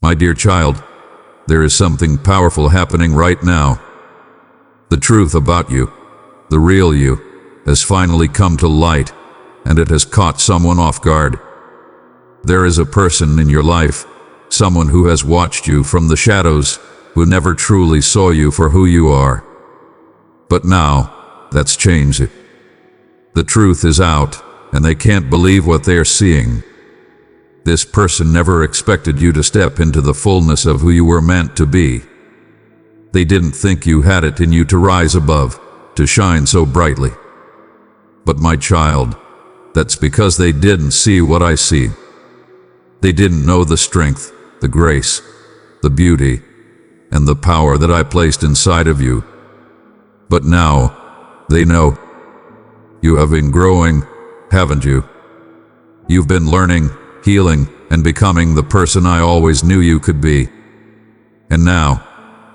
My dear child, there is something powerful happening right now. The truth about you, the real you, has finally come to light, and it has caught someone off guard. There is a person in your life, someone who has watched you from the shadows, who never truly saw you for who you are. But now, that's changed. The truth is out, and they can't believe what they are seeing. This person never expected you to step into the fullness of who you were meant to be. They didn't think you had it in you to rise above, to shine so brightly. But my child, that's because they didn't see what I see. They didn't know the strength, the grace, the beauty, and the power that I placed inside of you. But now, they know. You have been growing, haven't you? You've been learning, healing, and becoming the person I always knew you could be. And now,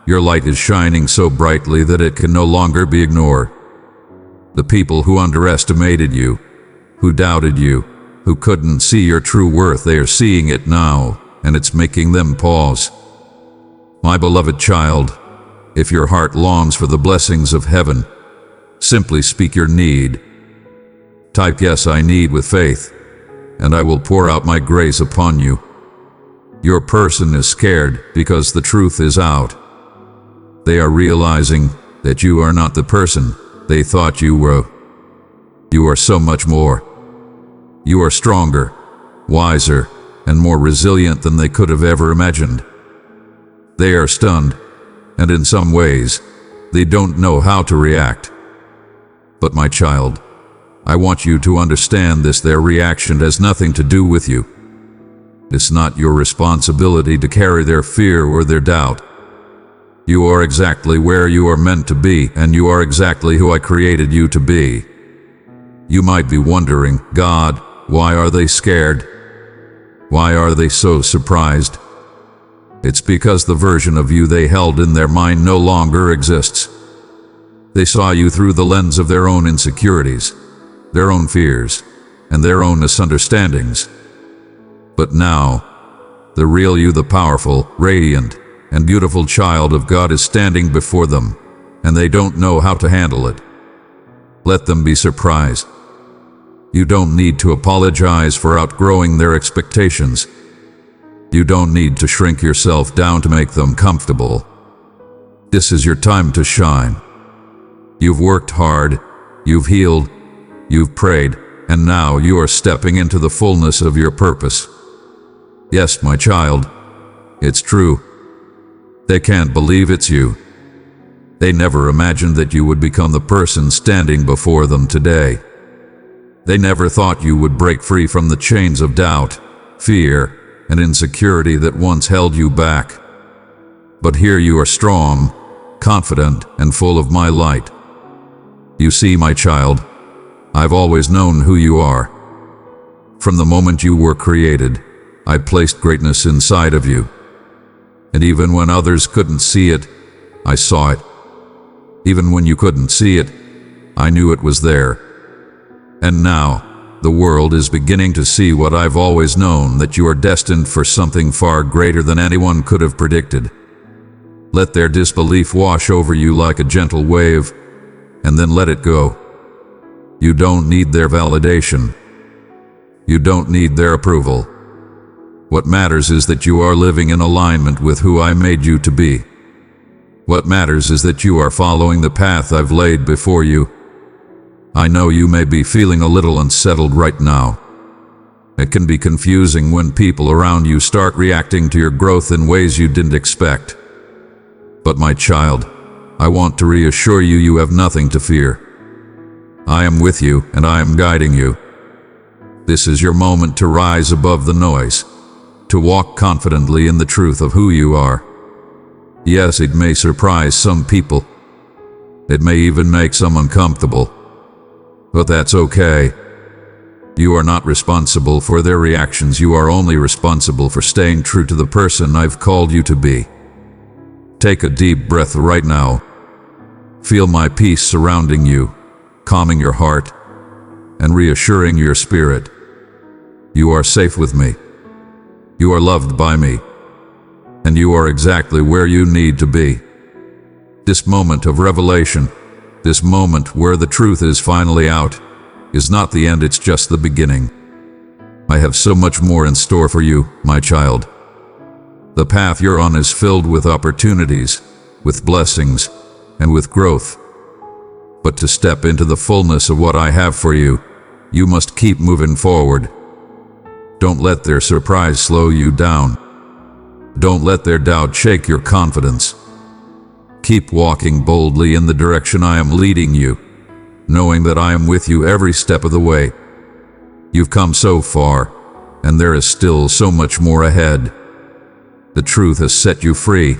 your light is shining so brightly that it can no longer be ignored. The people who underestimated you, who doubted you, who couldn't see your true worth, they are seeing it now, and it's making them pause. My beloved child, if your heart longs for the blessings of heaven, simply speak your need. Type "Yes, I need" with faith, and I will pour out my grace upon you. Your person is scared because the truth is out. They are realizing that you are not the person they thought you were. You are so much more. You are stronger, wiser, and more resilient than they could have ever imagined. They are stunned, and in some ways, they don't know how to react. But my child, I want you to understand this: their reaction has nothing to do with you. It's not your responsibility to carry their fear or their doubt. You are exactly where you are meant to be, and you are exactly who I created you to be. You might be wondering, God, why are they scared? Why are they so surprised? It's because the version of you they held in their mind no longer exists. They saw you through the lens of their own insecurities, their own fears, and their own misunderstandings. But now, the real you, the powerful, radiant, and beautiful child of God, is standing before them, and they don't know how to handle it. Let them be surprised. You don't need to apologize for outgrowing their expectations. You don't need to shrink yourself down to make them comfortable. This is your time to shine. You've worked hard, you've healed, you've prayed, and now you are stepping into the fullness of your purpose. Yes, my child, it's true. They can't believe it's you. They never imagined that you would become the person standing before them today. They never thought you would break free from the chains of doubt, fear, and insecurity that once held you back. But here you are, strong, confident, and full of my light. You see, my child, I've always known who you are. From the moment you were created, I placed greatness inside of you. And even when others couldn't see it, I saw it. Even when you couldn't see it, I knew it was there. And now, the world is beginning to see what I've always known, that you are destined for something far greater than anyone could have predicted. Let their disbelief wash over you like a gentle wave, and then let it go. You don't need their validation. You don't need their approval. What matters is that you are living in alignment with who I made you to be. What matters is that you are following the path I've laid before you. I know you may be feeling a little unsettled right now. It can be confusing when people around you start reacting to your growth in ways you didn't expect. But my child, I want to reassure you, you have nothing to fear. I am with you, and I am guiding you. This is your moment to rise above the noise, to walk confidently in the truth of who you are. Yes, it may surprise some people. It may even make some uncomfortable. But that's okay. You are not responsible for their reactions. You are only responsible for staying true to the person I've called you to be. Take a deep breath right now. Feel my peace surrounding you, calming your heart, and reassuring your spirit. You are safe with me. You are loved by me. and you are exactly where you need to be. This moment of revelation, this moment where the truth is finally out, is not the end, it's just the beginning. I have so much more in store for you, my child. The path you're on is filled with opportunities, with blessings, and with growth. But to step into the fullness of what I have for you, you must keep moving forward. Don't let their surprise slow you down. Don't let their doubt shake your confidence. Keep walking boldly in the direction I am leading you, knowing that I am with you every step of the way. You've come so far, and there is still so much more ahead. The truth has set you free,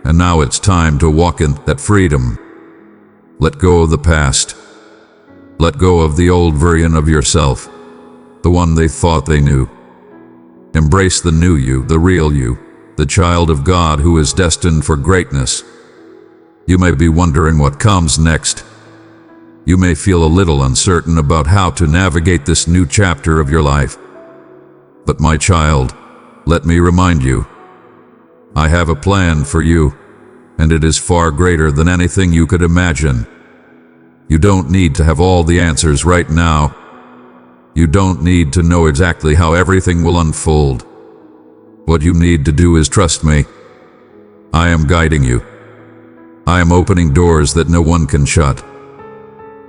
and now it's time to walk in that freedom. Let go of the past. Let go of the old version of yourself, the one they thought they knew. Embrace the new you, the real you, the child of God who is destined for greatness. You may be wondering what comes next. You may feel a little uncertain about how to navigate this new chapter of your life. But my child, let me remind you, I have a plan for you, and it is far greater than anything you could imagine. You don't need to have all the answers right now. You don't need to know exactly how everything will unfold. What you need to do is trust me. I am guiding you. I am opening doors that no one can shut.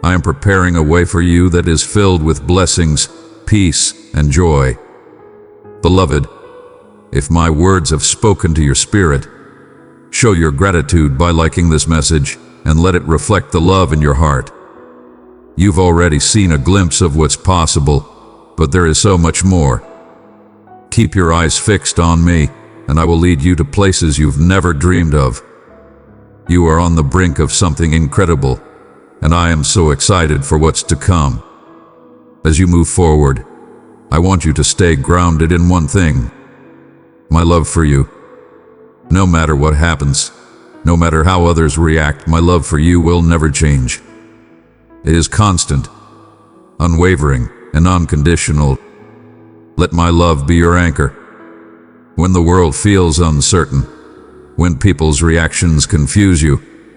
I am preparing a way for you that is filled with blessings, peace, and joy. Beloved, if my words have spoken to your spirit, show your gratitude by liking this message and let it reflect the love in your heart. You've already seen a glimpse of what's possible, but there is so much more. Keep your eyes fixed on me, and I will lead you to places you've never dreamed of. You are on the brink of something incredible, and I am so excited for what's to come. As you move forward, I want you to stay grounded in one thing: my love for you. No matter what happens, no matter how others react, my love for you will never change. It is constant, unwavering, and unconditional. Let my love be your anchor. When the world feels uncertain, when people's reactions confuse you,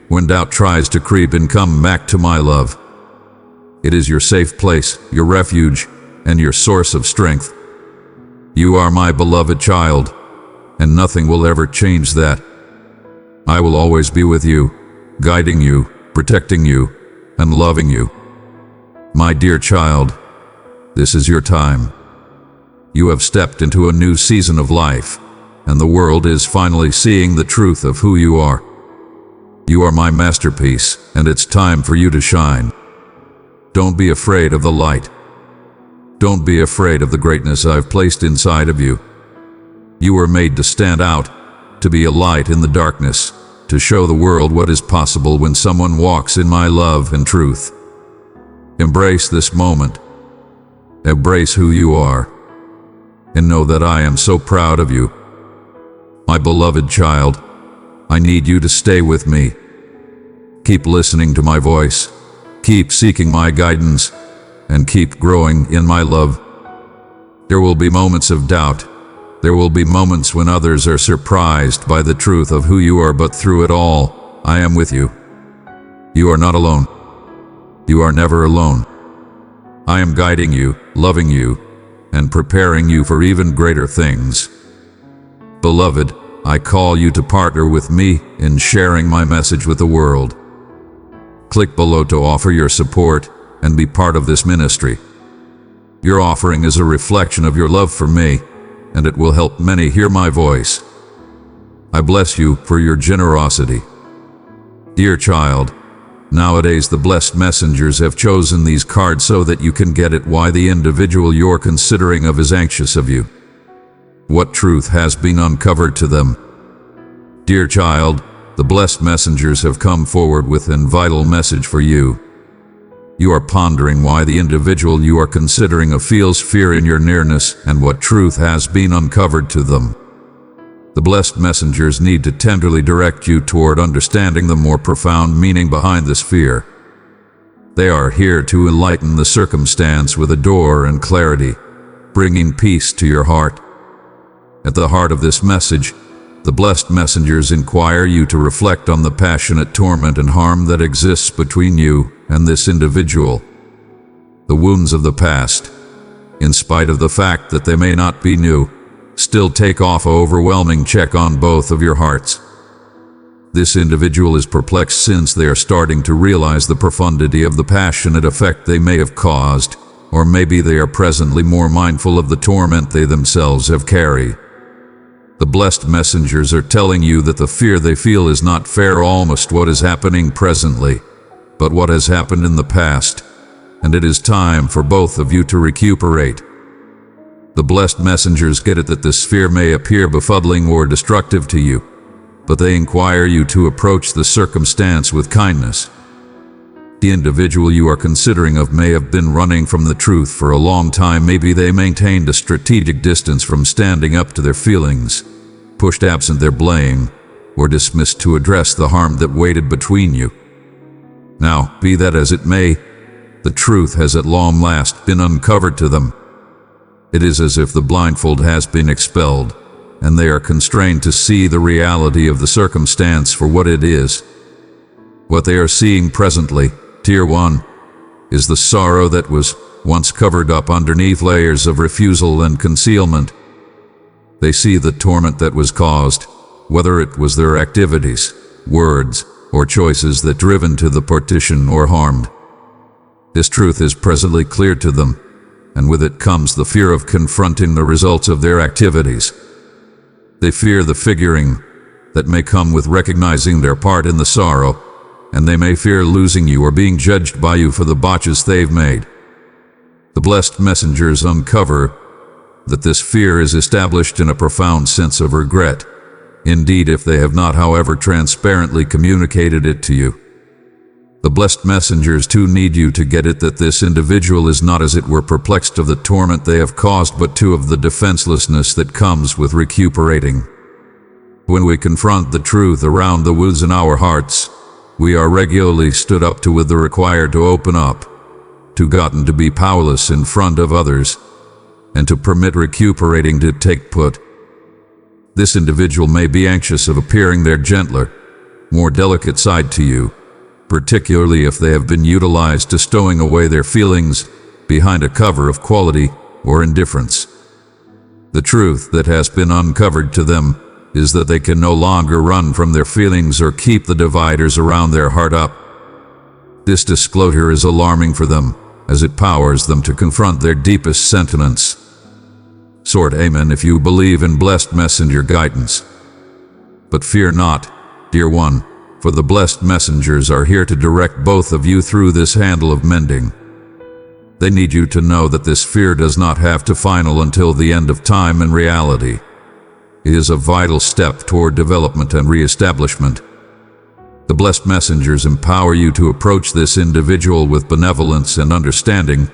when doubt tries to creep in, come back to my love. It is your safe place, your refuge, and your source of strength. You are my beloved child, and nothing will ever change that. I will always be with you, guiding you, protecting you, and loving you. My dear child, this is your time. You have stepped into a new season of life, and the world is finally seeing the truth of who you are. You are my masterpiece, and it's time for you to shine. Don't be afraid of the light. Don't be afraid of the greatness I've placed inside of you. You were made to stand out, to be a light in the darkness, to show the world what is possible when someone walks in my love and truth. Embrace this moment. Embrace who you are, and know that I am so proud of you. My beloved child, I need you to stay with me. Keep listening to my voice, keep seeking my guidance, and keep growing in my love. There will be moments of doubt. There will be moments when others are surprised by the truth of who you are, but through it all, I am with you. You are not alone. You are never alone. I am guiding you, loving you, and preparing you for even greater things. Beloved, I call you to partner with me in sharing my message with the world. Click below to offer your support and be part of this ministry. Your offering is a reflection of your love for me, and it will help many hear my voice. I bless you for your generosity. Dear child, nowadays the blessed messengers have chosen these cards so that you can get it why the individual you're considering of is anxious of you. What truth has been uncovered to them? Dear child, the blessed messengers have come forward with a vital message for you. You are pondering why the individual you are considering of feels fear in your nearness and what truth has been uncovered to them. The blessed messengers need to tenderly direct you toward understanding the more profound meaning behind this fear. They are here to enlighten the circumstance with a door and clarity, bringing peace to your heart. At the heart of this message the blessed messengers inquire you to reflect on the passionate torment and harm that exists between you and this individual. The wounds of the past, in spite of the fact that they may not be new, still take off an overwhelming check on both of your hearts. This individual is perplexed since they are starting to realize the profundity of the passionate effect they may have caused, or maybe they are presently more mindful of the torment they themselves have carried. The blessed messengers are telling you that the fear they feel is not fair almost what is happening presently, but what has happened in the past, and it is time for both of you to recuperate. The blessed messengers get it that this fear may appear befuddling or destructive to you, but they inquire you to approach the circumstance with kindness. The individual you are considering of may have been running from the truth for a long time. Maybe they maintained a strategic distance from standing up to their feelings, pushed absent their blame, or dismissed to address the harm that waited between you. Now, be that as it may, the truth has at long last been uncovered to them. It is as if the blindfold has been expelled, and they are constrained to see the reality of the circumstance for what it is. What they are seeing presently, Tier 1, is the sorrow that was once covered up underneath layers of refusal and concealment. They see the torment that was caused, whether it was their activities, words, or choices that driven to the partition or harmed. This truth is presently clear to them, and with it comes the fear of confronting the results of their activities. They fear the figuring that may come with recognizing their part in the sorrow, and they may fear losing you or being judged by you for the botches they've made. The blessed messengers uncover that this fear is established in a profound sense of regret, indeed if they have not, however, transparently communicated it to you. The blessed messengers too need you to get it that this individual is not as it were perplexed of the torment they have caused, but too of the defenselessness that comes with recuperating. When we confront the truth around the wounds in our hearts, we are regularly stood up to with the required to open up, to gotten to be powerless in front of others, and to permit recuperating to take put. This individual may be anxious of appearing their gentler, more delicate side to you, particularly if they have been utilized to stowing away their feelings behind a cover of quality or indifference. The truth that has been uncovered to them is that they can no longer run from their feelings or keep the dividers around their heart up. This disclosure is alarming for them, as it powers them to confront their deepest sentiments. Sort Amen if you believe in blessed messenger guidance. But fear not, dear one, for the blessed messengers are here to direct both of you through this handle of mending. They need you to know that this fear does not have to final until the end of time and reality. It is a vital step toward development and reestablishment. The blessed messengers empower you to approach this individual with benevolence and understanding,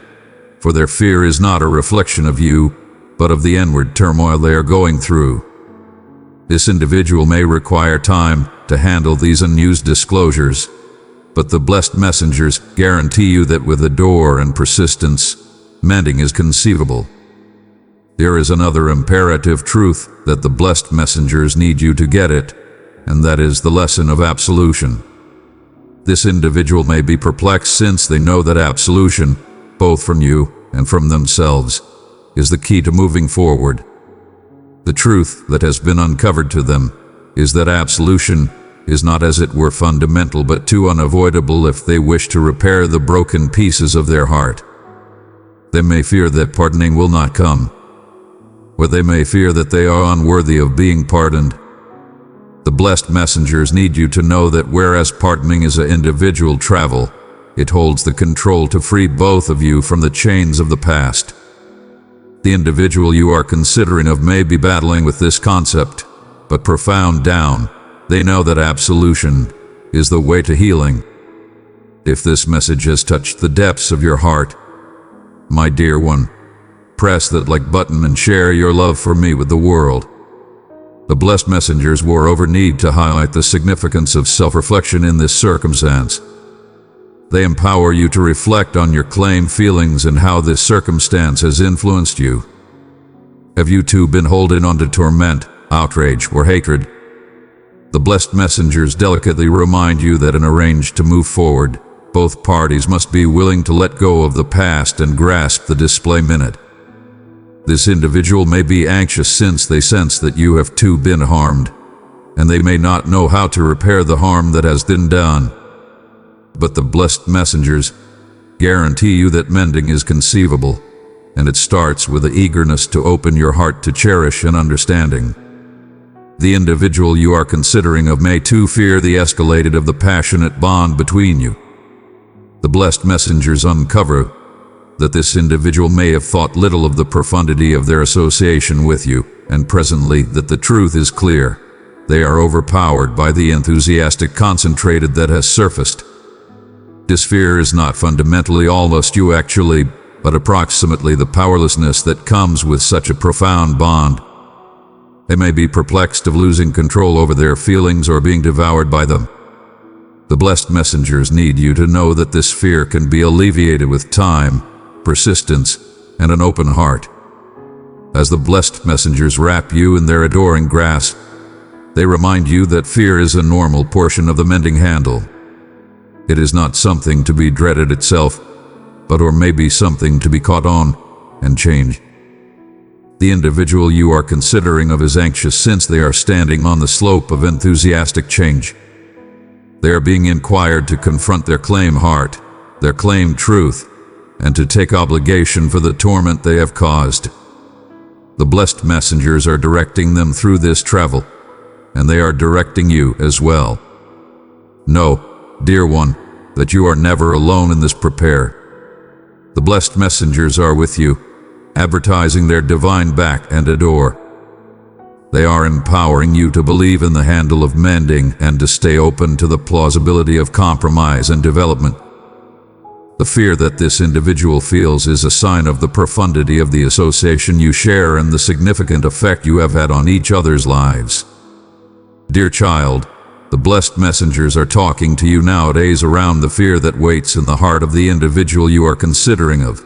for their fear is not a reflection of you, but of the inward turmoil they are going through. This individual may require time to handle these unused disclosures, but the blessed messengers guarantee you that with ardor and persistence, mending is conceivable. There is another imperative truth that the blessed messengers need you to get it, and that is the lesson of absolution. This individual may be perplexed since they know that absolution, both from you and from themselves, is the key to moving forward. The truth that has been uncovered to them is that absolution is not as it were fundamental but too unavoidable if they wish to repair the broken pieces of their heart. They may fear that pardoning will not come, or they may fear that they are unworthy of being pardoned. The blessed messengers need you to know that whereas pardoning is an individual travel, it holds the control to free both of you from the chains of the past. The individual you are considering of may be battling with this concept, but profound down, they know that absolution is the way to healing. If this message has touched the depths of your heart, my dear one, press that like button and share your love for me with the world. The blessed messengers moreover need to highlight the significance of self-reflection in this circumstance. They empower you to reflect on your claimed feelings and how this circumstance has influenced you. Have you too been holding on to torment, outrage, or hatred The blessed messengers delicately remind you that in arranged to move forward, both parties must be willing to let go of the past and grasp the display minute. This individual may be anxious since they sense that you have too been harmed, and they may not know how to repair the harm that has been done. But the blessed messengers guarantee you that mending is conceivable, and it starts with the eagerness to open your heart to cherish an understanding. The individual you are considering of may too fear the escalated of the passionate bond between you. The blessed messengers uncover that this individual may have thought little of the profundity of their association with you, and presently that the truth is clear. They are overpowered by the enthusiastic concentrated that has surfaced. This fear is not fundamentally almost you actually, but approximately the powerlessness that comes with such a profound bond. They may be perplexed of losing control over their feelings or being devoured by them. The blessed messengers need you to know that this fear can be alleviated with time, persistence, and an open heart. As the blessed messengers wrap you in their adoring grasp, they remind you that fear is a normal portion of the mending handle. It is not something to be dreaded itself, but or maybe something to be caught on and changed. The individual you are considering of is anxious since they are standing on the slope of enthusiastic change. They are being inquired to confront their claim heart, their claim truth, and to take obligation for the torment they have caused. The blessed messengers are directing them through this travel, and they are directing you as well. Know, dear one, that you are never alone in this prepare. The blessed messengers are with you, advertising their divine back and adore. They are empowering you to believe in the handle of mending and to stay open to the plausibility of compromise and development. The fear that this individual feels is a sign of the profundity of the association you share and the significant effect you have had on each other's lives. Dear child, the blessed messengers are talking to you nowadays around the fear that waits in the heart of the individual you are considering of.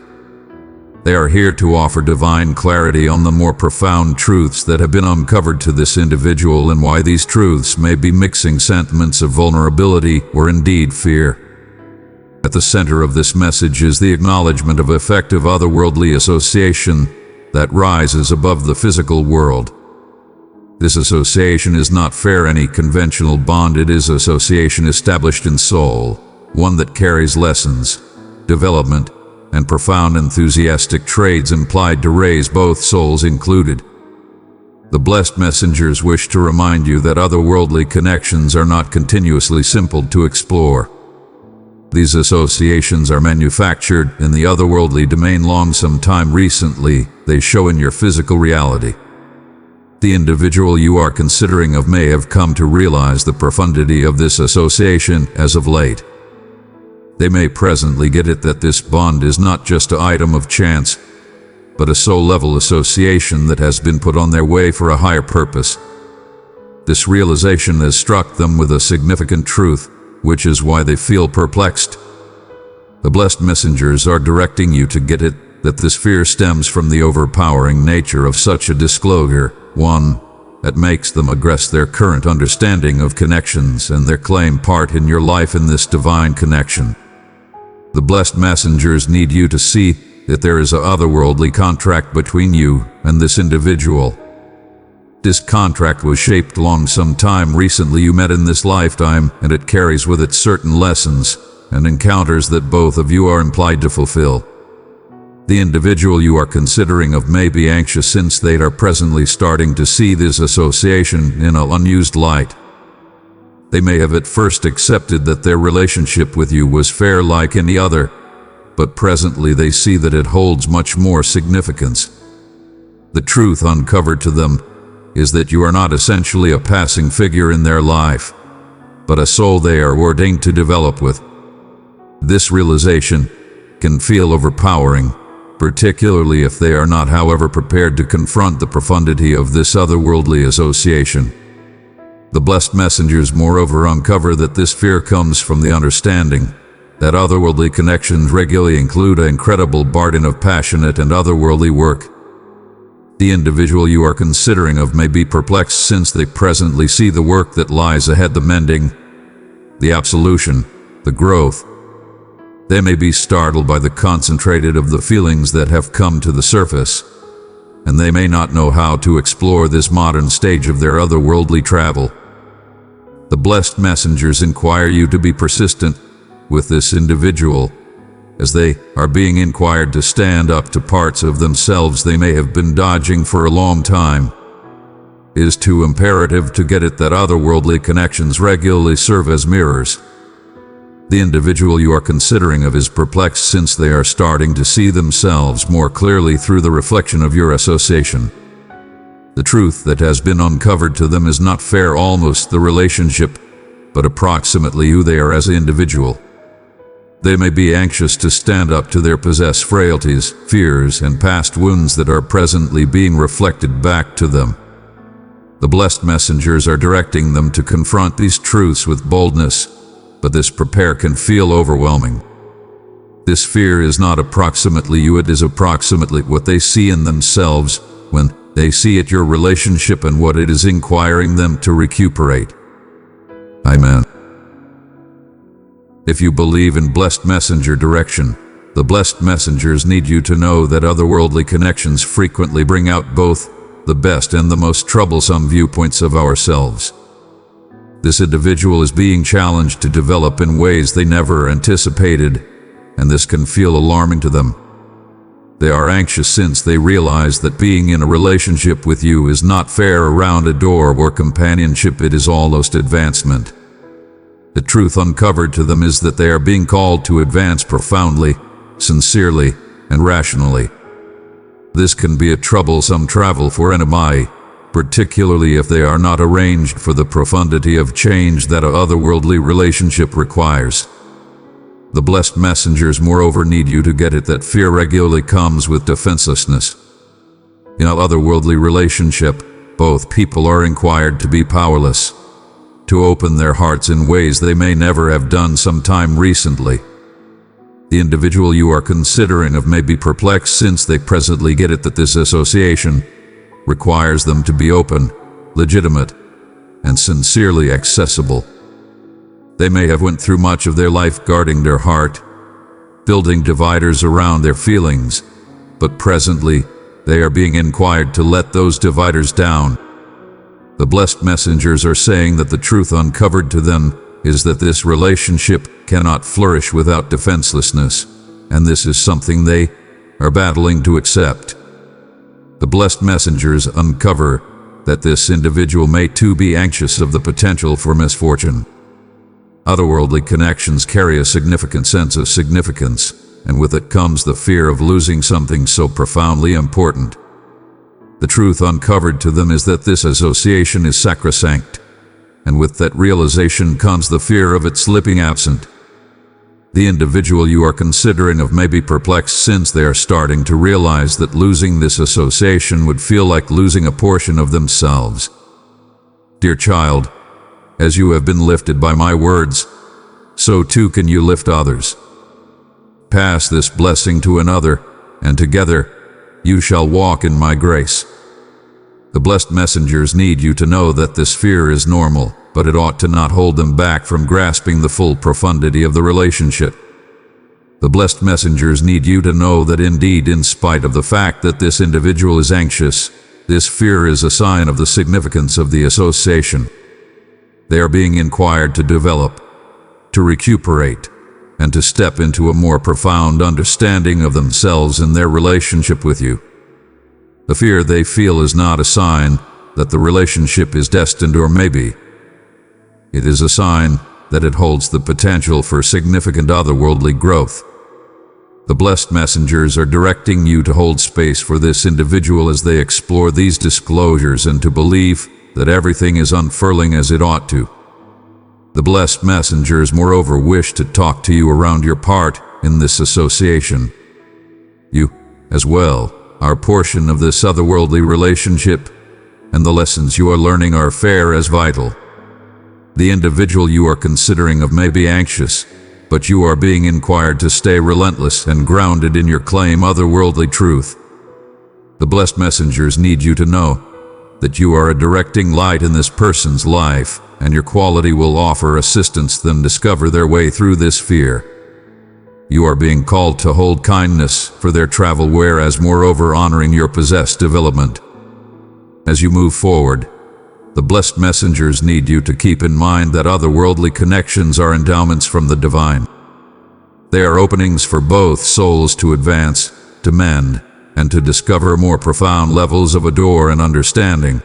They are here to offer divine clarity on the more profound truths that have been uncovered to this individual and why these truths may be mixing sentiments of vulnerability or indeed fear. At the center of this message is the acknowledgement of effective otherworldly association that rises above the physical world. This association is not any conventional bond, it is association established in soul, one that carries lessons, development, and profound enthusiastic traits implied to raise both souls included. The blessed messengers wish to remind you that otherworldly connections are not continuously simple to explore. These associations are manufactured in the otherworldly domain long some time recently, they show in your physical reality. The individual you are considering of may have come to realize the profundity of this association as of late. They may presently get it that this bond is not just an item of chance, but a soul-level association that has been put on their way for a higher purpose. This realization has struck them with a significant truth, which is why they feel perplexed. The blessed messengers are directing you to get it that this fear stems from the overpowering nature of such a disclosure, one that makes them aggress their current understanding of connections and their claim part in your life in this divine connection. The blessed messengers need you to see that there is an otherworldly contract between you and this individual. This contract was shaped long some time recently you met in this lifetime, and it carries with it certain lessons and encounters that both of you are implied to fulfill. The individual you are considering of may be anxious since they are presently starting to see this association in an unused light. They may have at first accepted that their relationship with you was fair like any other, but presently they see that it holds much more significance. The truth uncovered to them is that you are not essentially a passing figure in their life, but a soul they are ordained to develop with. This realization can feel overpowering, particularly if they are not, however, prepared to confront the profundity of this otherworldly association. The blessed messengers moreover uncover that this fear comes from the understanding that otherworldly connections regularly include an incredible burden of passionate and otherworldly work. The individual you are considering of may be perplexed since they presently see the work that lies ahead, the mending, the absolution, the growth. They may be startled by the concentrated of the feelings that have come to the surface, and they may not know how to explore this modern stage of their otherworldly travel. The blessed messengers inquire you to be persistent with this individual, as they are being inquired to stand up to parts of themselves they may have been dodging for a long time. It is too imperative to get it that otherworldly connections regularly serve as mirrors. The individual you are considering of is perplexed since they are starting to see themselves more clearly through the reflection of your association. The truth that has been uncovered to them is not fair, almost the relationship, but approximately who they are as an individual. They may be anxious to stand up to their possessed frailties, fears, and past wounds that are presently being reflected back to them. The blessed messengers are directing them to confront these truths with boldness, but this prepare can feel overwhelming. This fear is not approximately you, it is approximately what they see in themselves when they see it, your relationship, and what it is inquiring them to recuperate. Amen. If you believe in blessed messenger direction, the blessed messengers need you to know that otherworldly connections frequently bring out both the best and the most troublesome viewpoints of ourselves. This individual is being challenged to develop in ways they never anticipated, and this can feel alarming to them. They are anxious since they realize that being in a relationship with you is not fair around a door or companionship, it is almost advancement. The truth uncovered to them is that they are being called to advance profoundly, sincerely, and rationally. This can be a troublesome travel for enemy, particularly if they are not arranged for the profundity of change that an otherworldly relationship requires. The blessed messengers moreover need you to get it that fear regularly comes with defenselessness. In an otherworldly relationship, both people are inquired to be powerless, to open their hearts in ways they may never have done sometime recently. The individual you are considering of may be perplexed since they presently get it that this association requires them to be open, legitimate, and sincerely accessible. They may have went through much of their life guarding their heart, building dividers around their feelings, but presently they are being inquired to let those dividers down. The blessed messengers are saying that the truth uncovered to them is that this relationship cannot flourish without defenselessness, and this is something they are battling to accept. The blessed messengers uncover that this individual may too be anxious of the potential for misfortune. Otherworldly connections carry a significant sense of significance, and with it comes the fear of losing something so profoundly important. The truth uncovered to them is that this association is sacrosanct, and with that realization comes the fear of it slipping absent. The individual you are considering of may be perplexed since they are starting to realize that losing this association would feel like losing a portion of themselves. Dear child, as you have been lifted by my words, so too can you lift others. Pass this blessing to another, and together you shall walk in my grace. The blessed messengers need you to know that this fear is normal, but it ought to not hold them back from grasping the full profundity of the relationship. The blessed messengers need you to know that indeed, in spite of the fact that this individual is anxious, this fear is a sign of the significance of the association. They are being inquired to develop, to recuperate, and to step into a more profound understanding of themselves and their relationship with you. The fear they feel is not a sign that the relationship is destined or maybe. It is a sign that it holds the potential for significant otherworldly growth. The blessed messengers are directing you to hold space for this individual as they explore these disclosures and to believe that everything is unfurling as it ought to. The blessed messengers moreover wish to talk to you around your part in this association. You, as well, are a portion of this otherworldly relationship, and the lessons you are learning are fair as vital. The individual you are considering of may be anxious, but you are being inquired to stay relentless and grounded in your claim otherworldly truth. The blessed messengers need you to know that you are a directing light in this person's life, and your quality will offer assistance them discover their way through this fear. You are being called to hold kindness for their travel, whereas moreover honoring your possessed development. As you move forward, the blessed messengers need you to keep in mind that otherworldly connections are endowments from the divine. They are openings for both souls to advance, to mend, and to discover more profound levels of adore and understanding.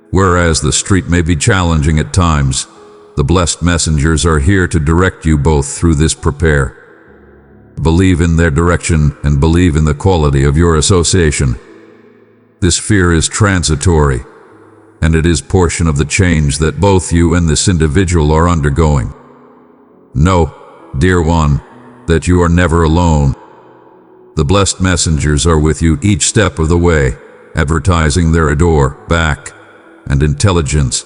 Whereas the street may be challenging at times, the blessed messengers are here to direct you both through this. Prepare. Believe in their direction and believe in the quality of your association. This fear is transitory, and it is portion of the change that both you and this individual are undergoing. Know, dear one, that you are never alone. The blessed messengers are with you each step of the way, advertising their adore, back, and intelligence.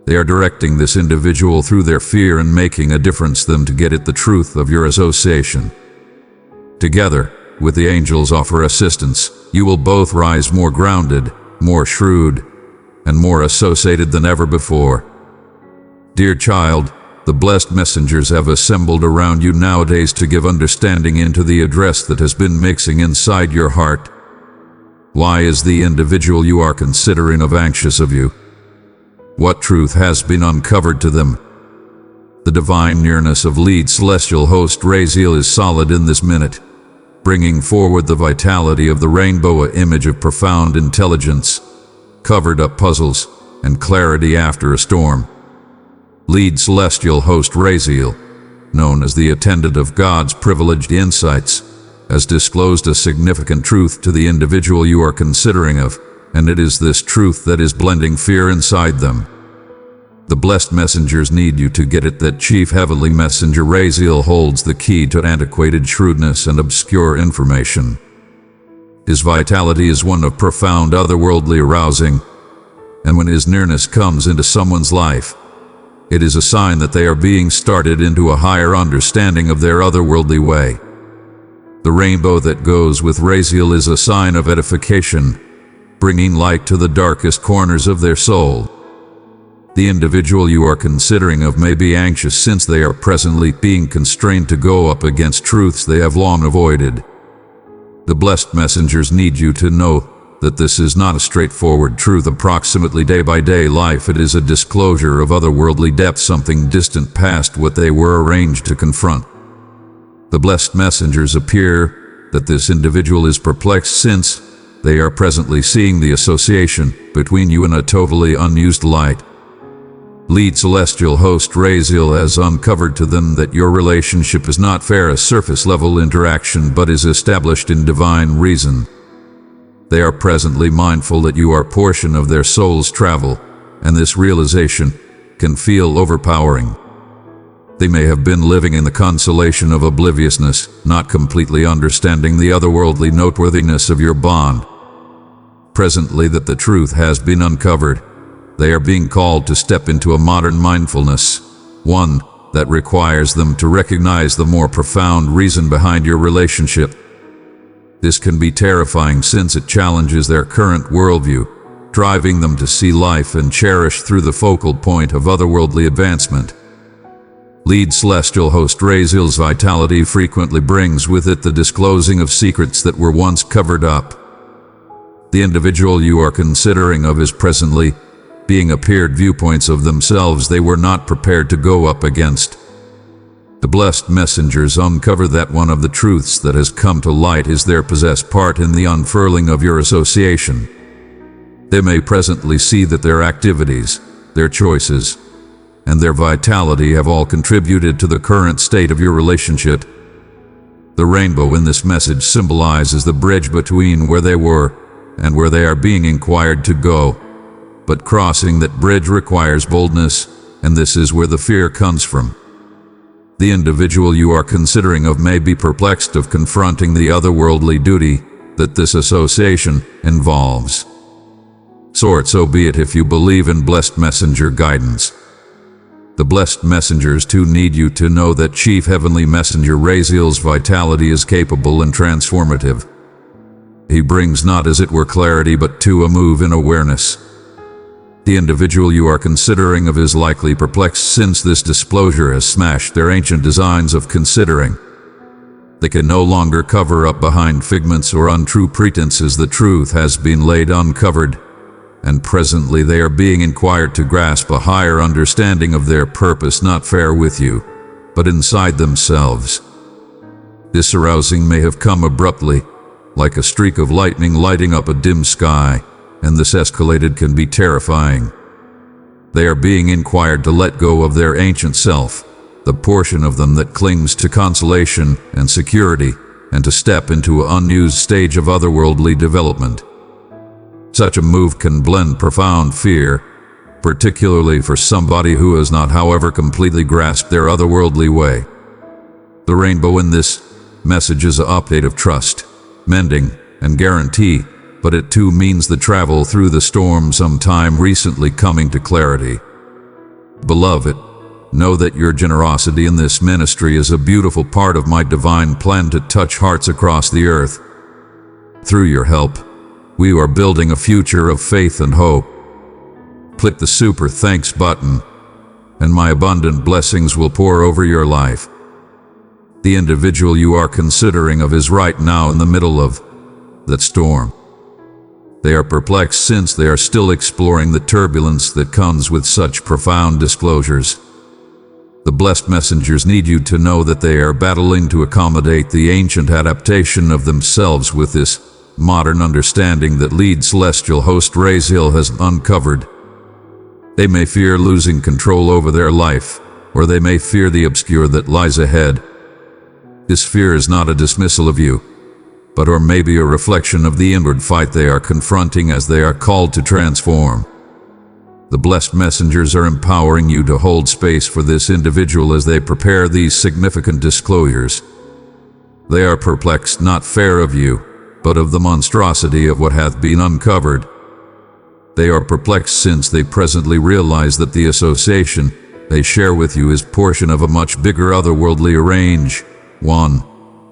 They are directing this individual through their fear and making a difference them to get at the truth of your association. Together, with the angels offer assistance, you will both rise more grounded, more shrewd, and more associated than ever before. Dear child, the blessed messengers have assembled around you nowadays to give understanding into the address that has been mixing inside your heart. Why is the individual you are considering anxious of you? What truth has been uncovered to them? The divine nearness of lead celestial host Raziel is solid in this minute, bringing forward the vitality of the rainbow, image of profound intelligence, covered up puzzles, and clarity after a storm. Lead celestial host Raziel, known as the attendant of God's privileged insights, has disclosed a significant truth to the individual you are considering of, and it is this truth that is blending fear inside them. The blessed messengers need you to get it that Chief Heavenly Messenger Raziel holds the key to antiquated shrewdness and obscure information. His vitality is one of profound otherworldly arousing, and when his nearness comes into someone's life, it is a sign that they are being started into a higher understanding of their otherworldly way. The rainbow that goes with Raziel is a sign of edification, bringing light to the darkest corners of their soul. The individual you are considering of may be anxious since they are presently being constrained to go up against truths they have long avoided. The blessed messengers need you to know that this is not a straightforward truth approximately day-by-day life. It is a disclosure of otherworldly depth, something distant past what they were arranged to confront. The blessed messengers appear that this individual is perplexed since they are presently seeing the association between you and a totally unused light. Lead celestial host Raziel has uncovered to them that your relationship is not fair a surface-level interaction but is established in divine reason. They are presently mindful that you are portion of their soul's travel, and this realization can feel overpowering. They may have been living in the consolation of obliviousness, not completely understanding the otherworldly noteworthiness of your bond. Presently that the truth has been uncovered, they are being called to step into a modern mindfulness, one that requires them to recognize the more profound reason behind your relationship. This can be terrifying since it challenges their current worldview, driving them to see life and cherish through the focal point of otherworldly advancement. Lead celestial host Raziel's vitality frequently brings with it the disclosing of secrets that were once covered up. The individual you are considering of is presently being appeared viewpoints of themselves they were not prepared to go up against. The blessed messengers uncover that one of the truths that has come to light is their possessed part in the unfurling of your association. They may presently see that their activities, their choices, and their vitality have all contributed to the current state of your relationship. The rainbow in this message symbolizes the bridge between where they were and where they are being inquired to go. But crossing that bridge requires boldness, and this is where the fear comes from. The individual you are considering of may be perplexed of confronting the otherworldly duty that this association involves. So be it if you believe in blessed messenger guidance. The blessed messengers too need you to know that Chief Heavenly Messenger Raziel's vitality is capable and transformative. He brings not as it were clarity, but to a move in awareness. The individual you are considering of is likely perplexed, since this disclosure has smashed their ancient designs of considering. They can no longer cover up behind figments or untrue pretenses. The truth has been laid uncovered, and presently they are being inquired to grasp a higher understanding of their purpose, not fair with you, but inside themselves. This arousing may have come abruptly, like a streak of lightning lighting up a dim sky, and this escalated can be terrifying. They are being inquired to let go of their ancient self, the portion of them that clings to consolation and security, and to step into an unused stage of otherworldly development. Such a move can blend profound fear, particularly for somebody who has not, however, completely grasped their otherworldly way. The rainbow in this message is an update of trust, mending, and guarantee, but it too means the travel through the storm, sometime recently coming to clarity. Beloved, know that your generosity in this ministry is a beautiful part of my divine plan to touch hearts across the earth. Through your help, we are building a future of faith and hope. Click the super thanks button, and my abundant blessings will pour over your life. The individual you are considering of is right now in the middle of that storm. They are perplexed since they are still exploring the turbulence that comes with such profound disclosures. The blessed messengers need you to know that they are battling to accommodate the ancient adaptation of themselves with this modern understanding that lead celestial host Raziel has uncovered. They may fear losing control over their life, or they may fear the obscure that lies ahead. This fear is not a dismissal of you, but or maybe a reflection of the inward fight they are confronting as they are called to transform. The blessed messengers are empowering you to hold space for this individual as they prepare these significant disclosures. They are perplexed, not fair of you, but of the monstrosity of what hath been uncovered. They are perplexed since they presently realize that the association they share with you is portion of a much bigger otherworldly arrange, one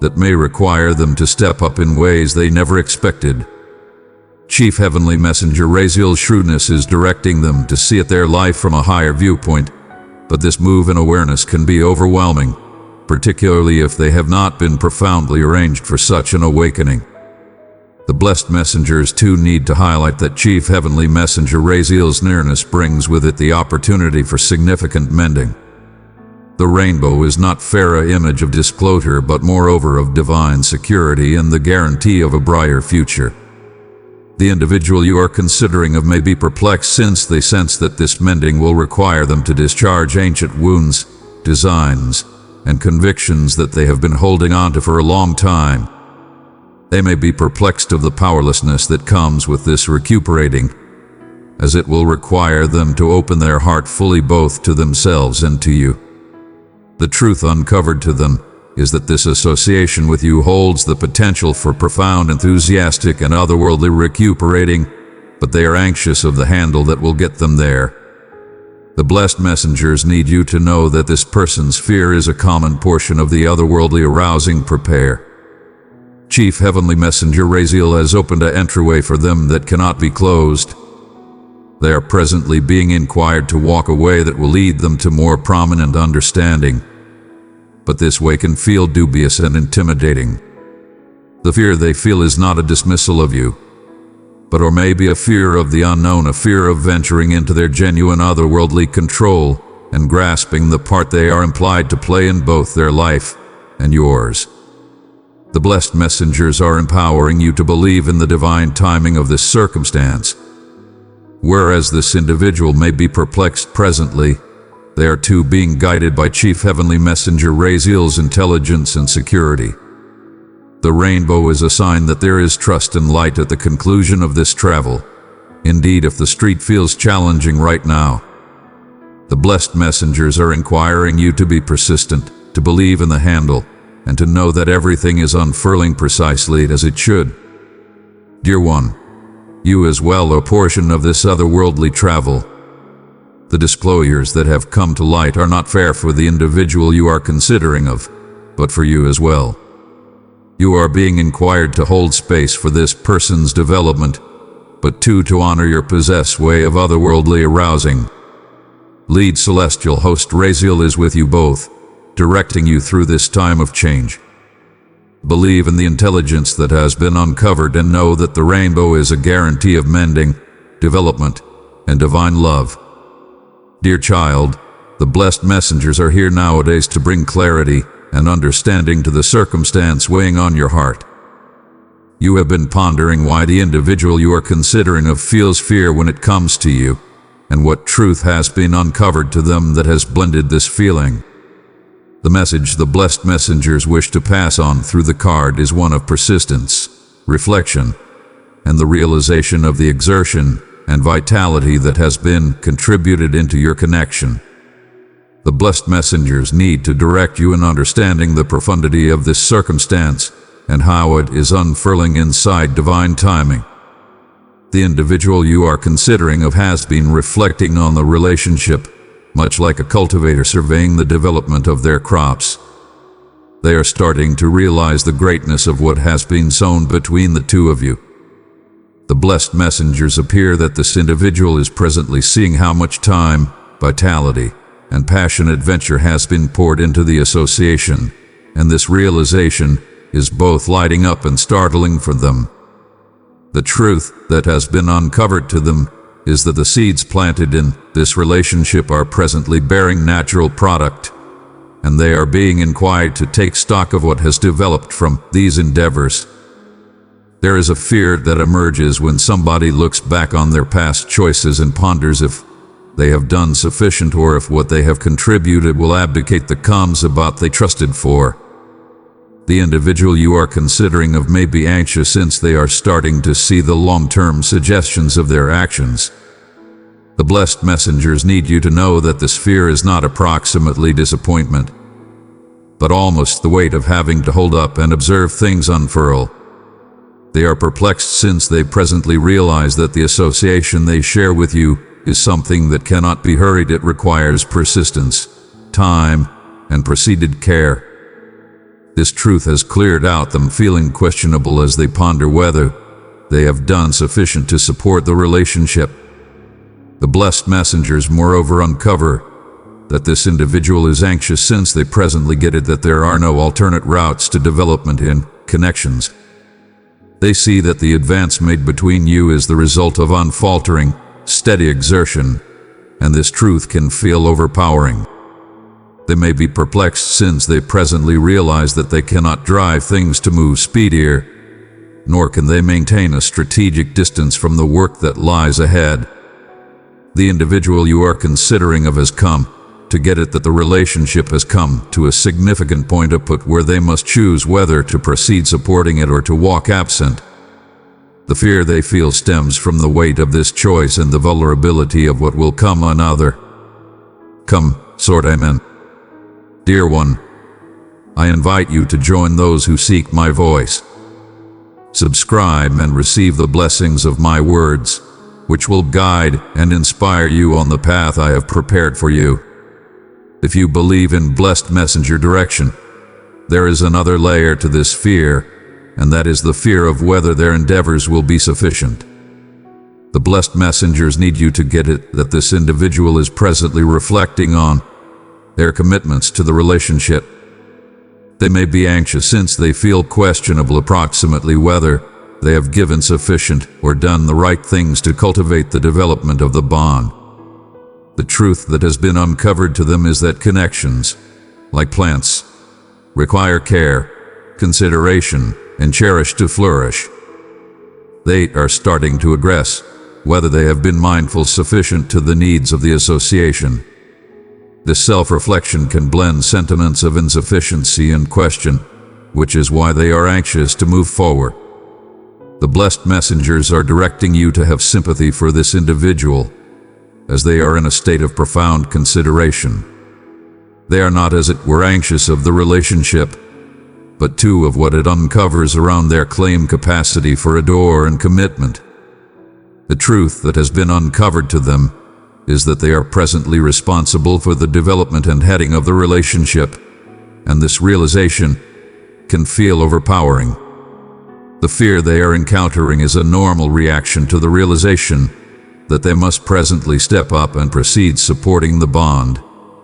that may require them to step up in ways they never expected. Chief Heavenly Messenger Raziel's shrewdness is directing them to see at their life from a higher viewpoint, but this move in awareness can be overwhelming, particularly if they have not been profoundly arranged for such an awakening. The blessed messengers too need to highlight that Chief Heavenly Messenger Raziel's nearness brings with it the opportunity for significant mending. The rainbow is not fair image of disclosure, but moreover of divine security and the guarantee of a brighter future. The individual you are considering of may be perplexed since they sense that this mending will require them to discharge ancient wounds, designs, and convictions that they have been holding on to for a long time. They may be perplexed of the powerlessness that comes with this recuperating, as it will require them to open their heart fully both to themselves and to you. The truth uncovered to them is that this association with you holds the potential for profound, enthusiastic, and otherworldly recuperating, but they are anxious of the handle that will get them there. The blessed messengers need you to know that this person's fear is a common portion of the otherworldly arousing. Prepare. Chief Heavenly Messenger Raziel has opened an entryway for them that cannot be closed. They are presently being inquired to walk a way that will lead them to more prominent understanding. But this way can feel dubious and intimidating. The fear they feel is not a dismissal of you, but or maybe a fear of the unknown, a fear of venturing into their genuine otherworldly control and grasping the part they are implied to play in both their life and yours. The blessed messengers are empowering you to believe in the divine timing of this circumstance. Whereas this individual may be perplexed presently, they are too being guided by Chief Heavenly Messenger Raziel's intelligence and security. The rainbow is a sign that there is trust and light at the conclusion of this travel. Indeed, if the street feels challenging right now, the blessed messengers are inquiring you to be persistent, to believe in the handle, and to know that everything is unfurling precisely as it should. Dear one, you as well are a portion of this otherworldly travel. The disclosures that have come to light are not fair for the individual you are considering of, but for you as well. You are being inquired to hold space for this person's development, but two, to honor your possessed way of otherworldly arousing. Lead celestial host Raziel is with you both, directing you through this time of change. Believe in the intelligence that has been uncovered and know that the rainbow is a guarantee of mending, development, and divine love. Dear child, the blessed messengers are here nowadays to bring clarity and understanding to the circumstance weighing on your heart. You have been pondering why the individual you are considering feels fear when it comes to you, and what truth has been uncovered to them that has blended this feeling. The message the blessed messengers wish to pass on through the card is one of persistence, reflection, and the realization of the exertion and vitality that has been contributed into your connection. The blessed messengers need to direct you in understanding the profundity of this circumstance and how it is unfurling inside divine timing. The individual you are considering has been reflecting on the relationship, much like a cultivator surveying the development of their crops. They are starting to realize the greatness of what has been sown between the two of you. The blessed messengers appear that this individual is presently seeing how much time, vitality, and passionate venture has been poured into the association, and this realization is both lighting up and startling for them. The truth that has been uncovered to them is that the seeds planted in this relationship are presently bearing natural product, and they are being inquired to take stock of what has developed from these endeavors. There is a fear that emerges when somebody looks back on their past choices and ponders if they have done sufficient or if what they have contributed will abdicate the calms about they trusted for. The individual you are considering may be anxious since they are starting to see the long-term suggestions of their actions. The blessed messengers need you to know that this fear is not approximately disappointment, but almost the weight of having to hold up and observe things unfurl. They are perplexed since they presently realize that the association they share with you is something that cannot be hurried. It requires persistence, time, and preceded care. This truth has cleared out them feeling questionable as they ponder whether they have done sufficient to support the relationship. The blessed messengers moreover uncover that this individual is anxious since they presently get it that there are no alternate routes to development in connections. They see that the advance made between you is the result of unfaltering, steady exertion, and this truth can feel overpowering. They may be perplexed since they presently realize that they cannot drive things to move speedier, nor can they maintain a strategic distance from the work that lies ahead. The individual you are considering has come to get it that the relationship has come to a significant point where they must choose whether to proceed supporting it or to walk absent. The fear they feel stems from the weight of this choice and the vulnerability of what will come another. Come, Sword Amen. Dear one, I invite you to join those who seek my voice. Subscribe and receive the blessings of my words, which will guide and inspire you on the path I have prepared for you. If you believe in blessed messenger direction, there is another layer to this fear, and that is the fear of whether their endeavors will be sufficient. The blessed messengers need you to get it that this individual is presently reflecting on their commitments to the relationship. They may be anxious since they feel questionable approximately whether they have given sufficient or done the right things to cultivate the development of the bond. The truth that has been uncovered to them is that connections, like plants, require care, consideration, and cherish to flourish. They are starting to address whether they have been mindful sufficient to the needs of the association. This self-reflection can blend sentiments of insufficiency and question, which is why they are anxious to move forward. The blessed messengers are directing you to have sympathy for this individual, as they are in a state of profound consideration. They are not, as it were, anxious of the relationship, but too of what it uncovers around their claim capacity for adore and commitment. The truth that has been uncovered to them is that they are presently responsible for the development and heading of the relationship, and this realization can feel overpowering. The fear they are encountering is a normal reaction to the realization that they must presently step up and proceed supporting the bond,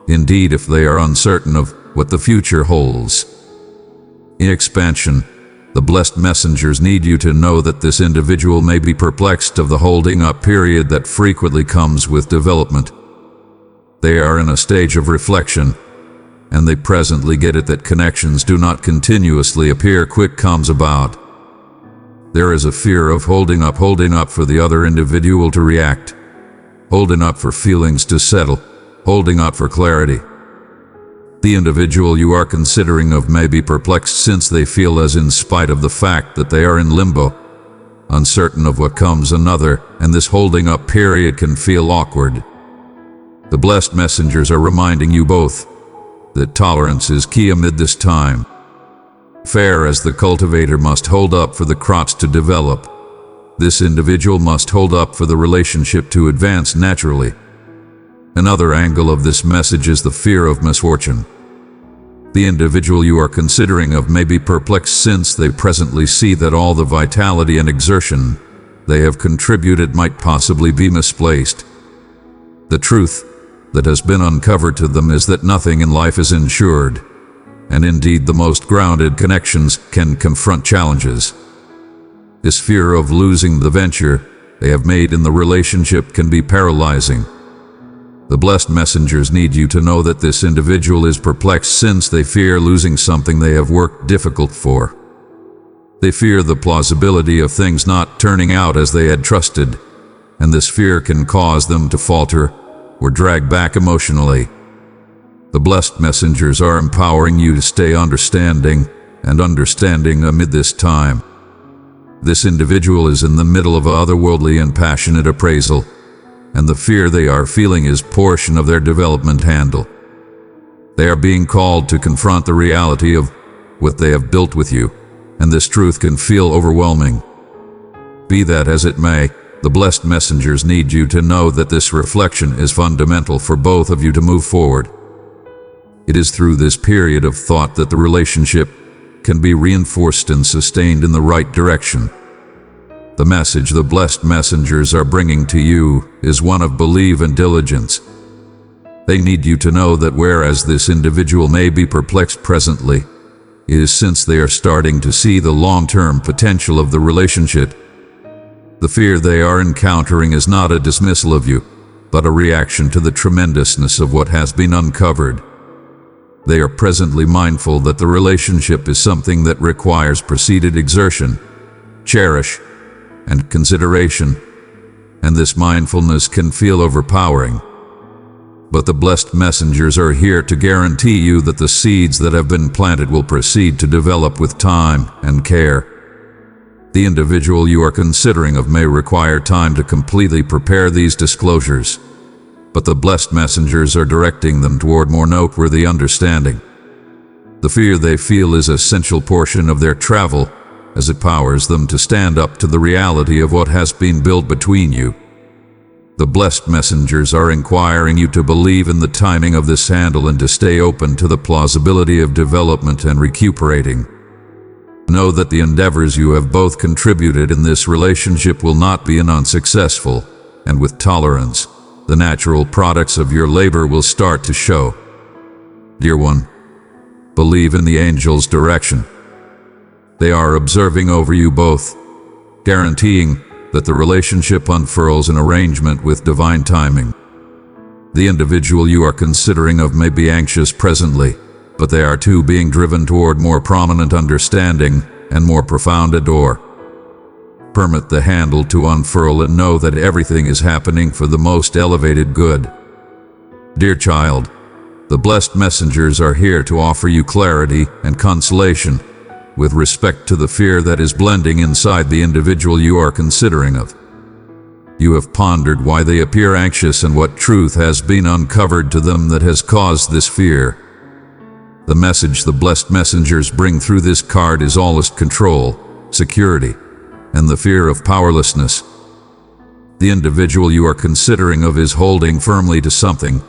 indeed if they are uncertain of what the future holds. In expansion, the blessed messengers need you to know that this individual may be perplexed of the holding up period that frequently comes with development. They are in a stage of reflection, and they presently get it that connections do not continuously appear. Quick comes about. There is a fear of holding up for the other individual to react, holding up for feelings to settle, holding up for clarity. The individual you are considering of may be perplexed since they feel as in spite of the fact that they are in limbo, uncertain of what comes another, and this holding up period can feel awkward. The blessed messengers are reminding you both that tolerance is key amid this time. Fair as the cultivator must hold up for the crops to develop, this individual must hold up for the relationship to advance naturally. Another angle of this message is the fear of misfortune. The individual you are considering of may be perplexed since they presently see that all the vitality and exertion they have contributed might possibly be misplaced. The truth that has been uncovered to them is that nothing in life is ensured, and indeed the most grounded connections can confront challenges. This fear of losing the venture they have made in the relationship can be paralyzing. The blessed messengers need you to know that this individual is perplexed since they fear losing something they have worked difficult for. They fear the plausibility of things not turning out as they had trusted, and this fear can cause them to falter or drag back emotionally. The blessed messengers are empowering you to stay understanding amid this time. This individual is in the middle of otherworldly and passionate appraisal, and the fear they are feeling is portion of their development handle. They are being called to confront the reality of what they have built with you, and this truth can feel overwhelming. Be that as it may, the blessed messengers need you to know that this reflection is fundamental for both of you to move forward. It is through this period of thought that the relationship can be reinforced and sustained in the right direction. The message the blessed messengers are bringing to you is one of belief and diligence. They need you to know that whereas this individual may be perplexed presently, it is since they are starting to see the long-term potential of the relationship. The fear they are encountering is not a dismissal of you, but a reaction to the tremendousness of what has been uncovered. They are presently mindful that the relationship is something that requires preceded exertion, cherish, and consideration, and this mindfulness can feel overpowering. But the blessed messengers are here to guarantee you that the seeds that have been planted will proceed to develop with time and care. The individual you are considering of may require time to completely prepare these disclosures, but the blessed messengers are directing them toward more noteworthy understanding. The fear they feel is an essential portion of their travel, as it powers them to stand up to the reality of what has been built between you. The blessed messengers are inquiring you to believe in the timing of this handle and to stay open to the plausibility of development and recuperating. Know that the endeavors you have both contributed in this relationship will not be unsuccessful, and with tolerance, the natural products of your labor will start to show. Dear one, believe in the angels' direction. They are observing over you both, guaranteeing that the relationship unfurls in arrangement with divine timing. The individual you are considering of may be anxious presently, but they are too being driven toward more prominent understanding and more profound adore. Permit the handle to unfurl and know that everything is happening for the most elevated good. Dear child, the blessed messengers are here to offer you clarity and consolation with respect to the fear that is blending inside the individual you are considering of. You have pondered why they appear anxious and what truth has been uncovered to them that has caused this fear. The message the blessed messengers bring through this card is always control, security, and the fear of powerlessness. The individual you are considering of is holding firmly to something,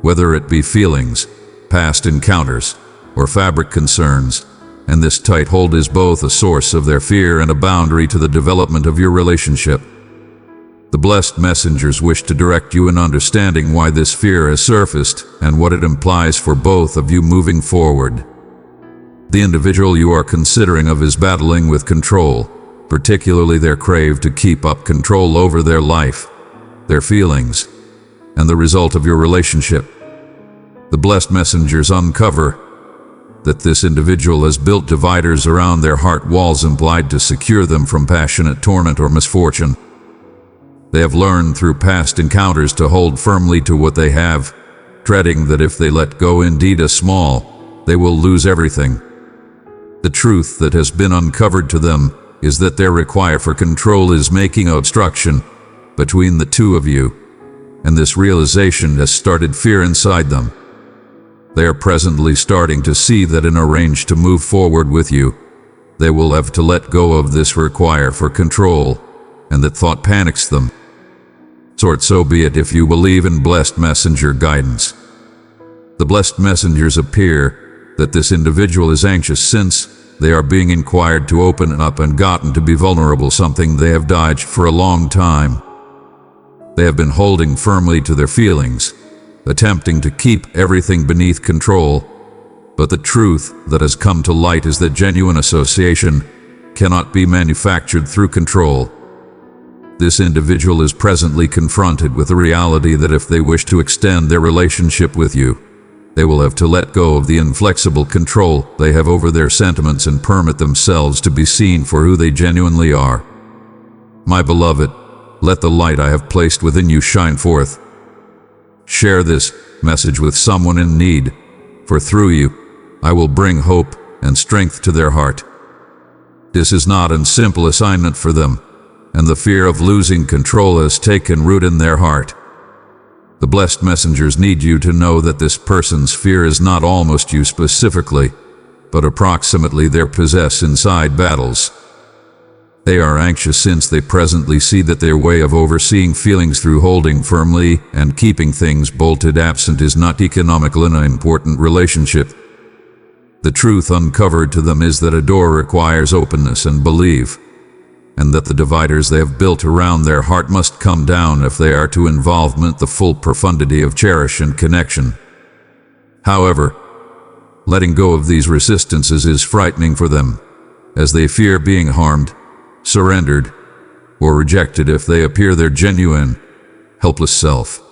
whether it be feelings, past encounters, or fabric concerns. and this tight hold is both a source of their fear and a boundary to the development of your relationship. The blessed messengers wish to direct you in understanding why this fear has surfaced and what it implies for both of you moving forward. The individual you are considering of is battling with control, particularly their crave to keep up control over their life, their feelings, and the result of your relationship. The blessed messengers uncover that this individual has built dividers around their heart walls implied to secure them from passionate torment or misfortune. They have learned through past encounters to hold firmly to what they have, dreading that if they let go indeed a small, they will lose everything. The truth that has been uncovered to them is that their require for control is making obstruction between the two of you, and this realization has started fear inside them. They are presently starting to see that in arrange to move forward with you, they will have to let go of this require for control, and that thought panics them. So be it if you believe in blessed messenger guidance. The blessed messengers appear that this individual is anxious since they are being inquired to open up and gotten to be vulnerable, something they have dodged for a long time. They have been holding firmly to their feelings, attempting to keep everything beneath control, but the truth that has come to light is that genuine association cannot be manufactured through control. This individual is presently confronted with the reality that if they wish to extend their relationship with you, they will have to let go of the inflexible control they have over their sentiments and permit themselves to be seen for who they genuinely are. My beloved, let the light I have placed within you shine forth. Share this message with someone in need, for through you, I will bring hope and strength to their heart. This is not a simple assignment for them, and the fear of losing control has taken root in their heart. The blessed messengers need you to know that this person's fear is not almost you specifically, but approximately their possess inside battles. They are anxious since they presently see that their way of overseeing feelings through holding firmly and keeping things bolted absent is not economical in an important relationship. The truth uncovered to them is that a door requires openness and belief, and that the dividers they have built around their heart must come down if they are to involvement the full profundity of cherish and connection. However, letting go of these resistances is frightening for them, as they fear being harmed, surrendered, or rejected if they appear their genuine, helpless self.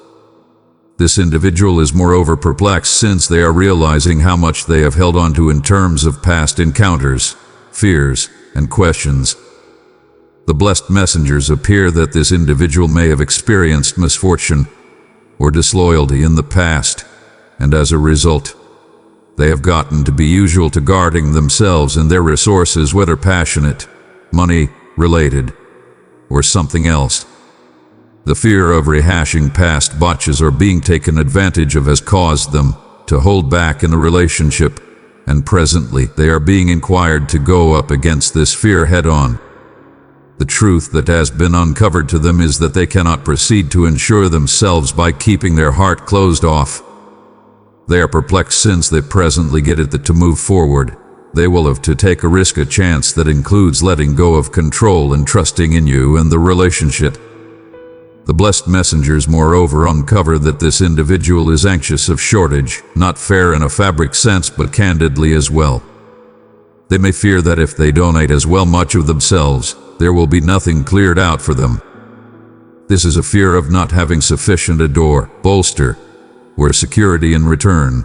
This individual is moreover perplexed since they are realizing how much they have held on to in terms of past encounters, fears, and questions. The blessed messengers appear that this individual may have experienced misfortune or disloyalty in the past, and as a result, they have gotten to be usual to guarding themselves and their resources, whether passionate, money-related, or something else. The fear of rehashing past botches or being taken advantage of has caused them to hold back in the relationship, and presently they are being inquired to go up against this fear head-on. The truth that has been uncovered to them is that they cannot proceed to ensure themselves by keeping their heart closed off. They are perplexed since they presently get it that to move forward, they will have to take a risk, a chance that includes letting go of control and trusting in you and the relationship. The blessed messengers moreover uncover that this individual is anxious of shortage, not fair in a fabric sense but candidly as well. They may fear that if they donate as well much of themselves, there will be nothing cleared out for them. This is a fear of not having sufficient adore, bolster, or security in return.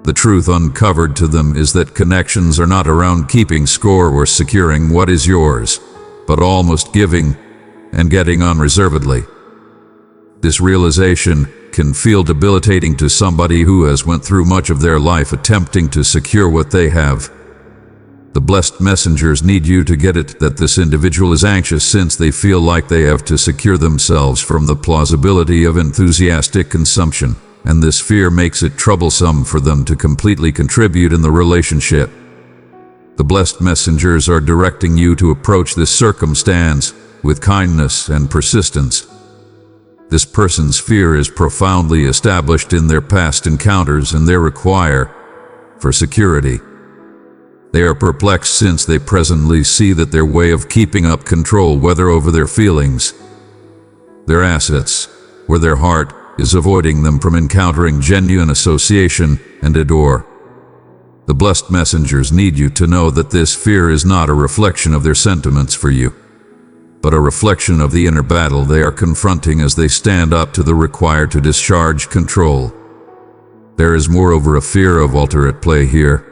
The truth uncovered to them is that connections are not around keeping score or securing what is yours, but almost giving and getting unreservedly. This realization can feel debilitating to somebody who has went through much of their life attempting to secure what they have. The blessed messengers need you to get it that this individual is anxious since they feel like they have to secure themselves from the plausibility of enthusiastic consumption, and this fear makes it troublesome for them to completely contribute in the relationship. The blessed messengers are directing you to approach this circumstance with kindness and persistence. This person's fear is profoundly established in their past encounters and their require for security. They are perplexed since they presently see that their way of keeping up control, whether over their feelings, their assets, or their heart, is avoiding them from encountering genuine association and adore. The blessed messengers need you to know that this fear is not a reflection of their sentiments for you, but a reflection of the inner battle they are confronting as they stand up to the require to discharge control. There is moreover a fear of altar at play here.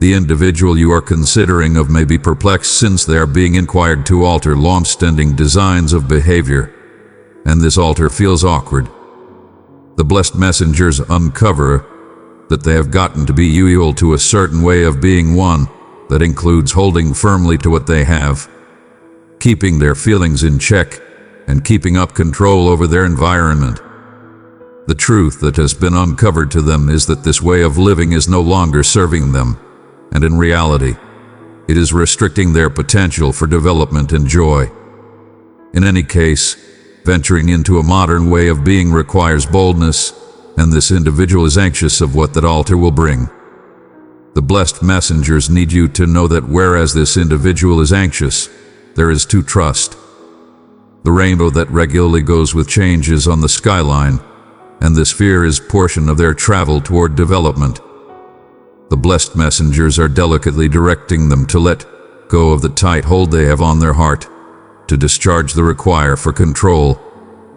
The individual you are considering of may be perplexed since they are being inquired to alter long-standing designs of behavior, and this altar feels awkward. The blessed messengers uncover that they have gotten to be loyal to a certain way of being, one that includes holding firmly to what they have, keeping their feelings in check, and keeping up control over their environment. The truth that has been uncovered to them is that this way of living is no longer serving them, and in reality, it is restricting their potential for development and joy. In any case, venturing into a modern way of being requires boldness, and this individual is anxious of what that altar will bring. The blessed messengers need you to know that whereas this individual is anxious, there is to trust. The rainbow that regularly goes with change is on the skyline, and this fear is portion of their travel toward development. The blessed messengers are delicately directing them to let go of the tight hold they have on their heart, to discharge the require for control,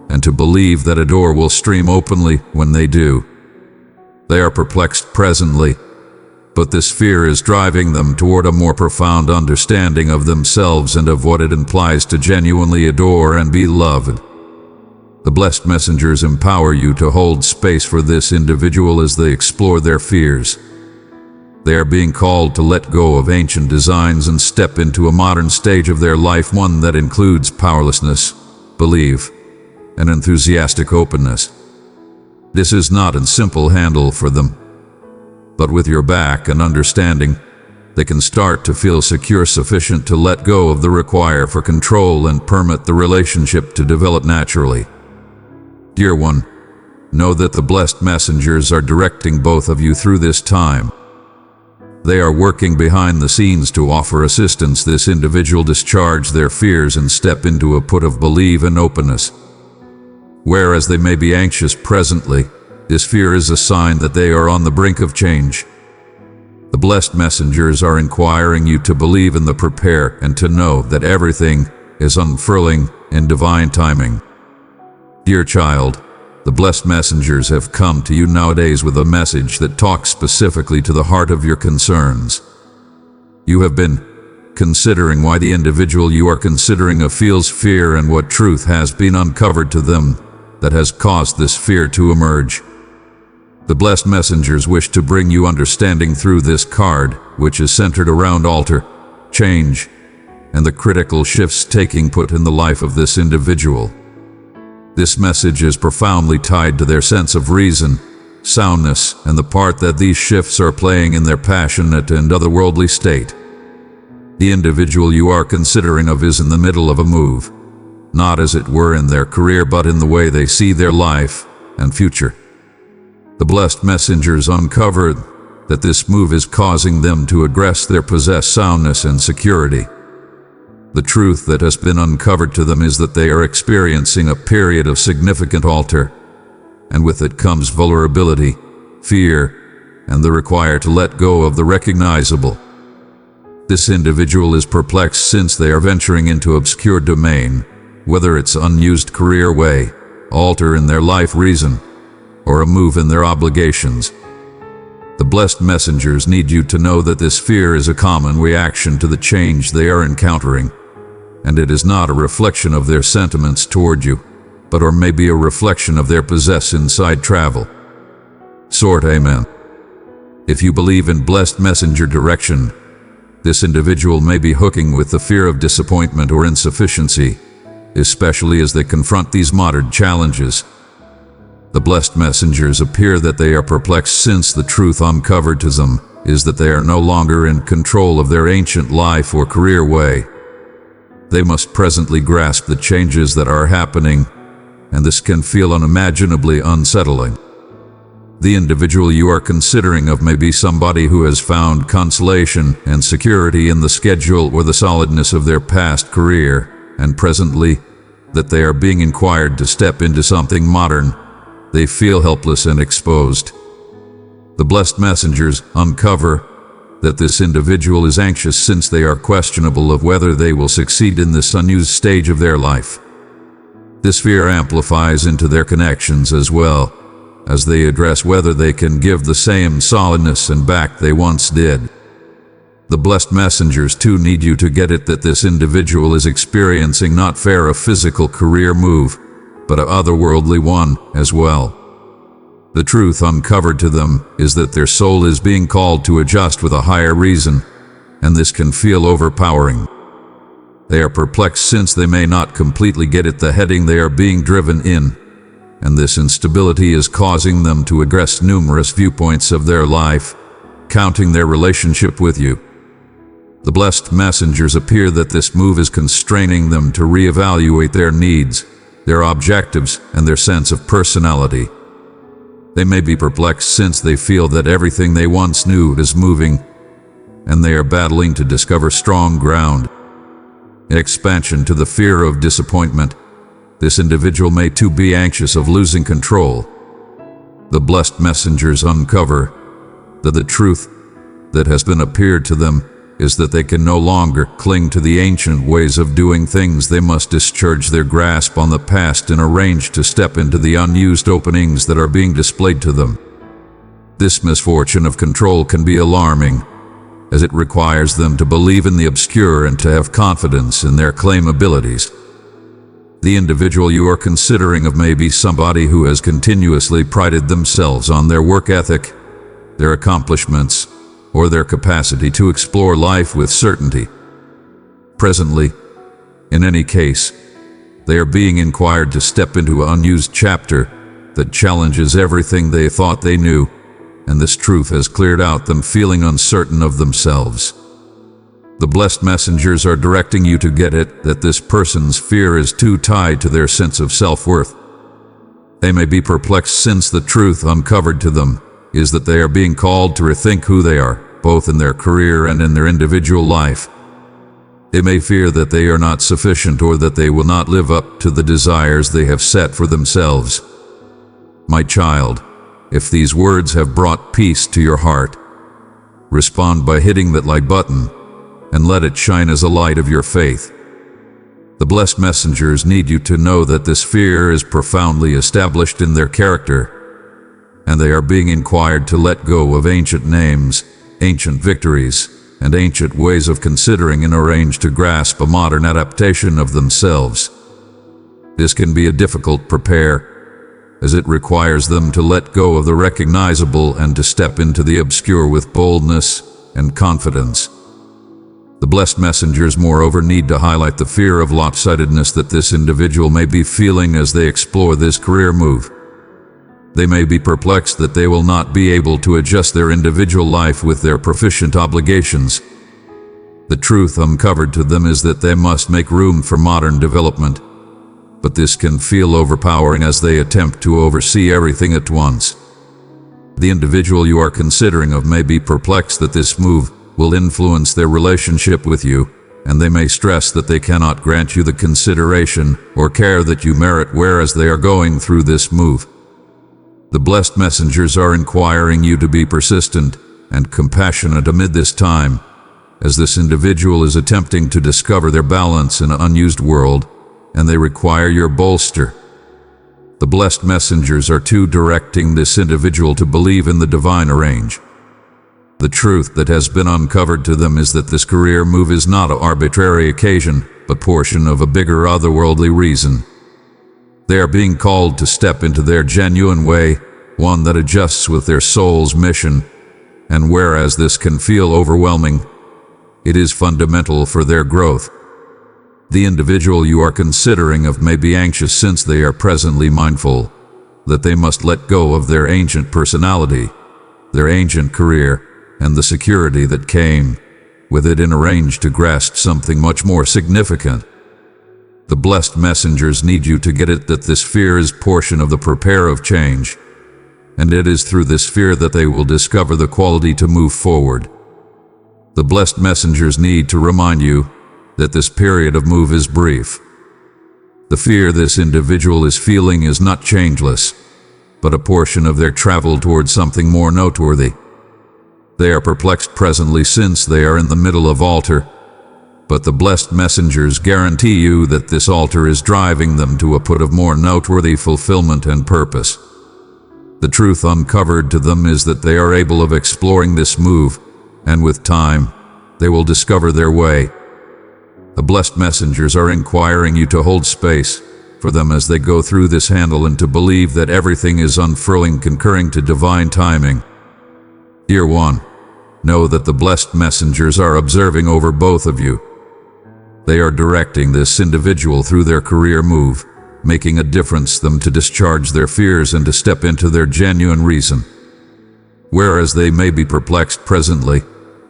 and to believe that a door will stream openly when they do. They are perplexed presently, but this fear is driving them toward a more profound understanding of themselves and of what it implies to genuinely adore and be loved. The blessed messengers empower you to hold space for this individual as they explore their fears. They are being called to let go of ancient designs and step into a modern stage of their life, one that includes powerlessness, belief, and enthusiastic openness. This is not a simple handle for them, but with your back and understanding, they can start to feel secure sufficient to let go of the require for control and permit the relationship to develop naturally. Dear one, know that the blessed messengers are directing both of you through this time. They are working behind the scenes to offer assistance this individual discharge their fears and step into a put of belief and openness. Whereas they may be anxious presently, this fear is a sign that they are on the brink of change. The blessed messengers are inquiring you to believe in the prepare and to know that everything is unfurling in divine timing. Dear child, the blessed messengers have come to you nowadays with a message that talks specifically to the heart of your concerns. You have been considering why the individual you are considering feels fear and what truth has been uncovered to them that has caused this fear to emerge. The blessed messengers wish to bring you understanding through this card, which is centered around altar, change, and the critical shifts taking place in the life of this individual. This message is profoundly tied to their sense of reason, soundness, and the part that these shifts are playing in their passionate and otherworldly state. The individual you are considering is in the middle of a move, not as it were in their career but in the way they see their life and future. The blessed messengers uncover that this move is causing them to address their possessed soundness and security. The truth that has been uncovered to them is that they are experiencing a period of significant altar, and with it comes vulnerability, fear, and the require to let go of the recognizable. This individual is perplexed since they are venturing into obscure domain, whether it's unused career way, alter in their life reason, or a move in their obligations. The blessed messengers need you to know that this fear is a common reaction to the change they are encountering, and it is not a reflection of their sentiments toward you, but or maybe a reflection of their possess inside travel. Sort Amen. If you believe in blessed messenger direction, this individual may be hooking with the fear of disappointment or insufficiency, especially as they confront these modern challenges. The blessed messengers appear that they are perplexed since the truth uncovered to them is that they are no longer in control of their ancient life or career way. They must presently grasp the changes that are happening, and this can feel unimaginably unsettling. The individual you are considering of may be somebody who has found consolation and security in the schedule or the solidness of their past career, and presently, that they are being inquired to step into something modern. They feel helpless and exposed. The blessed messengers uncover that this individual is anxious since they are questionable of whether they will succeed in this unused stage of their life. This fear amplifies into their connections as well, as they address whether they can give the same solidness and back they once did. The blessed messengers too need you to get it that this individual is experiencing not fair a physical career move, but a otherworldly one as well. The truth uncovered to them is that their soul is being called to adjust with a higher reason, and this can feel overpowering. They are perplexed since they may not completely get it the heading they are being driven in, and this instability is causing them to address numerous viewpoints of their life, counting their relationship with you. The blessed messengers appear that this move is constraining them to reevaluate their needs, their objectives, and their sense of personality. They may be perplexed since they feel that everything they once knew is moving, and they are battling to discover strong ground. In expansion to the fear of disappointment, this individual may too be anxious of losing control. The blessed messengers uncover that the truth that has been appeared to them is that they can no longer cling to the ancient ways of doing things. They must discharge their grasp on the past and arrange to step into the unused openings that are being displayed to them. This misfortune of control can be alarming, as it requires them to believe in the obscure and to have confidence in their claim abilities. The individual you are considering of may be somebody who has continuously prided themselves on their work ethic, their accomplishments, or their capacity to explore life with certainty. Presently, in any case, they are being inquired to step into an unused chapter that challenges everything they thought they knew, and this truth has cleared out them feeling uncertain of themselves. The blessed messengers are directing you to get it that this person's fear is too tied to their sense of self-worth. They may be perplexed since the truth uncovered to them is that they are being called to rethink who they are, both in their career and in their individual life. They may fear that they are not sufficient or that they will not live up to the desires they have set for themselves. My child, if these words have brought peace to your heart, respond by hitting that like button and let it shine as a light of your faith. The blessed messengers need you to know that this fear is profoundly established in their character, and they are being inquired to let go of ancient names, ancient victories, and ancient ways of considering and arrange to grasp a modern adaptation of themselves. This can be a difficult prepare, as it requires them to let go of the recognizable and to step into the obscure with boldness and confidence. The blessed messengers, moreover, need to highlight the fear of lopsidedness that this individual may be feeling as they explore this career move. They may be perplexed that they will not be able to adjust their individual life with their proficient obligations. The truth uncovered to them is that they must make room for modern development, but this can feel overpowering as they attempt to oversee everything at once. The individual you are considering of may be perplexed that this move will influence their relationship with you, and they may stress that they cannot grant you the consideration or care that you merit whereas they are going through this move. The blessed messengers are inquiring you to be persistent and compassionate amid this time, as this individual is attempting to discover their balance in an unused world, and they require your bolster. The blessed messengers are too directing this individual to believe in the divine arrange. The truth that has been uncovered to them is that this career move is not an arbitrary occasion, but portion of a bigger otherworldly reason. They are being called to step into their genuine way, one that adjusts with their soul's mission, and whereas this can feel overwhelming, it is fundamental for their growth. The individual you are considering of may be anxious since they are presently mindful that they must let go of their ancient personality, their ancient career, and the security that came with it in arrange to grasp something much more significant. The blessed messengers need you to get it that this fear is portion of the prepare of change. and it is through this fear that they will discover the quality to move forward. The blessed messengers need to remind you that this period of move is brief. The fear this individual is feeling is not changeless, but a portion of their travel towards something more noteworthy. They are perplexed presently since they are in the middle of altar, but the blessed messengers guarantee you that this altar is driving them to a put of more noteworthy fulfillment and purpose. The truth uncovered to them is that they are able of exploring this move, and with time, they will discover their way. The blessed messengers are inquiring you to hold space for them as they go through this handle and to believe that everything is unfurling concurring to divine timing. Dear one, know that the blessed messengers are observing over both of you. They are directing this individual through their career move, making a difference them to discharge their fears and to step into their genuine reason. Whereas they may be perplexed presently,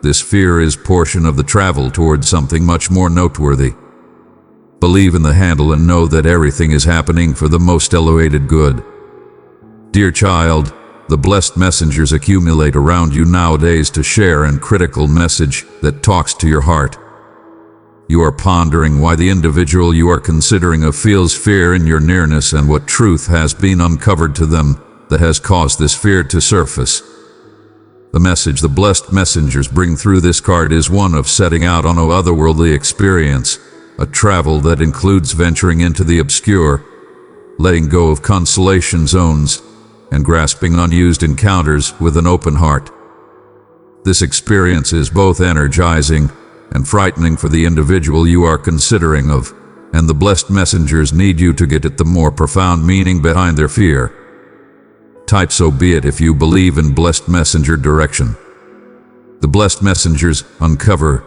this fear is portion of the travel towards something much more noteworthy. Believe in the handle and know that everything is happening for the most elevated good. Dear child, the blessed messengers accumulate around you nowadays to share a critical message that talks to your heart. You are pondering why the individual you are considering of feels fear in your nearness and what truth has been uncovered to them that has caused this fear to surface. The message the blessed messengers bring through this card is one of setting out on an otherworldly experience, a travel that includes venturing into the obscure, letting go of consolation zones, and grasping unused encounters with an open heart. This experience is both energizing and frightening for the individual you are considering of, and the blessed messengers need you to get at the more profound meaning behind their fear. Type so be it if you believe in blessed messenger direction. The blessed messengers uncover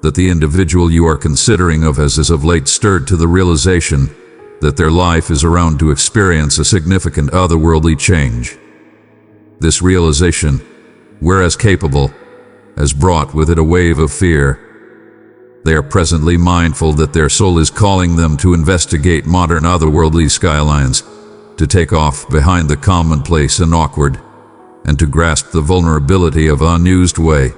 that the individual you are considering of has as of late stirred to the realization that their life is around to experience a significant otherworldly change. This realization, whereas capable, has brought with it a wave of fear. They are presently mindful that their soul is calling them to investigate modern otherworldly skylines, to take off behind the commonplace and awkward, and to grasp the vulnerability of an unused way.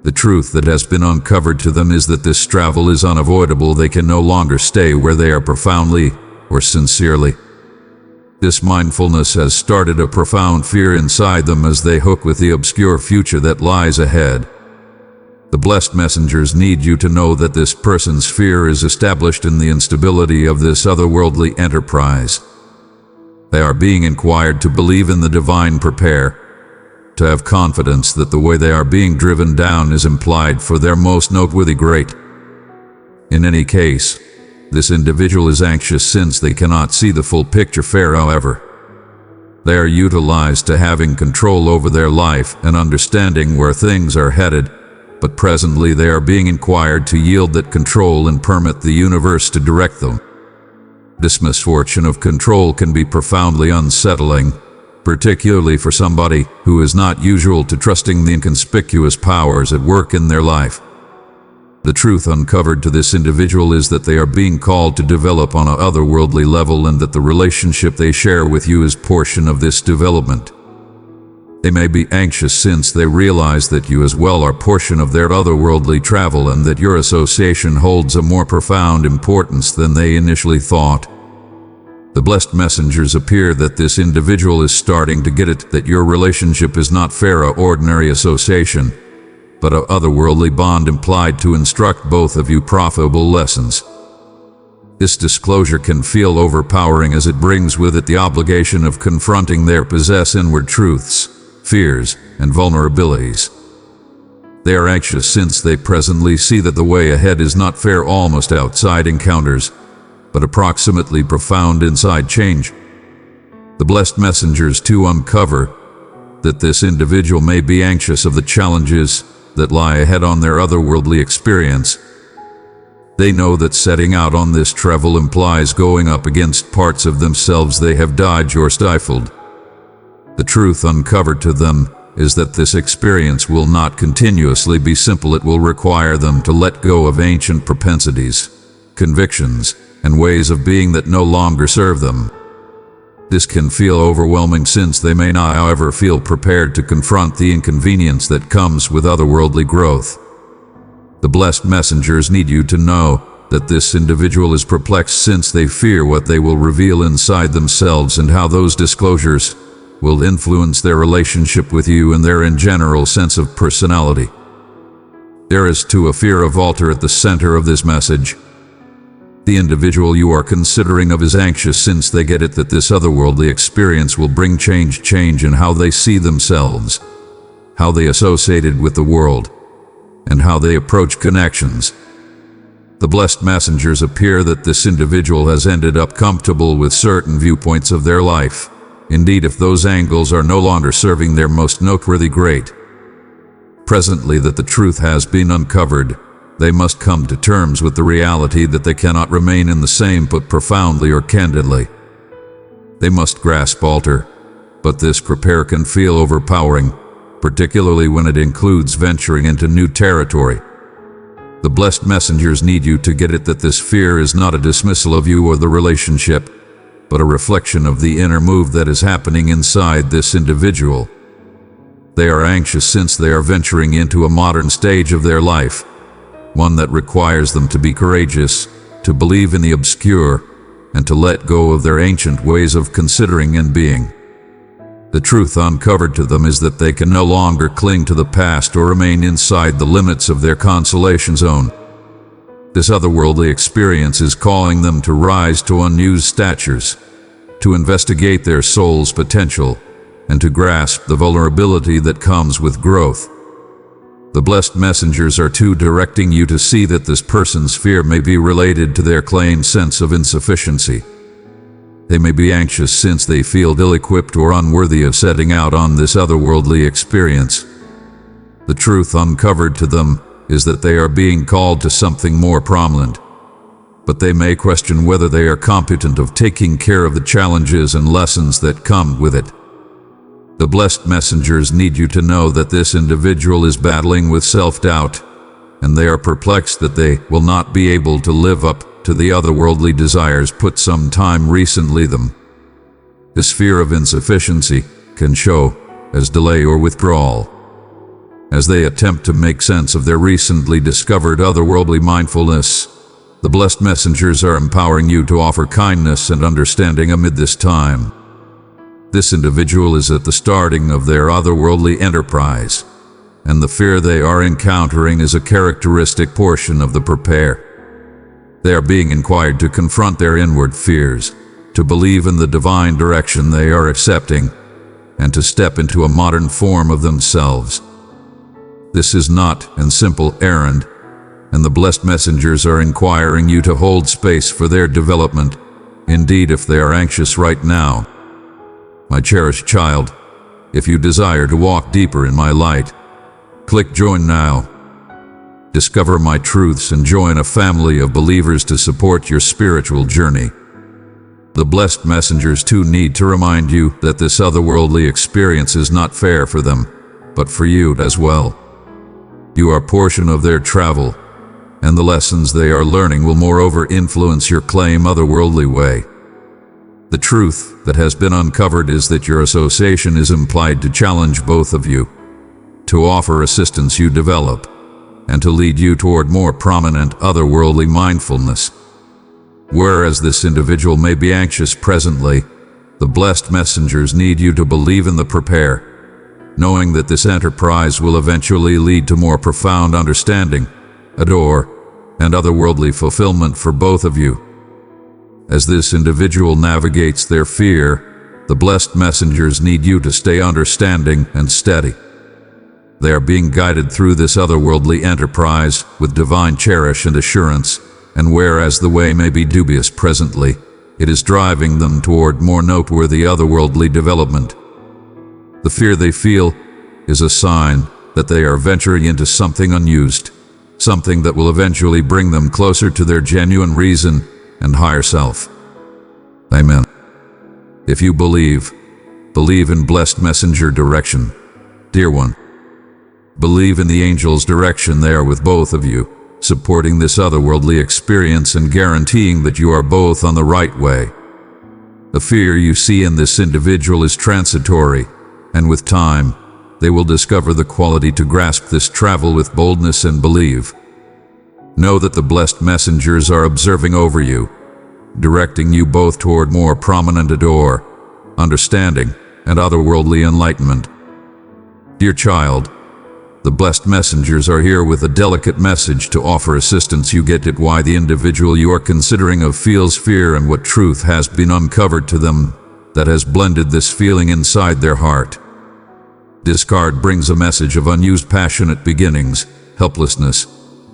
The truth that has been uncovered to them is that this travel is unavoidable. They can no longer stay where they are profoundly or sincerely. This mindfulness has started a profound fear inside them as they hook with the obscure future that lies ahead. The blessed messengers need you to know that this person's fear is established in the instability of this otherworldly enterprise. They are being inquired to believe in the divine prepare, to have confidence that the way they are being driven down is implied for their most noteworthy great. In any case, this individual is anxious since they cannot see the full picture fair. However, they are utilized to having control over their life and understanding where things are headed, but presently they are being inquired to yield that control and permit the universe to direct them. This misfortune of control can be profoundly unsettling, particularly for somebody who is not usual to trusting the inconspicuous powers at work in their life. The truth uncovered to this individual is that they are being called to develop on an otherworldly level and that the relationship they share with you is portion of this development. They may be anxious since they realize that you as well are portion of their otherworldly travel and that your association holds a more profound importance than they initially thought. The blessed messengers appear that this individual is starting to get it that your relationship is not fair or ordinary association, but an otherworldly bond implied to instruct both of you profitable lessons. This disclosure can feel overpowering as it brings with it the obligation of confronting their possess inward truths, fears, and vulnerabilities. They are anxious since they presently see that the way ahead is not fair almost outside encounters, but approximately profound inside change. The blessed messengers too uncover that this individual may be anxious of the challenges that lie ahead on their otherworldly experience. They know that setting out on this travel implies going up against parts of themselves they have dodged or stifled. The truth uncovered to them is that this experience will not continuously be simple. It will require them to let go of ancient propensities, convictions, and ways of being that no longer serve them. This can feel overwhelming since they may not, however, feel prepared to confront the inconvenience that comes with otherworldly growth. The blessed messengers need you to know that this individual is perplexed since they fear what they will reveal inside themselves and how those disclosures will influence their relationship with you and their in general sense of personality. There is too a fear of alter at the center of this message. The individual you are considering of is anxious since they get it that this otherworldly experience will bring change in how they see themselves, how they associated with the world, and how they approach connections. The blessed messengers appear that this individual has ended up comfortable with certain viewpoints of their life. Indeed, if those angles are no longer serving their most noteworthy great. Presently that the truth has been uncovered, they must come to terms with the reality that they cannot remain in the same but profoundly or candidly. They must grasp alter, but this prepare can feel overpowering, particularly when it includes venturing into new territory. The blessed messengers need you to get it that this fear is not a dismissal of you or the relationship, but a reflection of the inner move that is happening inside this individual. They are anxious since they are venturing into a modern stage of their life, one that requires them to be courageous, to believe in the obscure, and to let go of their ancient ways of considering and being. The truth uncovered to them is that they can no longer cling to the past or remain inside the limits of their consolation zone. This otherworldly experience is calling them to rise to unused statures, to investigate their soul's potential, and to grasp the vulnerability that comes with growth. The blessed messengers are too directing you to see that this person's fear may be related to their claimed sense of insufficiency. They may be anxious since they feel ill-equipped or unworthy of setting out on this otherworldly experience. The truth uncovered to them is that they are being called to something more prominent, but they may question whether they are competent of taking care of the challenges and lessons that come with it. The blessed messengers need you to know that this individual is battling with self-doubt, and they are perplexed that they will not be able to live up to the otherworldly desires put some time recently them. This fear of insufficiency can show as delay or withdrawal. As they attempt to make sense of their recently discovered otherworldly mindfulness, the blessed messengers are empowering you to offer kindness and understanding amid this time. This individual is at the starting of their otherworldly enterprise, and the fear they are encountering is a characteristic portion of the prepare. They are being inquired to confront their inward fears, to believe in the divine direction they are accepting, and to step into a modern form of themselves. This is not a simple errand, and the blessed messengers are inquiring you to hold space for their development. Indeed, if they are anxious right now, my cherished child, if you desire to walk deeper in my light, click join now. Discover my truths and join a family of believers to support your spiritual journey. The blessed messengers too need to remind you that this otherworldly experience is not fair for them, but for you as well. You are a portion of their travel, and the lessons they are learning will moreover influence your claim otherworldly way. The truth that has been uncovered is that your association is implied to challenge both of you, to offer assistance you develop, and to lead you toward more prominent otherworldly mindfulness. Whereas this individual may be anxious presently, the blessed messengers need you to believe in the prepare, knowing that this enterprise will eventually lead to more profound understanding, adore, and otherworldly fulfillment for both of you. As this individual navigates their fear, the blessed messengers need you to stay understanding and steady. They are being guided through this otherworldly enterprise with divine cherish and assurance, and whereas the way may be dubious presently, it is driving them toward more noteworthy otherworldly development. The fear they feel is a sign that they are venturing into something unused, something that will eventually bring them closer to their genuine reason and higher self. Amen. If you believe in blessed messenger direction. Dear one, believe in the angels' direction there with both of you, supporting this otherworldly experience and guaranteeing that you are both on the right way. The fear you see in this individual is transitory, and with time, they will discover the quality to grasp this travel with boldness and believe. Know that the blessed messengers are observing over you, directing you both toward more prominent adore, understanding, and otherworldly enlightenment. Dear child, the blessed messengers are here with a delicate message to offer assistance. You get it why the individual you are considering of feels fear and what truth has been uncovered to them that has blended this feeling inside their heart. This card brings a message of unused passionate beginnings, helplessness,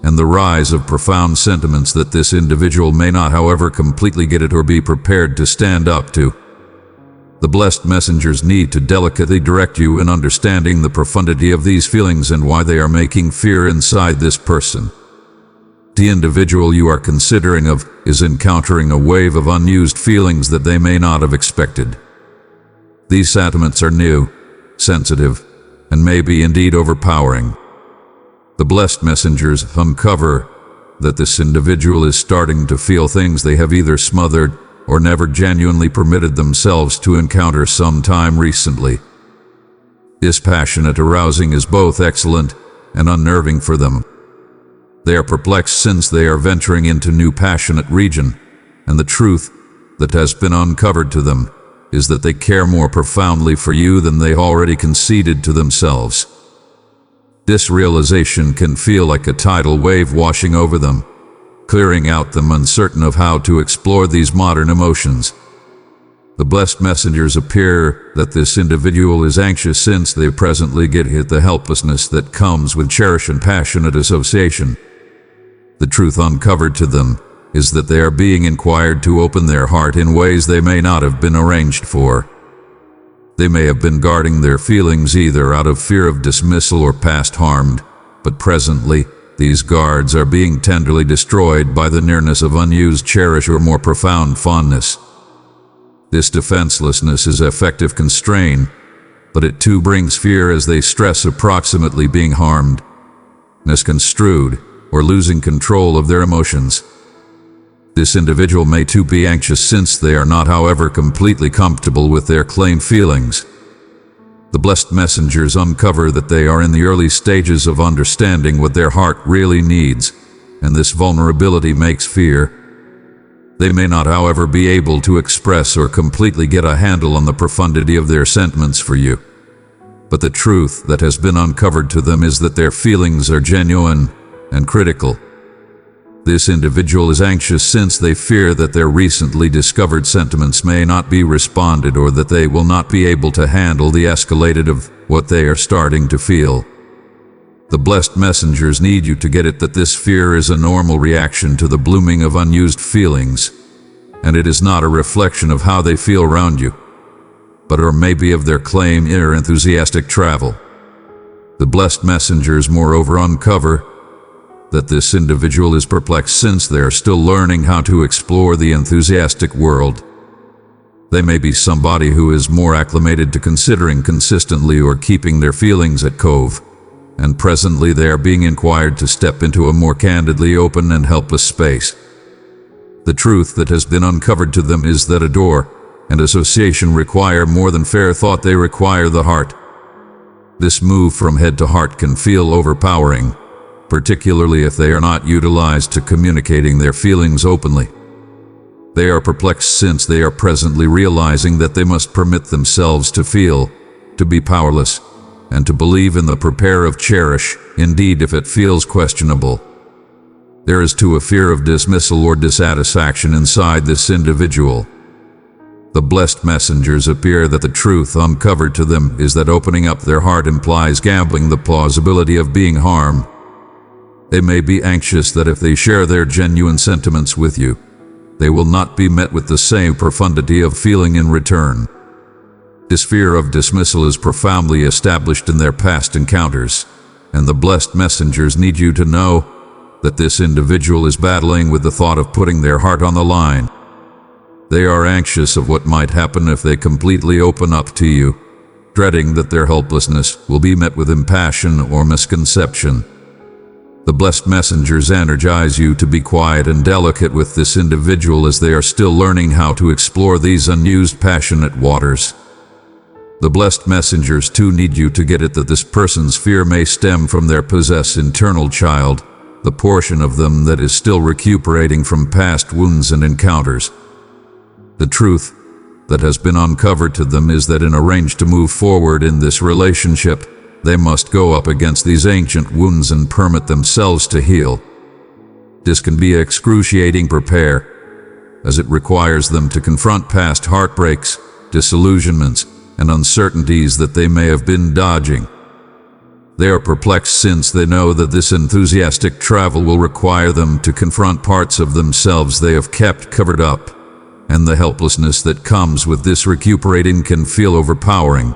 and the rise of profound sentiments that this individual may not, however, completely get it or be prepared to stand up to. The blessed messengers need to delicately direct you in understanding the profundity of these feelings and why they are making fear inside this person. The individual you are considering of is encountering a wave of unused feelings that they may not have expected. These sentiments are new, sensitive, and may be indeed overpowering. The blessed messengers uncover that this individual is starting to feel things they have either smothered or never genuinely permitted themselves to encounter sometime recently. This passionate arousing is both excellent and unnerving for them. They are perplexed since they are venturing into new passionate region, and the truth that has been uncovered to them is that they care more profoundly for you than they already conceded to themselves. This realization can feel like a tidal wave washing over them, clearing out them uncertain of how to explore these modern emotions. The blessed messengers appear that this individual is anxious since they presently get hit the helplessness that comes with cherished and passionate association. The truth uncovered to them is that they are being inquired to open their heart in ways they may not have been arranged for. They may have been guarding their feelings either out of fear of dismissal or past harm, but presently, these guards are being tenderly destroyed by the nearness of unused cherish or more profound fondness. This defenselessness is effective constraint, but it too brings fear as they stress approximately being harmed, misconstrued, or losing control of their emotions. This individual may too be anxious since they are not, however, completely comfortable with their claimed feelings. The blessed messengers uncover that they are in the early stages of understanding what their heart really needs, and this vulnerability makes fear. They may not, however, be able to express or completely get a handle on the profundity of their sentiments for you. But the truth that has been uncovered to them is that their feelings are genuine and critical. This individual is anxious since they fear that their recently discovered sentiments may not be responded or that they will not be able to handle the escalated of what they are starting to feel. The blessed messengers need you to get it that this fear is a normal reaction to the blooming of unused feelings, and it is not a reflection of how they feel around you, but or maybe of their claim or enthusiastic travel. The blessed messengers moreover uncover that this individual is perplexed since they are still learning how to explore the enthusiastic world. They may be somebody who is more acclimated to considering consistently or keeping their feelings at cove, and presently they are being inquired to step into a more candidly open and helpless space. The truth that has been uncovered to them is that adore and association require more than fair thought, they require the heart. This move from head to heart can feel overpowering, particularly if they are not utilized to communicating their feelings openly. They are perplexed since they are presently realizing that they must permit themselves to feel, to be powerless, and to believe in the prepare of cherish, indeed if it feels questionable. There is too a fear of dismissal or dissatisfaction inside this individual. The blessed messengers appear that the truth uncovered to them is that opening up their heart implies gambling the plausibility of being harmed. They may be anxious that if they share their genuine sentiments with you, they will not be met with the same profundity of feeling in return. This fear of dismissal is profoundly established in their past encounters, and the blessed messengers need you to know that this individual is battling with the thought of putting their heart on the line. They are anxious of what might happen if they completely open up to you, dreading that their helplessness will be met with impassion or misconception. The blessed messengers energize you to be quiet and delicate with this individual as they are still learning how to explore these unused passionate waters. The blessed messengers too need you to get it that this person's fear may stem from their possessed internal child, the portion of them that is still recuperating from past wounds and encounters. The truth that has been uncovered to them is that in order to move forward in this relationship, they must go up against these ancient wounds and permit themselves to heal. This can be excruciating prepare, as it requires them to confront past heartbreaks, disillusionments, and uncertainties that they may have been dodging. They are perplexed since they know that this enthusiastic travel will require them to confront parts of themselves they have kept covered up, and the helplessness that comes with this recuperating can feel overpowering.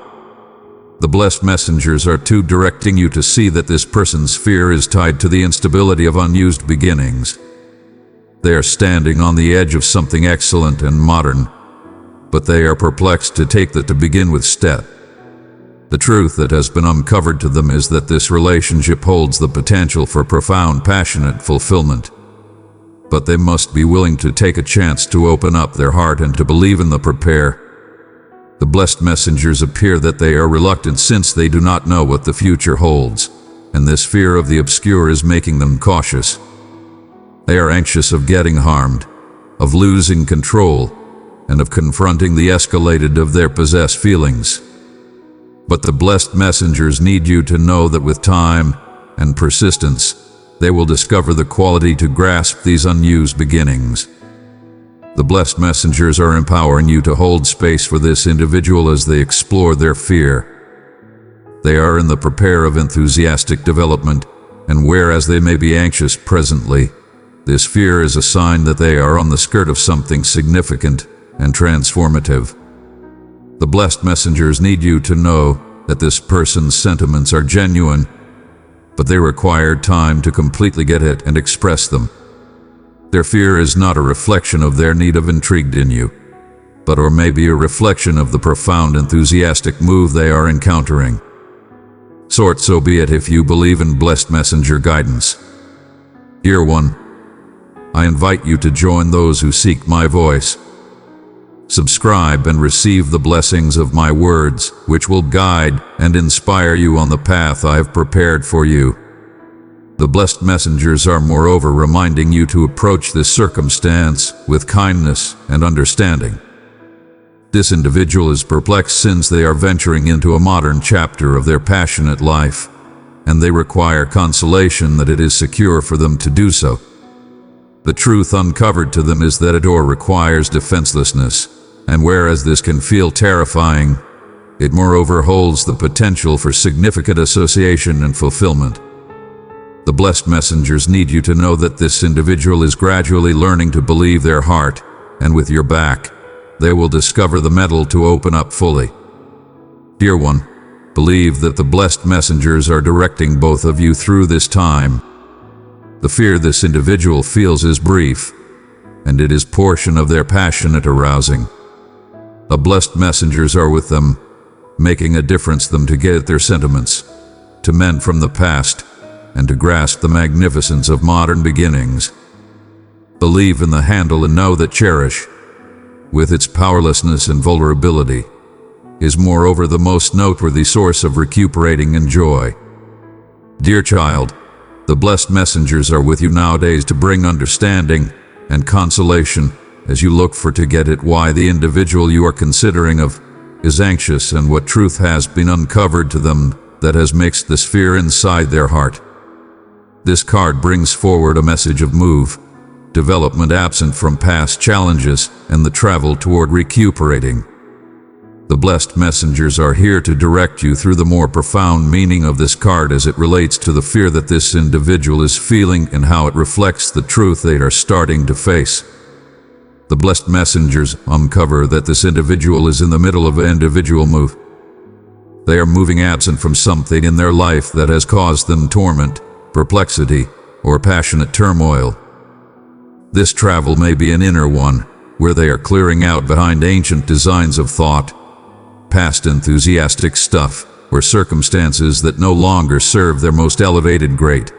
The blessed messengers are too directing you to see that this person's fear is tied to the instability of unused beginnings. They are standing on the edge of something excellent and modern, but they are perplexed to take that to begin with step. The truth that has been uncovered to them is that this relationship holds the potential for profound, passionate fulfillment. But they must be willing to take a chance to open up their heart and to believe in the prepare. The blessed messengers appear that they are reluctant since they do not know what the future holds, and this fear of the obscure is making them cautious. They are anxious of getting harmed, of losing control, and of confronting the escalated of their possessed feelings. But the blessed messengers need you to know that with time and persistence, they will discover the quality to grasp these unused beginnings. The blessed messengers are empowering you to hold space for this individual as they explore their fear. They are in the prepare of enthusiastic development, and whereas they may be anxious presently, this fear is a sign that they are on the skirt of something significant and transformative. The blessed messengers need you to know that this person's sentiments are genuine, but they require time to completely get it and express them. Their fear is not a reflection of their need of intrigue in you, but or maybe a reflection of the profound enthusiastic move they are encountering. So be it if you believe in blessed messenger guidance. Dear one, I invite you to join those who seek my voice. Subscribe and receive the blessings of my words, which will guide and inspire you on the path I have prepared for you. The blessed messengers are moreover reminding you to approach this circumstance with kindness and understanding. This individual is perplexed since they are venturing into a modern chapter of their passionate life, and they require consolation that it is secure for them to do so. The truth uncovered to them is that a door requires defenselessness, and whereas this can feel terrifying, it moreover holds the potential for significant association and fulfillment. The blessed messengers need you to know that this individual is gradually learning to believe their heart, and with your back, they will discover the metal to open up fully. Dear one, believe that the blessed messengers are directing both of you through this time. The fear this individual feels is brief, and it is portion of their passionate arousing. The blessed messengers are with them, making a difference them to get their sentiments, to mend from the past, and to grasp the magnificence of modern beginnings. Believe in the handle and know that cherish, with its powerlessness and vulnerability, is moreover the most noteworthy source of recuperating and joy. Dear child, the blessed messengers are with you nowadays to bring understanding and consolation as you look for to get it why the individual you are considering of is anxious and what truth has been uncovered to them that has mixed this fear inside their heart. This card brings forward a message of development absent from past challenges, and the travel toward recuperating. The blessed messengers are here to direct you through the more profound meaning of this card as it relates to the fear that this individual is feeling and how it reflects the truth they are starting to face. The blessed messengers uncover that this individual is in the middle of an individual move. They are moving absent from something in their life that has caused them torment, perplexity, or passionate turmoil. This travel may be an inner one, where they are clearing out behind ancient designs of thought, past enthusiastic stuff, or circumstances that no longer serve their most elevated great.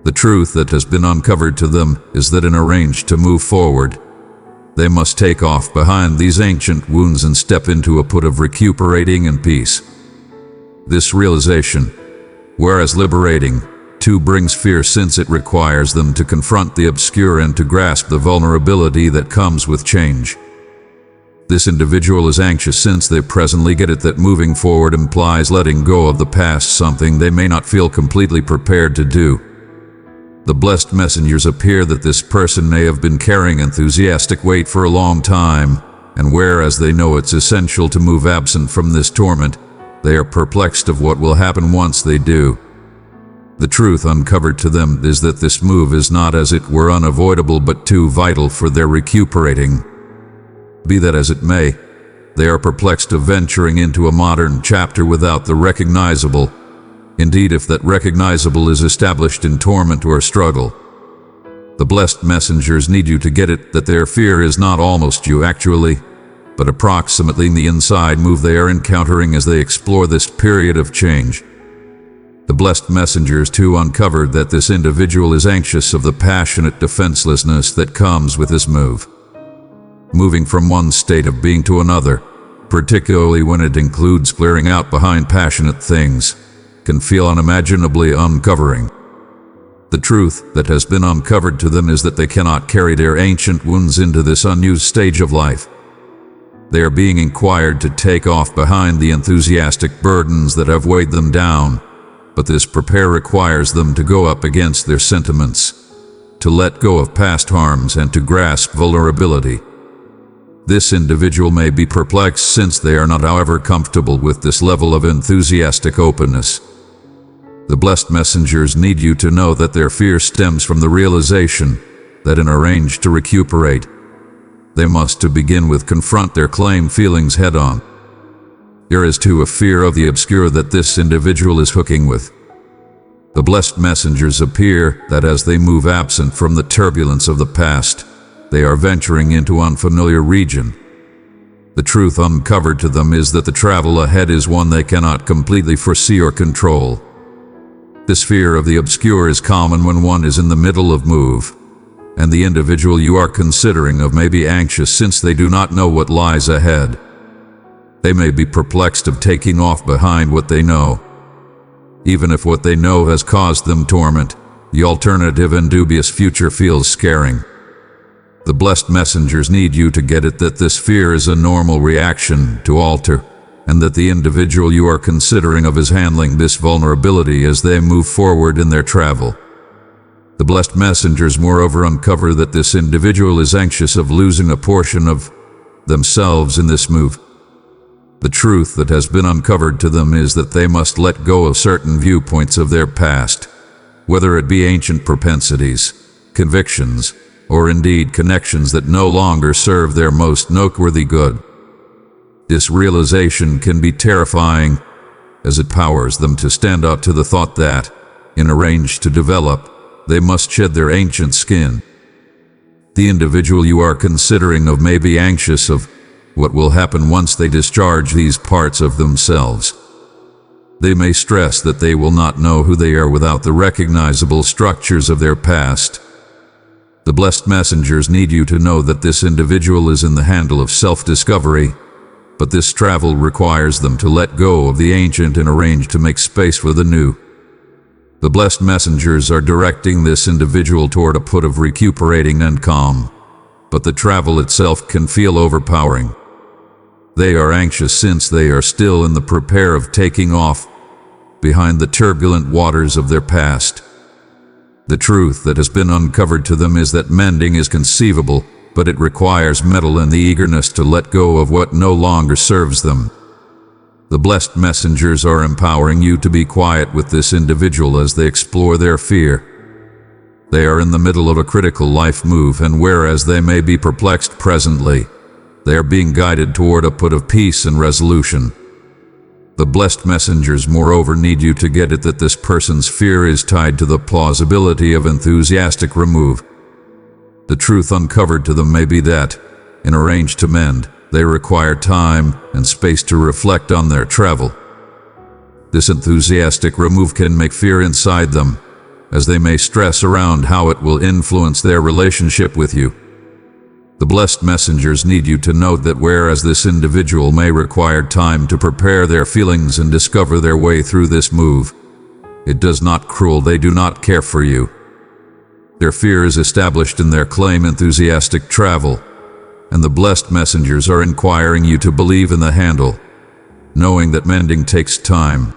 The truth that has been uncovered to them is that in arranged to move forward, they must take off behind these ancient wounds and step into a put of recuperating and peace. This realization, whereas liberating, too brings fear, since it requires them to confront the obscure and to grasp the vulnerability that comes with change. This individual is anxious since they presently get it that moving forward implies letting go of the past, something they may not feel completely prepared to do. The blessed messengers appear that this person may have been carrying enthusiastic weight for a long time, and whereas they know it's essential to move absent from this torment, they are perplexed of what will happen once they do. The truth uncovered to them is that this move is not, as it were, unavoidable, but too vital for their recuperating. Be that as it may, they are perplexed of venturing into a modern chapter without the recognizable. Indeed, if that recognizable is established in torment or struggle. The blessed messengers need you to get it that their fear is not almost you actually, but approximately the inside move they are encountering as they explore this period of change. The blessed messengers too uncovered that this individual is anxious of the passionate defenselessness that comes with this move. Moving from one state of being to another, particularly when it includes clearing out behind passionate things, can feel unimaginably uncovering. The truth that has been uncovered to them is that they cannot carry their ancient wounds into this unused stage of life. They are being inquired to take off behind the enthusiastic burdens that have weighed them down, but this prepare requires them to go up against their sentiments, to let go of past harms and to grasp vulnerability. This individual may be perplexed since they are not, however, comfortable with this level of enthusiastic openness. The blessed messengers need you to know that their fear stems from the realization that in arranged to recuperate, they must to begin with confront their claimed feelings head-on. There is too a fear of the obscure that this individual is hooking with. The blessed messengers appear that as they move absent from the turbulence of the past, they are venturing into unfamiliar region. The truth uncovered to them is that the travel ahead is one they cannot completely foresee or control. This fear of the obscure is common when one is in the middle of move, and the individual you are considering of may be anxious since they do not know what lies ahead. They may be perplexed of taking off behind what they know. Even if what they know has caused them torment, the alternative and dubious future feels scaring. The blessed messengers need you to get it that this fear is a normal reaction to alter, and that the individual you are considering of is handling this vulnerability as they move forward in their travel. The blessed messengers moreover uncover that this individual is anxious of losing a portion of themselves in this move. The truth that has been uncovered to them is that they must let go of certain viewpoints of their past, whether it be ancient propensities, convictions, or indeed connections that no longer serve their most noteworthy good. This realization can be terrifying, as it powers them to stand up to the thought that, in arranged to develop, they must shed their ancient skin. The individual you are considering of may be anxious of what will happen once they discharge these parts of themselves. They may stress that they will not know who they are without the recognizable structures of their past. The blessed messengers need you to know that this individual is in the handle of self-discovery, but this travel requires them to let go of the ancient and arrange to make space for the new. The blessed messengers are directing this individual toward a put of recuperating and calm, but the travel itself can feel overpowering. They are anxious since they are still in the prepare of taking off behind the turbulent waters of their past. The truth that has been uncovered to them is that mending is conceivable, but it requires mettle and the eagerness to let go of what no longer serves them. The blessed messengers are empowering you to be quiet with this individual as they explore their fear. They are in the middle of a critical life move, and whereas they may be perplexed presently, they are being guided toward a put of peace and resolution. The blessed messengers moreover need you to get it that this person's fear is tied to the plausibility of enthusiastic remove. The truth uncovered to them may be that, in arranged to mend, they require time and space to reflect on their travel. This enthusiastic remove can make fear inside them, as they may stress around how it will influence their relationship with you. The blessed messengers need you to note that whereas this individual may require time to prepare their feelings and discover their way through this move, it does not cruel. They do not care for you. Their fear is established in their claim enthusiastic travel, and the blessed messengers are inquiring you to believe in the handle, knowing that mending takes time.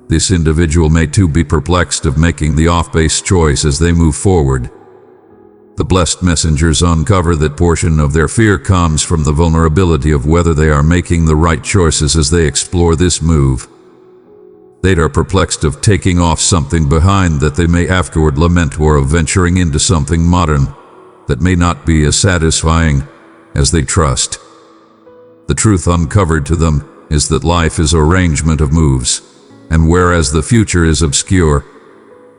This individual may too be perplexed of making the off-base choice as they move forward. The blessed messengers uncover that portion of their fear comes from the vulnerability of whether they are making the right choices as they explore this move. They are perplexed of taking off something behind that they may afterward lament, or of venturing into something modern that may not be as satisfying as they trust. The truth uncovered to them is that life is an arrangement of moves, and whereas the future is obscure,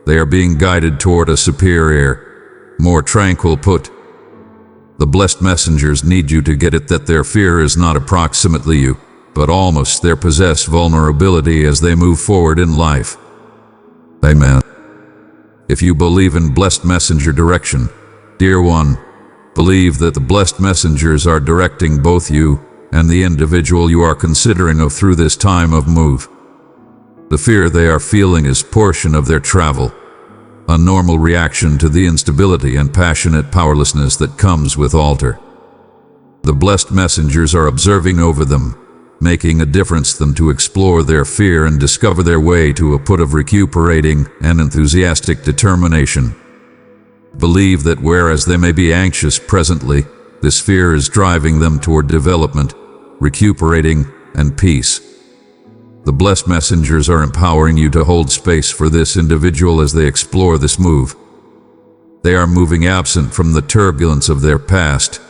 they are being guided toward a superior, more tranquil put. The blessed messengers need you to get it that their fear is not approximately you, but almost their possessed vulnerability as they move forward in life. Amen. If you believe in blessed messenger direction, dear one, believe that the blessed messengers are directing both you and the individual you are considering of through this time of move. The fear they are feeling is portion of their travel, a normal reaction to the instability and passionate powerlessness that comes with altar. The blessed messengers are observing over them, making a difference them to explore their fear and discover their way to a put of recuperating and enthusiastic determination. Believe that whereas they may be anxious presently, this fear is driving them toward development, recuperating, and peace. The blessed messengers are empowering you to hold space for this individual as they explore this move. They are moving absent from the turbulence of their past,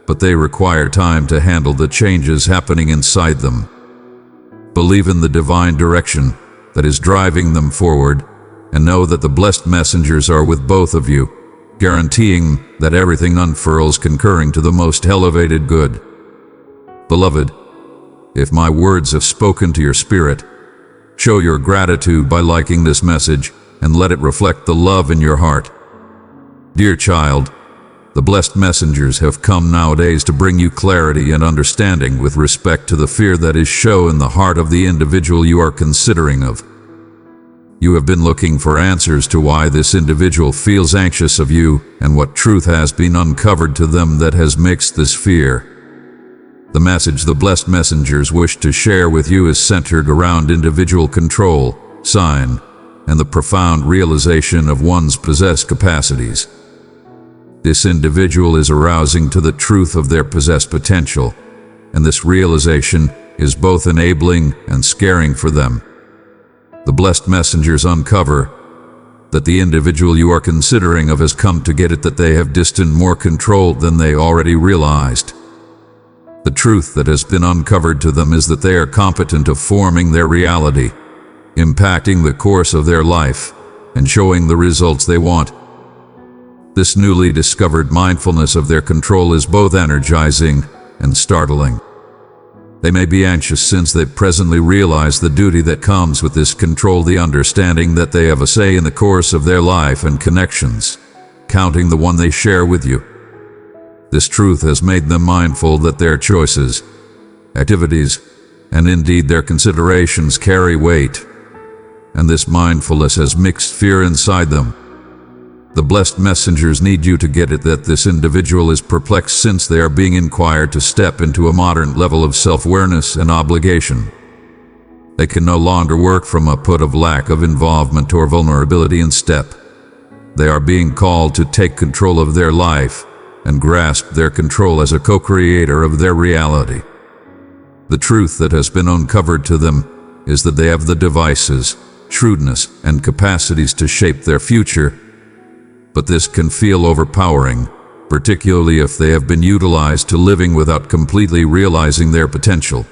but they require time to handle the changes happening inside them. Believe in the divine direction that is driving them forward, and know that the blessed messengers are with both of you, guaranteeing that everything unfurls concurring to the most elevated good. Beloved, if my words have spoken to your spirit, show your gratitude by liking this message and let it reflect the love in your heart. Dear child, the blessed messengers have come nowadays to bring you clarity and understanding with respect to the fear that is shown in the heart of the individual you are considering of. You have been looking for answers to why this individual feels anxious of you and what truth has been uncovered to them that has mixed this fear. The message the blessed messengers wish to share with you is centered around individual control, sign, and the profound realization of one's possessed capacities. This individual is arousing to the truth of their possessed potential, and this realization is both enabling and scaring for them. The blessed messengers uncover that the individual you are considering of has come to get it that they have distant more control than they already realized. The truth that has been uncovered to them is that they are competent of forming their reality, impacting the course of their life, and showing the results they want. This newly discovered mindfulness of their control is both energizing and startling. They may be anxious since they presently realize the duty that comes with this control, the understanding that they have a say in the course of their life and connections, counting the one they share with you. This truth has made them mindful that their choices, activities, and indeed their considerations carry weight, and this mindfulness has mixed fear inside them. The blessed messengers need you to get it that this individual is perplexed since they are being inquired to step into a modern level of self-awareness and obligation. They can no longer work from a put of lack of involvement or vulnerability in step. They are being called to take control of their life and grasp their control as a co-creator of their reality. The truth that has been uncovered to them is that they have the devices, shrewdness, and capacities to shape their future, but this can feel overpowering, particularly if they have been utilized to living without completely realizing their potential.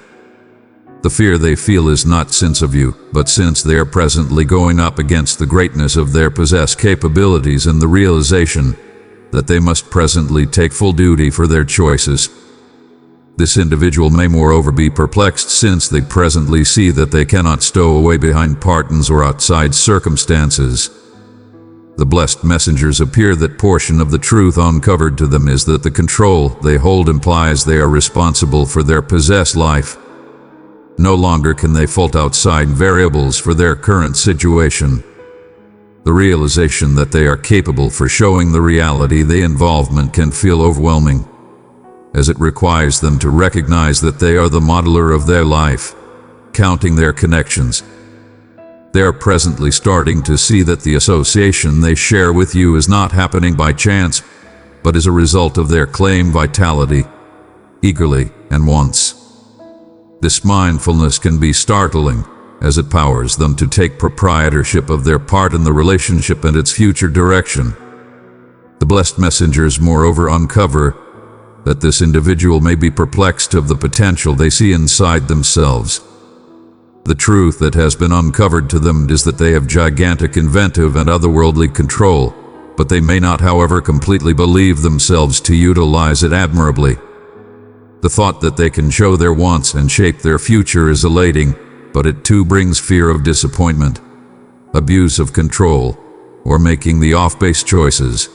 The fear they feel is not since of you, but since they are presently going up against the greatness of their possessed capabilities and the realization that they must presently take full duty for their choices. This individual may moreover be perplexed since they presently see that they cannot stow away behind partons or outside circumstances, The blessed messengers appear that portion of the truth uncovered to them is that the control they hold implies they are responsible for their possessed life. No longer can they fault outside variables for their current situation. The realization that they are capable for showing the reality they involvement can feel overwhelming, as it requires them to recognize that they are the modeler of their life, counting their connections. They are presently starting to see that the association they share with you is not happening by chance, but is a result of their claim vitality, eagerly and once. This mindfulness can be startling, as it powers them to take proprietorship of their part in the relationship and its future direction. The blessed messengers moreover uncover that this individual may be perplexed of the potential they see inside themselves. The truth that has been uncovered to them is that they have gigantic inventive and otherworldly control, but they may not, however, completely believe themselves to utilize it admirably. The thought that they can show their wants and shape their future is elating, but it too brings fear of disappointment, abuse of control, or making the off-base choices.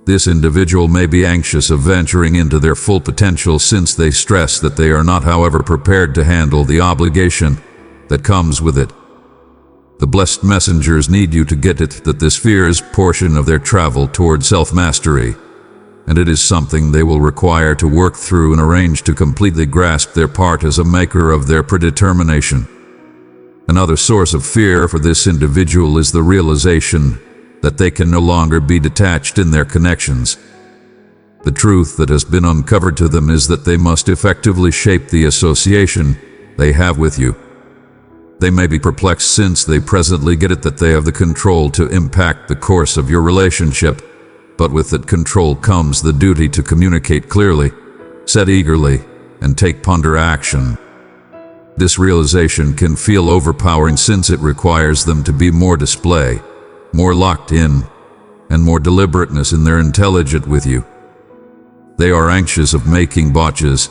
This individual may be anxious of venturing into their full potential since they stress that they are not, however, prepared to handle the obligation that comes with it. The blessed messengers need you to get it that this fear is portion of their travel toward self-mastery, and it is something they will require to work through and arrange to completely grasp their part as a maker of their predetermination. Another source of fear for this individual is the realization that they can no longer be detached in their connections. The truth that has been uncovered to them is that they must effectively shape the association they have with you. They may be perplexed since they presently get it that they have the control to impact the course of your relationship, but with that control comes the duty to communicate clearly, set eagerly, and take ponder action. This realization can feel overpowering since it requires them to be more display, more locked in, and more deliberateness in their intelligence with you. They are anxious of making botches,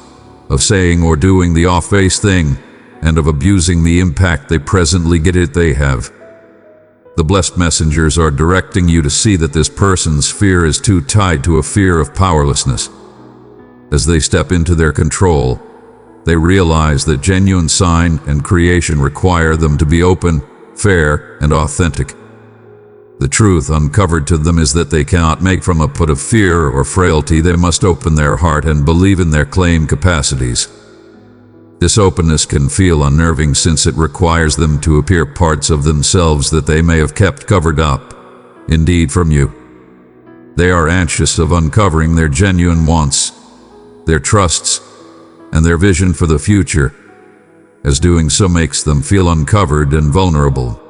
of saying or doing the off-base thing, and of abusing the impact they presently get it they have. The blessed messengers are directing you to see that this person's fear is too tied to a fear of powerlessness. As they step into their control, they realize that genuine sign and creation require them to be open, fair, and authentic. The truth uncovered to them is that they cannot make from a put of fear or frailty. They must open their heart and believe in their claim capacities. This openness can feel unnerving since it requires them to appear parts of themselves that they may have kept covered up, indeed from you. They are anxious of uncovering their genuine wants, their trusts, and their vision for the future, as doing so makes them feel uncovered and vulnerable.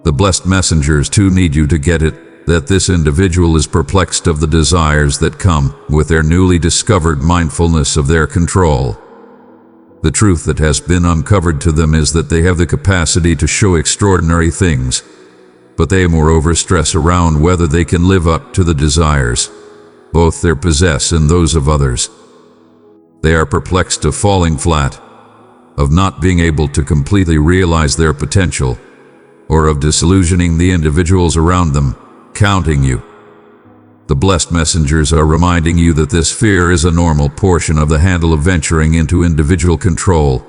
The blessed messengers too need you to get it that this individual is perplexed of the desires that come with their newly discovered mindfulness of their control. The truth that has been uncovered to them is that they have the capacity to show extraordinary things, but they moreover stress around whether they can live up to the desires, both their possess and those of others. They are perplexed of falling flat, of not being able to completely realize their potential, or of disillusioning the individuals around them, counting you. The blessed messengers are reminding you that this fear is a normal portion of the handle of venturing into individual control,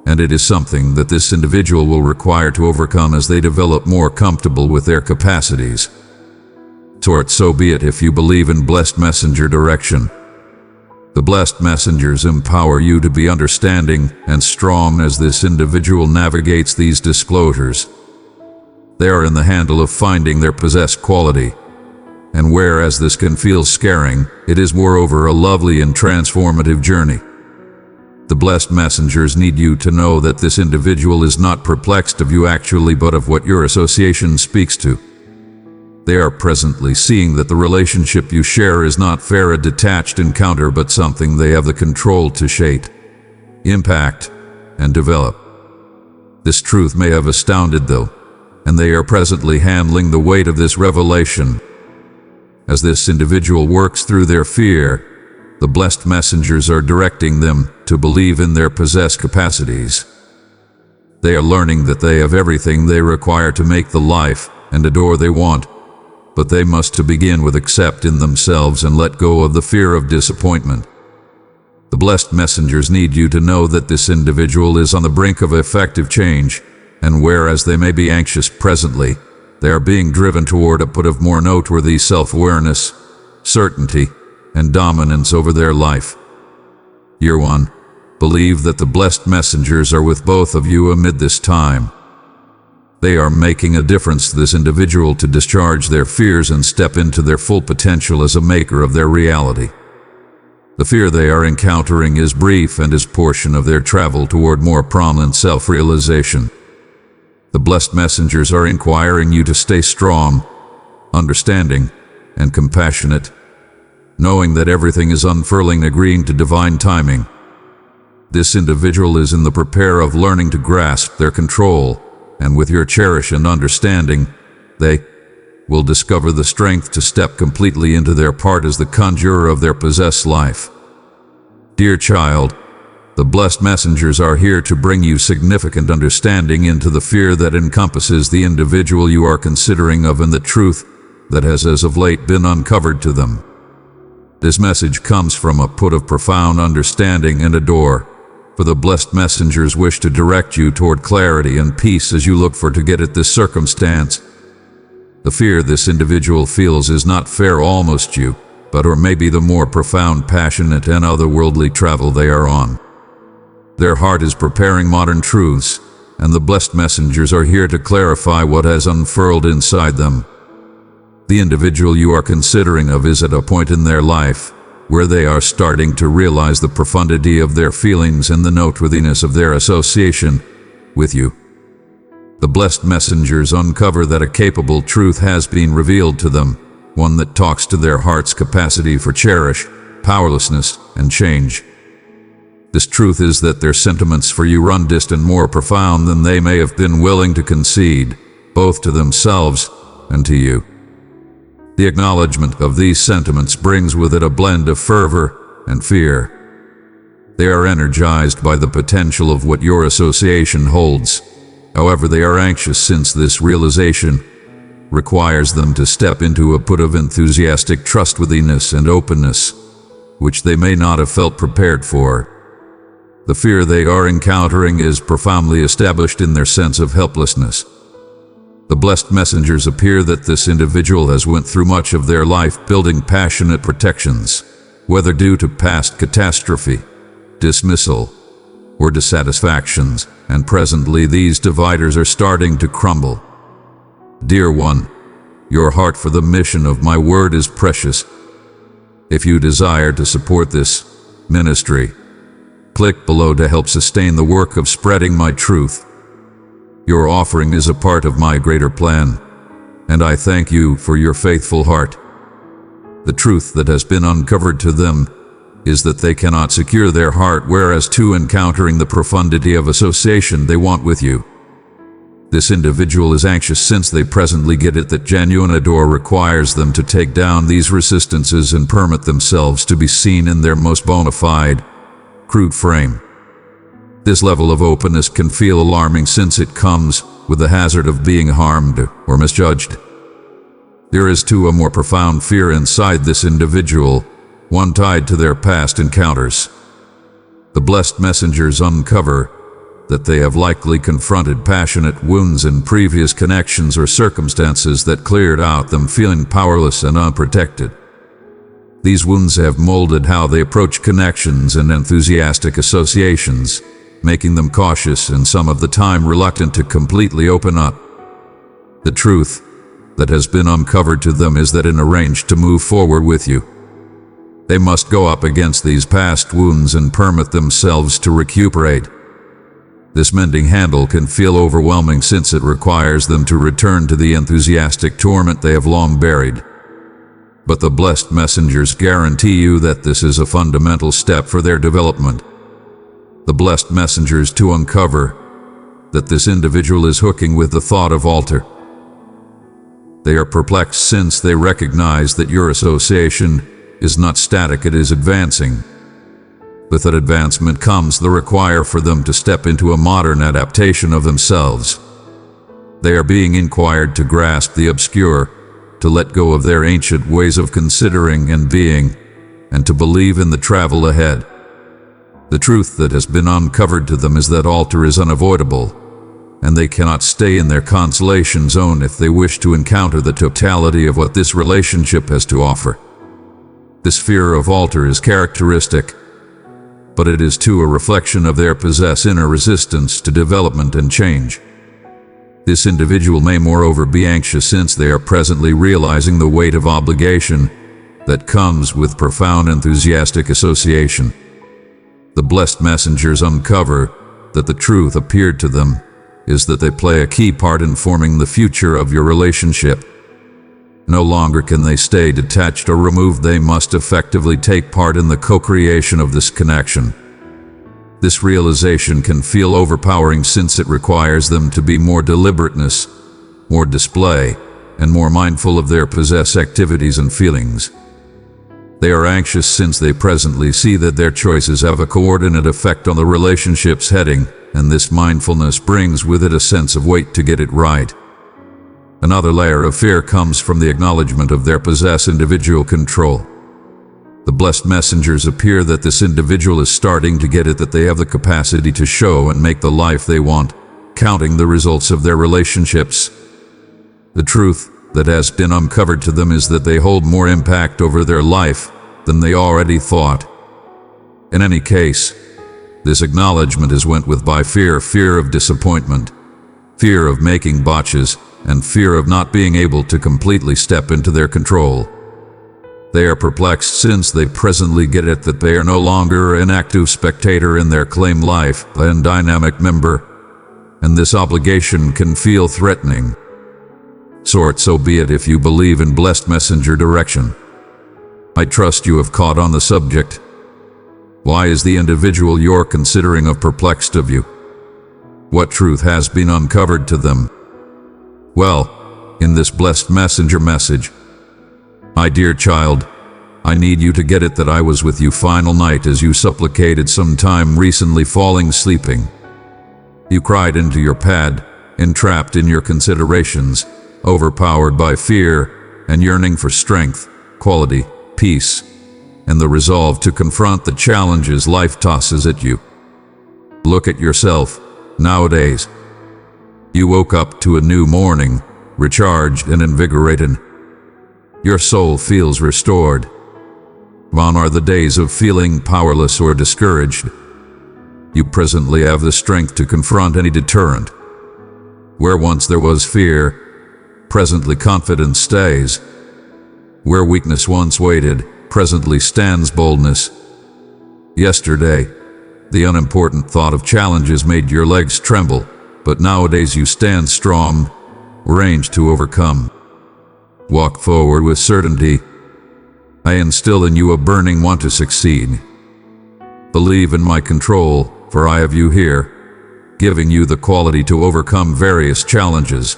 and it is something that this individual will require to overcome as they develop more comfortable with their capacities. So be it if you believe in blessed messenger direction. The blessed messengers empower you to be understanding and strong as this individual navigates these disclosures. They are in the handle of finding their possessed quality, and whereas this can feel scaring, it is moreover a lovely and transformative journey. The blessed messengers need you to know that this individual is not perplexed of you actually, but of what your association speaks to. They are presently seeing that the relationship you share is not fair, a detached encounter, but something they have the control to shape, impact, and develop. This truth may have astounded though, and they are presently handling the weight of this revelation. As this individual works through their fear, the blessed messengers are directing them to believe in their possessed capacities. They are learning that they have everything they require to make the life and adore they want, but they must to begin with accept in themselves and let go of the fear of disappointment. The blessed messengers need you to know that this individual is on the brink of effective change, and whereas they may be anxious presently, they are being driven toward a put of more noteworthy self-awareness, certainty, and dominance over their life. Year 1. Believe that the blessed messengers are with both of you amid this time. They are making a difference to this individual to discharge their fears and step into their full potential as a maker of their reality. The fear they are encountering is brief and is portion of their travel toward more prominent self-realization. The blessed messengers are inquiring you to stay strong, understanding, and compassionate, knowing that everything is unfurling, agreeing to divine timing. This individual is in the prepare of learning to grasp their control, and with your cherish and understanding, they will discover the strength to step completely into their part as the conjurer of their possessed life. Dear child, the blessed messengers are here to bring you significant understanding into the fear that encompasses the individual you are considering of and the truth that has as of late been uncovered to them. This message comes from a put of profound understanding and adore, for the blessed messengers wish to direct you toward clarity and peace as you look for to get at this circumstance. The fear this individual feels is not fair almost you, but or maybe the more profound, passionate, and otherworldly travel they are on. Their heart is preparing modern truths, and the blessed messengers are here to clarify what has unfurled inside them. The individual you are considering of is at a point in their life where they are starting to realize the profundity of their feelings and the noteworthiness of their association with you. The blessed messengers uncover that a capable truth has been revealed to them, one that talks to their heart's capacity for cherish, powerlessness, and change. This truth is that their sentiments for you run distant, more profound than they may have been willing to concede, both to themselves and to you. The acknowledgement of these sentiments brings with it a blend of fervor and fear. They are energized by the potential of what your association holds. However, they are anxious since this realization requires them to step into a put of enthusiastic trustworthiness and openness, which they may not have felt prepared for. The fear they are encountering is profoundly established in their sense of helplessness. The blessed messengers appear that this individual has went through much of their life building passionate protections, whether due to past catastrophe, dismissal, or dissatisfactions, and presently these dividers are starting to crumble. Dear one, your heart for the mission of my word is precious. If you desire to support this ministry, click below to help sustain the work of spreading my truth. Your offering is a part of my greater plan, and I thank you for your faithful heart. The truth that has been uncovered to them is that they cannot secure their heart, whereas to encountering the profundity of association they want with you. This individual is anxious since they presently get it that genuine adore requires them to take down these resistances and permit themselves to be seen in their most bona fide, crude frame. This level of openness can feel alarming since it comes with the hazard of being harmed or misjudged. There is too a more profound fear inside this individual, one tied to their past encounters. The blessed messengers uncover that they have likely confronted passionate wounds in previous connections or circumstances that cleared out them feeling powerless and unprotected. These wounds have molded how they approach connections and enthusiastic associations, making them cautious and some of the time reluctant to completely open up. The truth that has been uncovered to them is that in arranged to move forward with you, they must go up against these past wounds and permit themselves to recuperate. This mending handle can feel overwhelming since it requires them to return to the enthusiastic torment they have long buried. But the blessed messengers guarantee you that this is a fundamental step for their development. The blessed messengers to uncover that this individual is hooking with the thought of altar. They are perplexed since they recognize that your association is not static, it is advancing. With that advancement comes the require for them to step into a modern adaptation of themselves. They are being inquired to grasp the obscure, to let go of their ancient ways of considering and being, and to believe in the travel ahead. The truth that has been uncovered to them is that altar is unavoidable, and they cannot stay in their consolation zone if they wish to encounter the totality of what this relationship has to offer. This fear of altar is characteristic, but it is too a reflection of their inner resistance to development and change. This individual may moreover be anxious since they are presently realizing the weight of obligation that comes with profound enthusiastic association. The blessed messengers uncover that the truth appeared to them is that they play a key part in forming the future of your relationship. No longer can they stay detached or removed. They must effectively take part in the co-creation of this connection. This realization can feel overpowering since it requires them to be more deliberateness, more display, and more mindful of their activities and feelings. They are anxious since they presently see that their choices have a coordinate effect on the relationship's heading, and this mindfulness brings with it a sense of weight to get it right. Another layer of fear comes from the acknowledgement of their individual control. The blessed messengers appear that this individual is starting to get it that they have the capacity to show and make the life they want, counting the results of their relationships. The truth that has been uncovered to them is that they hold more impact over their life than they already thought. In any case, this acknowledgement is went with by fear of disappointment, fear of making botches, and fear of not being able to completely step into their control. They are perplexed since they presently get it that they are no longer an active spectator in their claimed life, but a dynamic member, and this obligation can feel threatening. So be it if you believe in blessed messenger direction. I trust you have caught on the subject. Why is the individual you're considering perplexed of you? What truth has been uncovered to them? Well, in this blessed messenger message, my dear child, I need you to get it that I was with you final night as you supplicated some time recently falling sleeping. You cried into your pad, entrapped in your considerations, overpowered by fear and yearning for strength, quality, peace, and the resolve to confront the challenges life tosses at you. Look at yourself, nowadays. You woke up to a new morning, recharged and invigorated. Your soul feels restored. Gone are the days of feeling powerless or discouraged. You presently have the strength to confront any deterrent. Where once there was fear, presently confidence stays. Where weakness once waited, presently stands boldness. Yesterday, the unimportant thought of challenges made your legs tremble, but nowadays you stand strong, ranged to overcome. Walk forward with certainty. I instill in you a burning want to succeed. Believe in my control, for I have you here, giving you the quality to overcome various challenges.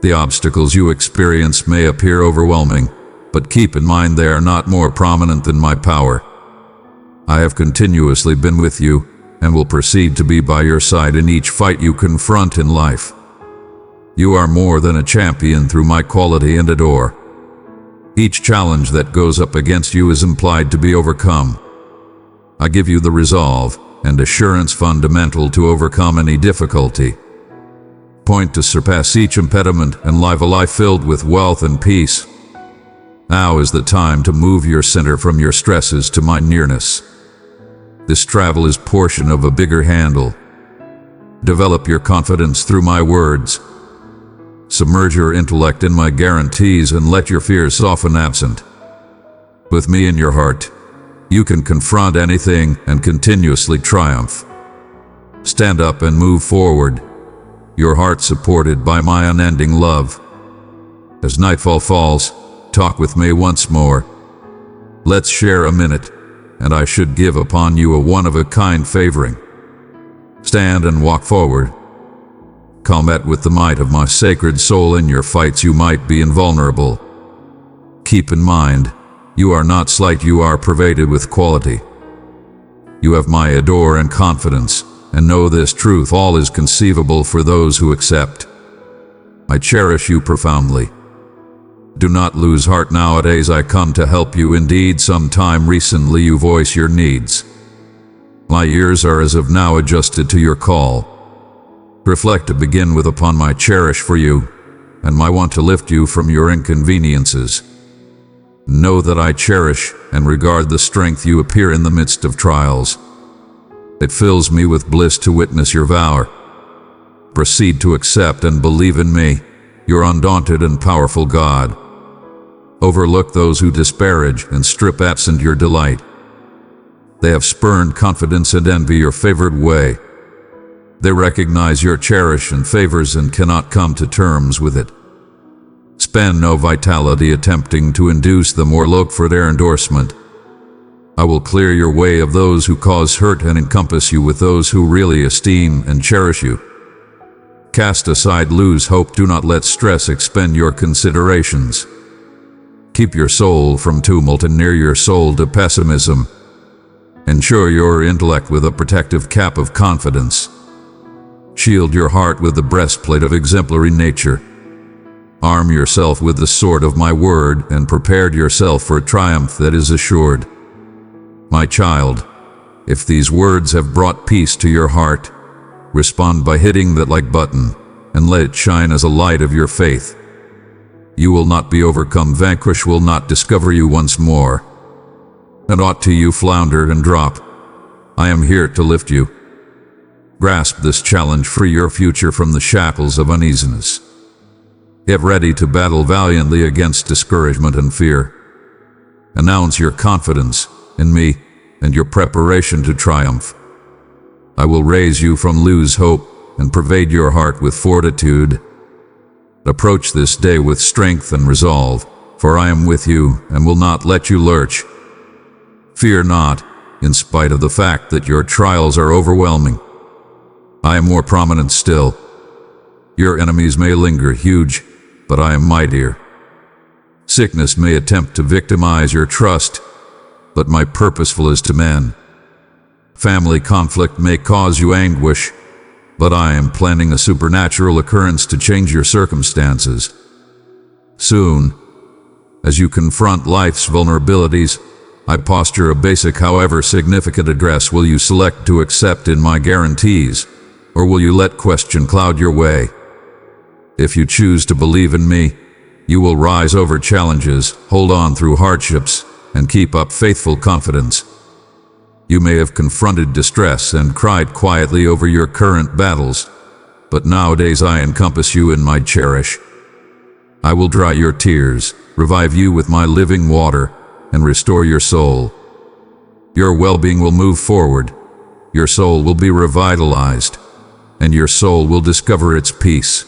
The obstacles you experience may appear overwhelming, but keep in mind they are not more prominent than my power. I have continuously been with you, and will proceed to be by your side in each fight you confront in life. You are more than a champion through my quality and adore. Each challenge that goes up against you is implied to be overcome. I give you the resolve and assurance fundamental to overcome any difficulty. Point to surpass each impediment and live a life filled with wealth and peace. Now is the time to move your center from your stresses to my nearness. This travel is portion of a bigger handle. Develop your confidence through my words. Submerge your intellect in my guarantees and let your fears soften absent. With me in your heart, you can confront anything and continuously triumph. Stand up and move forward, your heart supported by my unending love. As nightfall falls, talk with me once more. Let's share a minute, and I should give upon you a one-of-a-kind favoring. Stand and walk forward. Combat with the might of my sacred soul in your fights. You might be invulnerable. Keep in mind, you are not slight, you are pervaded with quality. You have my adore and confidence, and know this truth: all is conceivable for those who accept. I cherish you profoundly. Do not lose heart nowadays. I come to help you indeed. Sometime recently you voice your needs. My ears are as of now adjusted to your call. Reflect to begin with upon my cherish for you, and my want to lift you from your inconveniences. Know that I cherish and regard the strength you appear in the midst of trials. It fills me with bliss to witness your valor. Proceed to accept and believe in me, your undaunted and powerful God. Overlook those who disparage and strip absent your delight. They have spurned confidence and envy your favored way. They recognize your cherish and favors and cannot come to terms with it. Spend no vitality attempting to induce them or look for their endorsement. I will clear your way of those who cause hurt and encompass you with those who really esteem and cherish you. Cast aside, lose hope. Do not let stress expend your considerations. Keep your soul from tumult and near your soul to pessimism. Ensure your intellect with a protective cap of confidence. Shield your heart with the breastplate of exemplary nature. Arm yourself with the sword of my word and prepare yourself for a triumph that is assured. My child, if these words have brought peace to your heart, respond by hitting that like button and let it shine as a light of your faith. You will not be overcome. Vanquish will not discover you once more. And ought to you flounder and drop, I am here to lift you. Grasp this challenge, free your future from the shackles of uneasiness. Get ready to battle valiantly against discouragement and fear. Announce your confidence in me and your preparation to triumph. I will raise you from lose hope and pervade your heart with fortitude. Approach this day with strength and resolve, for I am with you and will not let you lurch. Fear not, in spite of the fact that your trials are overwhelming. I am more prominent still. Your enemies may linger huge, but I am mightier. Sickness may attempt to victimize your trust, but my purposeful is to men. Family conflict may cause you anguish, but I am planning a supernatural occurrence to change your circumstances. Soon, as you confront life's vulnerabilities, I posture a basic however significant address. Will you select to accept in my guarantees, or will you let question cloud your way? If you choose to believe in me, you will rise over challenges, hold on through hardships, and keep up faithful confidence. You may have confronted distress and cried quietly over your current battles, but nowadays I encompass you in my cherish. I will dry your tears, revive you with my living water, and restore your soul. Your well-being will move forward, your soul will be revitalized, and your soul will discover its peace.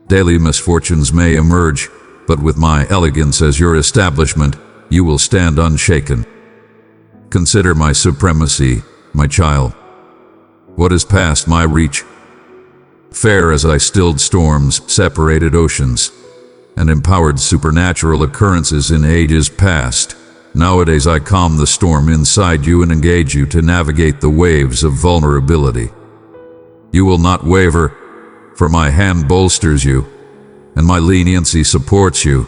Daily misfortunes may emerge, but with my elegance as your establishment, you will stand unshaken. Consider my supremacy, my child. What is past my reach? Fair as I stilled storms, separated oceans, and empowered supernatural occurrences in ages past, nowadays I calm the storm inside you and engage you to navigate the waves of vulnerability. You will not waver, for my hand bolsters you, and my leniency supports you.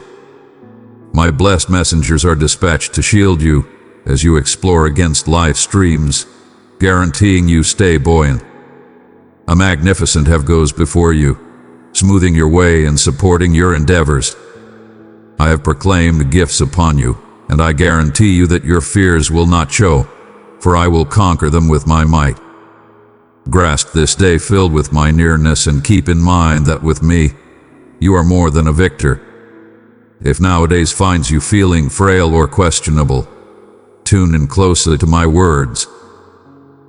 My blessed messengers are dispatched to shield you as you explore against life's streams, guaranteeing you stay buoyant. A magnificent have goes before you, smoothing your way and supporting your endeavors. I have proclaimed gifts upon you, and I guarantee you that your fears will not show, for I will conquer them with my might. Grasp this day filled with my nearness and keep in mind that with me, you are more than a victor. If nowadays finds you feeling frail or questionable, tune in closely to my words.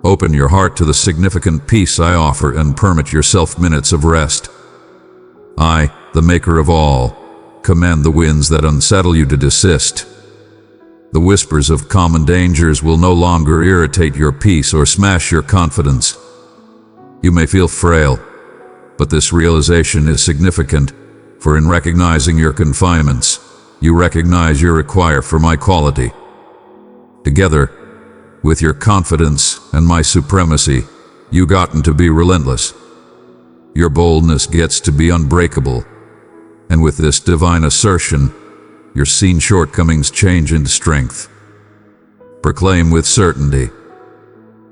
Open your heart to the significant peace I offer and permit yourself minutes of rest. I, the maker of all, command the winds that unsettle you to desist. The whispers of common dangers will no longer irritate your peace or smash your confidence. You may feel frail, but this realization is significant, for in recognizing your confinements, you recognize you require for my quality. Together, with your confidence and my supremacy, you gotten to be relentless. Your boldness gets to be unbreakable, and with this divine assertion, your seen shortcomings change into strength. Proclaim with certainty,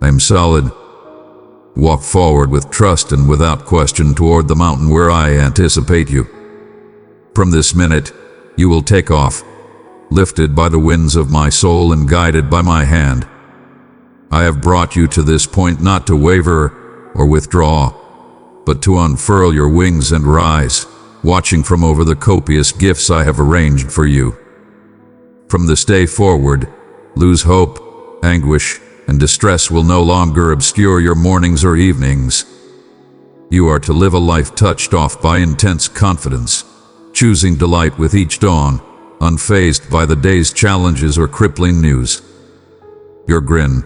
I am solid. Walk forward with trust and without question toward the mountain where I anticipate you. From this minute, you will take off, lifted by the winds of my soul and guided by my hand. I have brought you to this point not to waver or withdraw, but to unfurl your wings and rise, watching from over the copious gifts I have arranged for you. From this day forward, lose hope, anguish, and distress will no longer obscure your mornings or evenings. You are to live a life touched off by intense confidence, choosing delight with each dawn, unfazed by the day's challenges or crippling news. Your grin,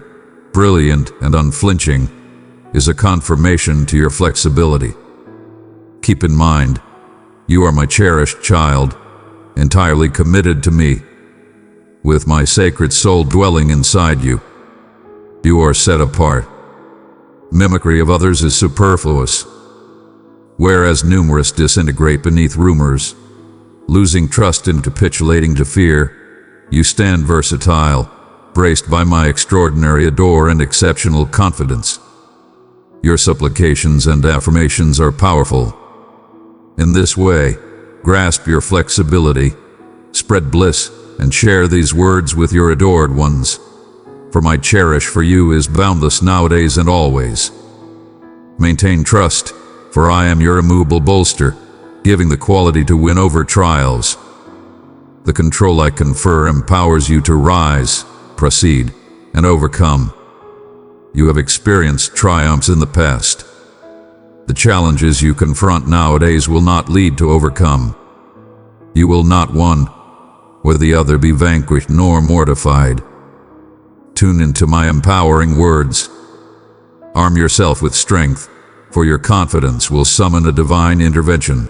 brilliant and unflinching, is a confirmation to your flexibility. Keep in mind, you are my cherished child, entirely committed to me. With my sacred soul dwelling inside you, you are set apart. Mimicry of others is superfluous. Whereas numerous disintegrate beneath rumors, losing trust and capitulating to fear, you stand versatile, braced by my extraordinary adore and exceptional confidence. Your supplications and affirmations are powerful. In this way, grasp your flexibility, spread bliss, and share these words with your adored ones. For my cherish for you is boundless nowadays and always. Maintain trust, for I am your immovable bolster, giving the quality to win over trials. The control I confer empowers you to rise, proceed, and overcome. You have experienced triumphs in the past. The challenges you confront nowadays will not lead to overcome. You will not one or the other be vanquished nor mortified. Tune into my empowering words. Arm yourself with strength, for your confidence will summon a divine intervention.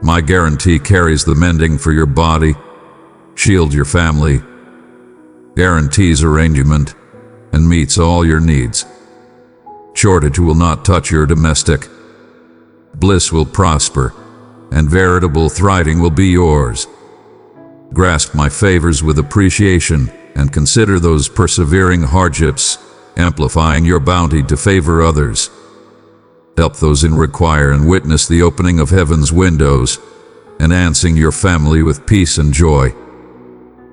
My guarantee carries the mending for your body, shields your family, guarantees arrangement, and meets all your needs. Shortage will not touch your domestic. Bliss will prosper, and veritable thriving will be yours. Grasp my favors with appreciation, and consider those persevering hardships, amplifying your bounty to favor others. Help those in require and witness the opening of heaven's windows, enhancing your family with peace and joy.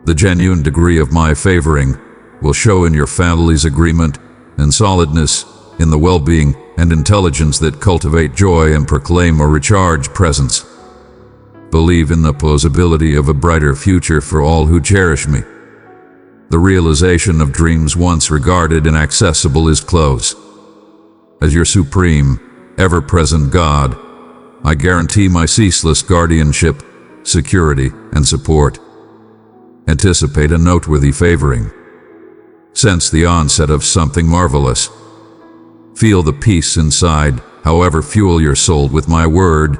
The genuine degree of my favoring will show in your family's agreement and solidness, in the well-being and intelligence that cultivate joy and proclaim a recharged presence. Believe in the plausibility of a brighter future for all who cherish me. The realization of dreams once regarded inaccessible is close. As your supreme, ever-present God, I guarantee my ceaseless guardianship, security, and support. Anticipate a noteworthy favoring. Sense the onset of something marvelous. Feel the peace inside, however fuel your soul with my word,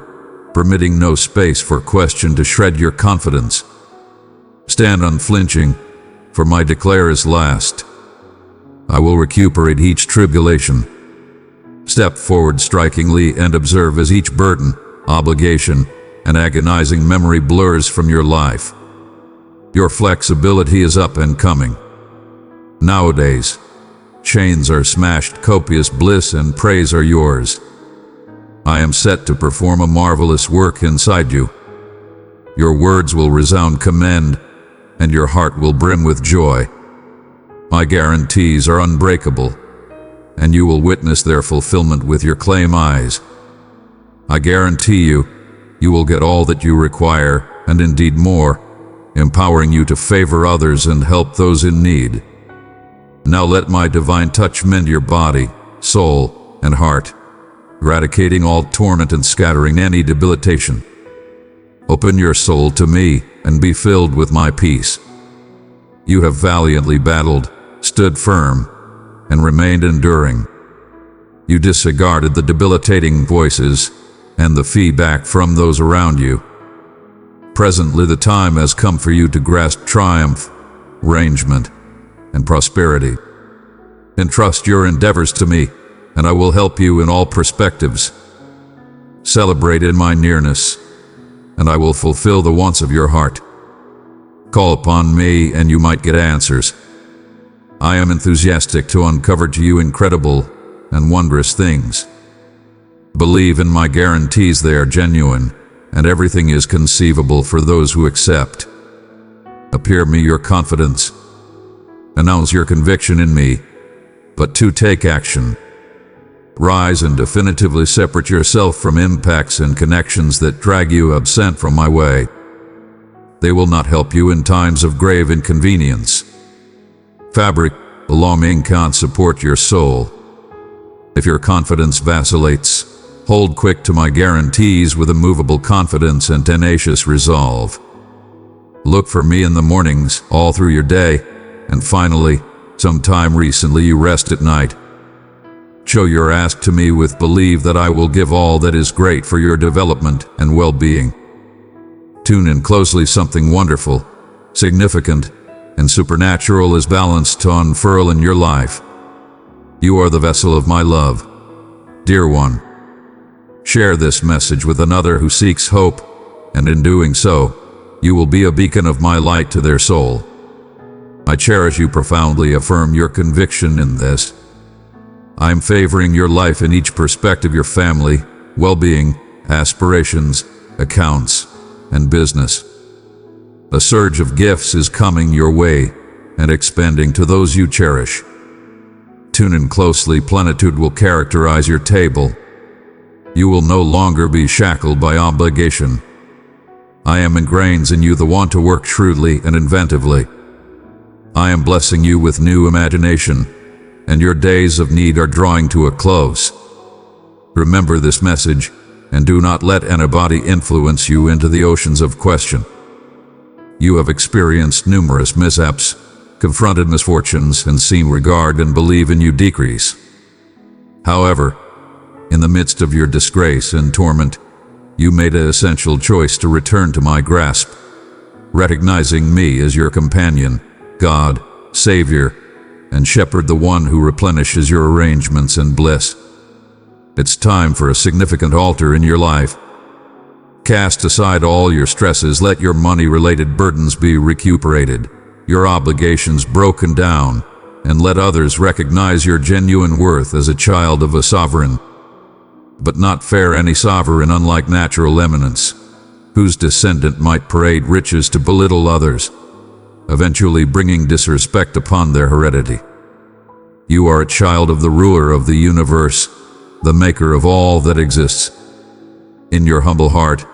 permitting no space for question to shred your confidence. Stand unflinching, for my declare is last. I will recuperate each tribulation. Step forward strikingly and observe as each burden, obligation, and agonizing memory blurs from your life. Your flexibility is up and coming. Nowadays, chains are smashed, copious bliss and praise are yours. I am set to perform a marvelous work inside you. Your words will resound commend, and your heart will brim with joy. My guarantees are unbreakable, and you will witness their fulfillment with your claim eyes. I guarantee you will get all that you require, and indeed more, empowering you to favor others and help those in need. Now let my divine touch mend your body, soul, and heart, eradicating all torment and scattering any debilitation. Open your soul to me and be filled with my peace. You have valiantly battled, stood firm, and remained enduring. You disregarded the debilitating voices and the feedback from those around you. Presently the time has come for you to grasp triumph, arrangement, and prosperity. Entrust your endeavors to me, and I will help you in all perspectives. Celebrate in my nearness, and I will fulfill the wants of your heart. Call upon me and you might get answers. I am enthusiastic to uncover to you incredible and wondrous things. Believe in my guarantees, they are genuine, and everything is conceivable for those who accept. Appear me your confidence. Announce your conviction in me, but to take action. Rise and definitively separate yourself from impacts and connections that drag you absent from my way. They will not help you in times of grave inconvenience. Fabric, belonging can't support your soul. If your confidence vacillates, hold quick to my guarantees with immovable confidence and tenacious resolve. Look for me in the mornings, all through your day, and finally, sometime recently you rest at night. Show your ask to me with belief that I will give all that is great for your development and well-being. Tune in closely, something wonderful, significant, and supernatural is balanced to unfurl in your life. You are the vessel of my love. Dear one, share this message with another who seeks hope, and in doing so, you will be a beacon of my light to their soul. I cherish you profoundly. Affirm your conviction in this. I am favoring your life in each perspective: your family, well-being, aspirations, accounts, and business. A surge of gifts is coming your way and expanding to those you cherish. Tune in closely. Plenitude will characterize your table. You will no longer be shackled by obligation. I am ingrained in you the want to work shrewdly and inventively. I am blessing you with new imagination, and your days of need are drawing to a close. Remember this message, and do not let anybody influence you into the oceans of question. You have experienced numerous mishaps, confronted misfortunes, and seen regard and believe in you decrease. However, in the midst of your disgrace and torment, you made an essential choice to return to my grasp, recognizing me as your companion, God, Savior, and Shepherd, the one who replenishes your arrangements and bliss. It's time for a significant altar in your life. Cast aside all your stresses, let your money-related burdens be recuperated, your obligations broken down, and let others recognize your genuine worth as a child of a sovereign, but not fair any sovereign unlike natural eminence, whose descendant might parade riches to belittle others, eventually bringing disrespect upon their heredity. You are a child of the ruler of the universe, the maker of all that exists. In your humble heart,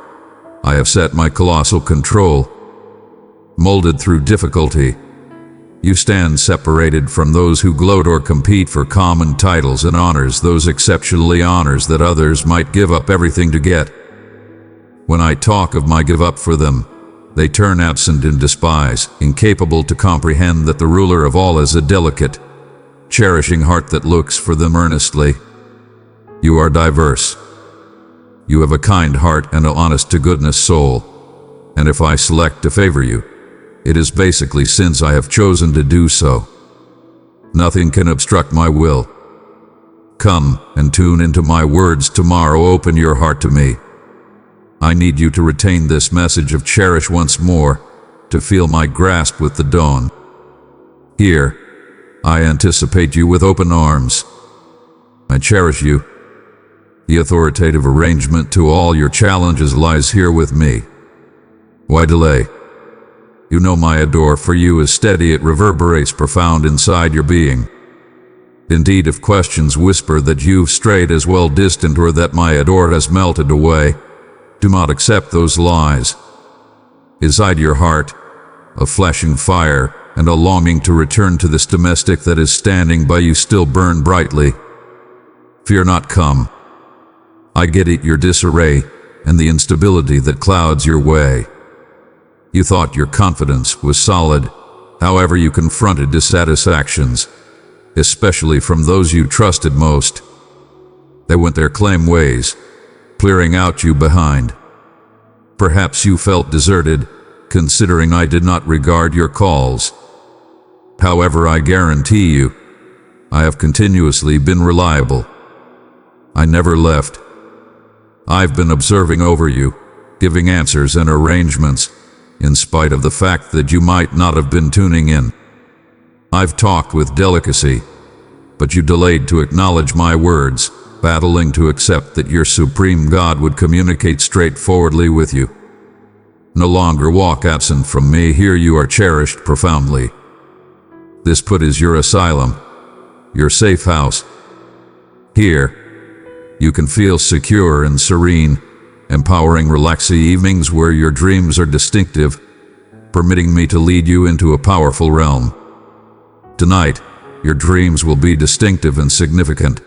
I have set my colossal control. Molded through difficulty, you stand separated from those who gloat or compete for common titles and honors, those exceptionally honors that others might give up everything to get. When I talk of my give up for them, they turn absent in despise, incapable to comprehend that the ruler of all is a delicate, cherishing heart that looks for them earnestly. You are diverse. You have a kind heart and an honest-to-goodness soul, and if I select to favor you, it is basically since I have chosen to do so. Nothing can obstruct my will. Come and tune into my words tomorrow. Open your heart to me. I need you to retain this message of cherish once more, to feel my grasp with the dawn. Here, I anticipate you with open arms. I cherish you. The authoritative arrangement to all your challenges lies here with me. Why delay? You know my adore for you is steady, it reverberates profound inside your being. Indeed, if questions whisper that you've strayed as well distant or that my adore has melted away, do not accept those lies. Inside your heart, a flashing fire and a longing to return to this domestic that is standing by you still burn brightly. Fear not, come. I get it, your disarray and the instability that clouds your way. You thought your confidence was solid, however you confronted dissatisfactions, especially from those you trusted most. They went their claim ways, clearing out you behind. Perhaps you felt deserted, considering I did not regard your calls. However, I guarantee you, I have continuously been reliable. I never left. I've been observing over you, giving answers and arrangements, in spite of the fact that you might not have been tuning in. I've talked with delicacy, but you delayed to acknowledge my words, battling to accept that your supreme God would communicate straightforwardly with you. No longer walk absent from me, here you are cherished profoundly. This put is your asylum, your safe house. Here, you can feel secure and serene, empowering relaxing evenings where your dreams are distinctive, permitting me to lead you into a powerful realm. Tonight, your dreams will be distinctive and significant.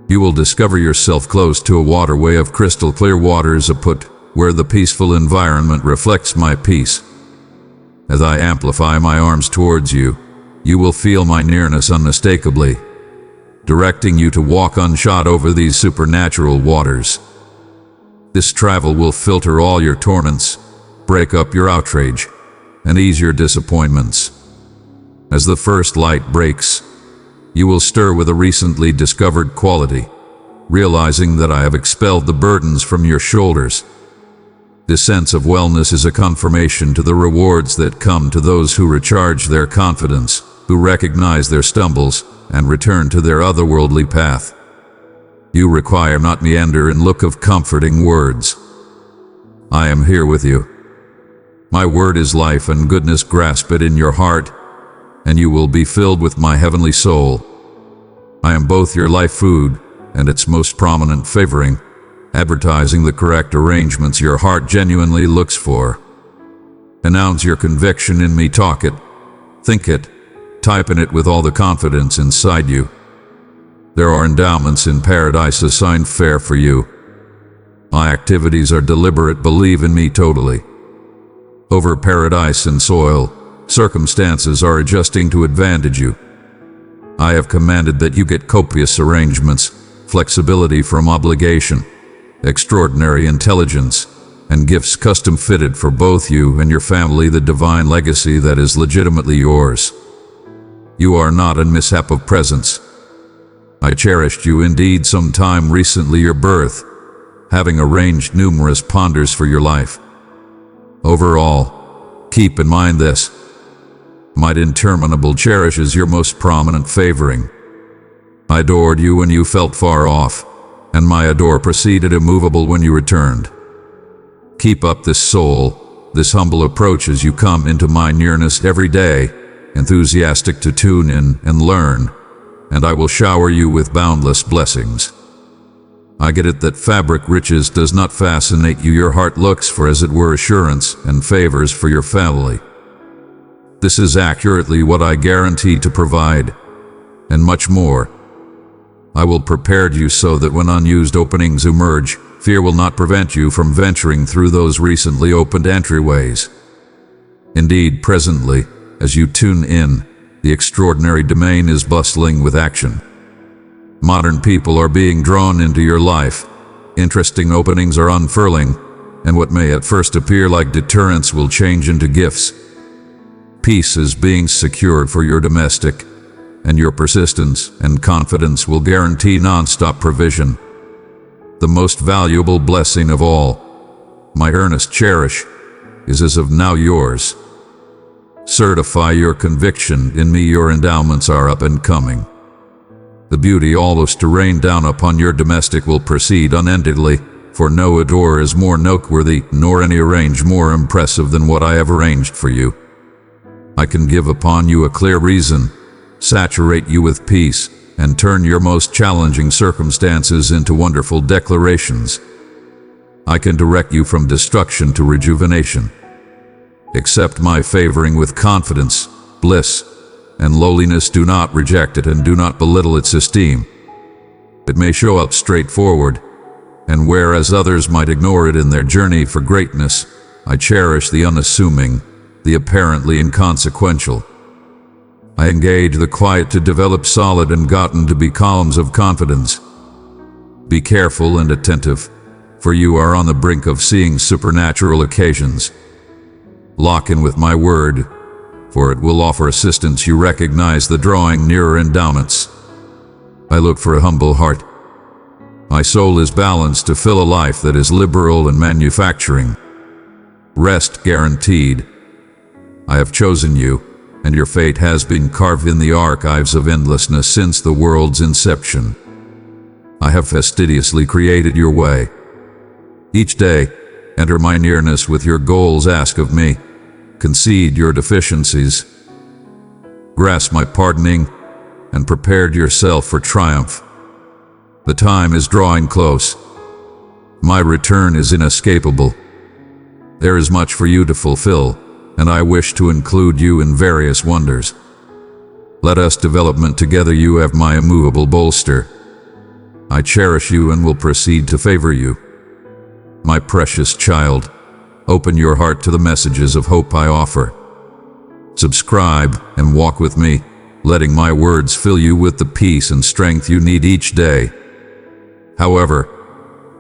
You will discover yourself close to a waterway of crystal clear waters aput, where the peaceful environment reflects my peace. As I amplify my arms towards you, you will feel my nearness unmistakably, directing you to walk unshod over these supernatural waters. This travel will filter all your torments, break up your outrage, and ease your disappointments. As the first light breaks, you will stir with a recently discovered quality, realizing that I have expelled the burdens from your shoulders. This sense of wellness is a confirmation to the rewards that come to those who recharge their confidence, who recognize their stumbles, and return to their otherworldly path. You require not meander and look of comforting words. I am here with you. My word is life and goodness, grasp it in your heart, and you will be filled with my heavenly soul. I am both your life food and its most prominent favoring, advertising the correct arrangements your heart genuinely looks for. Announce your conviction in me, talk it, think it, type in it with all the confidence inside you. There are endowments in paradise assigned fair for you. My activities are deliberate, believe in me totally. Over paradise and soil, circumstances are adjusting to advantage you. I have commanded that you get copious arrangements, flexibility from obligation, extraordinary intelligence, and gifts custom fitted for both you and your family, the divine legacy that is legitimately yours. You are not a mishap of presence. I cherished you indeed sometime recently, your birth, having arranged numerous ponders for your life. Overall, keep in mind this: my interminable cherishes your most prominent favoring. I adored you when you felt far off, and my adore proceeded immovable when you returned. Keep up this soul, this humble approach as you come into my nearness every day, enthusiastic to tune in and learn, and I will shower you with boundless blessings. I get it that fabric riches does not fascinate you. Your heart looks for, as it were, assurance and favors for your family. This is accurately what I guarantee to provide, and much more. I will prepare you so that when unused openings emerge, fear will not prevent you from venturing through those recently opened entryways. Indeed, presently, as you tune in, the extraordinary domain is bustling with action. Modern people are being drawn into your life, interesting openings are unfurling, and what may at first appear like deterrents will change into gifts. Peace is being secured for your domestic, and your persistence and confidence will guarantee non-stop provision. The most valuable blessing of all, my earnest cherish, is as of now yours. Certify your conviction in me, your endowments are up and coming. The beauty almost to rain down upon your domestic will proceed unendingly, for no adore is more noteworthy, nor any arrange more impressive than what I have arranged for you. I can give upon you a clear reason, saturate you with peace, and turn your most challenging circumstances into wonderful declarations. I can direct you from destruction to rejuvenation. Accept my favoring with confidence, bliss, and lowliness. Do not reject it and do not belittle its esteem. It may show up straightforward, and whereas others might ignore it in their journey for greatness, I cherish the unassuming, the apparently inconsequential. I engage the quiet to develop solid and gotten to be columns of confidence. Be careful and attentive, for you are on the brink of seeing supernatural occasions. Lock in with my word, for it will offer assistance. You recognize the drawing nearer endowments. I look for a humble heart. My soul is balanced to fill a life that is liberal and manufacturing. Rest guaranteed. I have chosen you, and your fate has been carved in the archives of endlessness since the world's inception. I have fastidiously created your way. Each day, enter my nearness with your goals, ask of me, concede your deficiencies, grasp my pardoning, and prepare yourself for triumph. The time is drawing close. My return is inescapable. There is much for you to fulfill, and I wish to include you in various wonders. Let us development together. You have my immovable bolster. I cherish you and will proceed to favor you. My precious child, open your heart to the messages of hope I offer. Subscribe and walk with me, letting my words fill you with the peace and strength you need each day. However,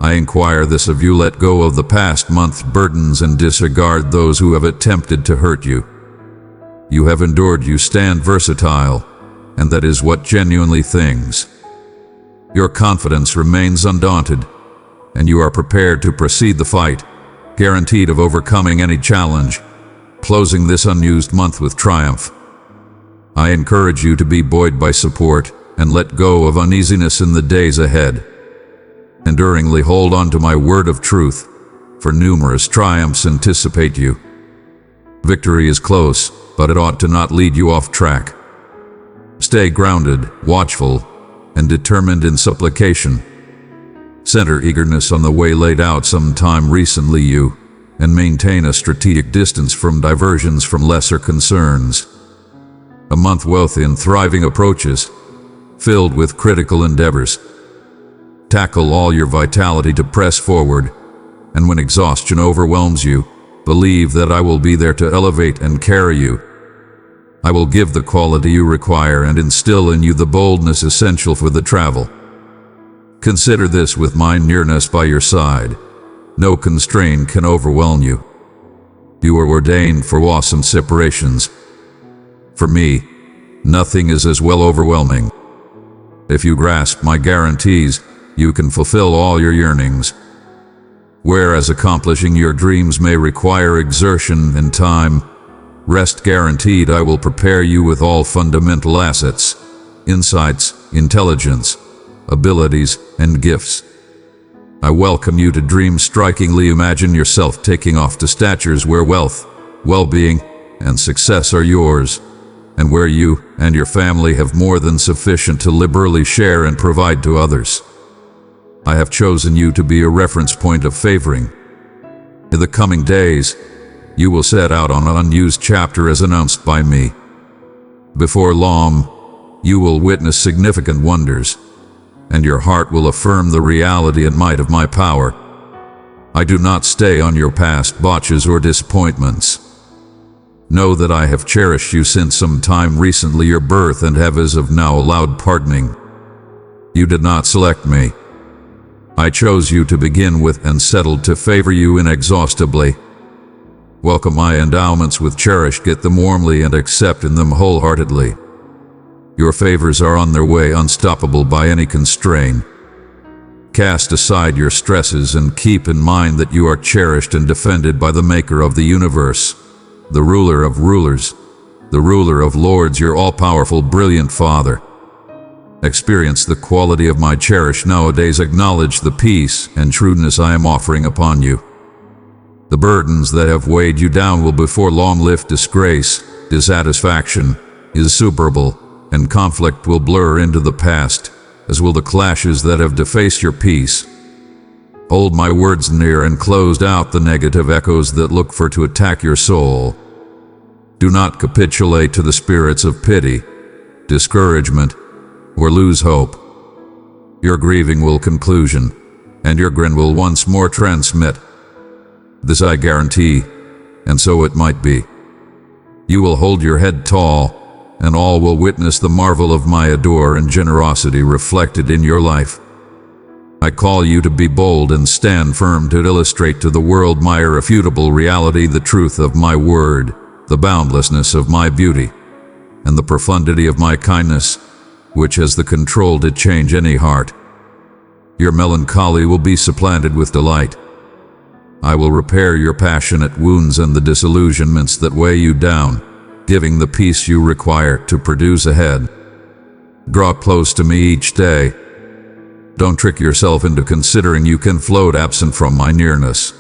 I inquire this of you: let go of the past month's burdens and disregard those who have attempted to hurt you. You have endured, you stand versatile, and that is what genuinely things. Your confidence remains undaunted, and you are prepared to proceed the fight, guaranteed of overcoming any challenge, closing this unused month with triumph. I encourage you to be buoyed by support and let go of uneasiness in the days ahead. Enduringly hold on to my word of truth, for numerous triumphs anticipate you. Victory is close, but it ought to not lead you off track. Stay grounded, watchful, and determined in supplication. Center eagerness on the way laid out some time recently you, and maintain a strategic distance from diversions from lesser concerns. A month wealthy in thriving approaches, filled with critical endeavors. Tackle all your vitality to press forward, and when exhaustion overwhelms you, believe that I will be there to elevate and carry you. I will give the quality you require and instill in you the boldness essential for the travel. Consider this: with my nearness by your side, no constraint can overwhelm you. You are ordained for awesome separations. For me, nothing is as well overwhelming. If you grasp my guarantees, you can fulfill all your yearnings. Whereas accomplishing your dreams may require exertion and time, rest guaranteed. I will prepare you with all fundamental assets, insights, intelligence, abilities, and gifts. I welcome you to dream strikingly. Imagine yourself taking off to statures where wealth, well-being, and success are yours, and where you and your family have more than sufficient to liberally share and provide to others. I have chosen you to be a reference point of favoring. In the coming days, you will set out on an unused chapter as announced by me. Before long, you will witness significant wonders, and your heart will affirm the reality and might of my power. I do not stay on your past botches or disappointments. Know that I have cherished you since some time recently, your birth, and have as of now allowed pardoning. You did not select me. I chose you to begin with and settled to favor you inexhaustibly. Welcome my endowments with cherish, get them warmly and accept in them wholeheartedly. Your favors are on their way, unstoppable by any constraint. Cast aside your stresses and keep in mind that you are cherished and defended by the Maker of the universe, the ruler of rulers, the ruler of lords, your all-powerful, brilliant Father. Experience the quality of my cherish nowadays. Acknowledge the peace and shrewdness I am offering upon you. The burdens that have weighed you down will before long lift. Disgrace, dissatisfaction, insuperable, and conflict will blur into the past, as will the clashes that have defaced your peace. Hold my words near and close out the negative echoes that look for to attack your soul. Do not capitulate to the spirits of pity, discouragement, or lose hope. Your grieving will conclusion, and your grin will once more transmit. This I guarantee, and so it might be. You will hold your head tall, and all will witness the marvel of my adore and generosity reflected in your life. I call you to be bold and stand firm to illustrate to the world my irrefutable reality, the truth of my word, the boundlessness of my beauty, and the profundity of my kindness, which has the control to change any heart. Your melancholy will be supplanted with delight. I will repair your passionate wounds and the disillusionments that weigh you down, giving the peace you require to produce ahead. Draw close to me each day. Don't trick yourself into considering you can float absent from my nearness.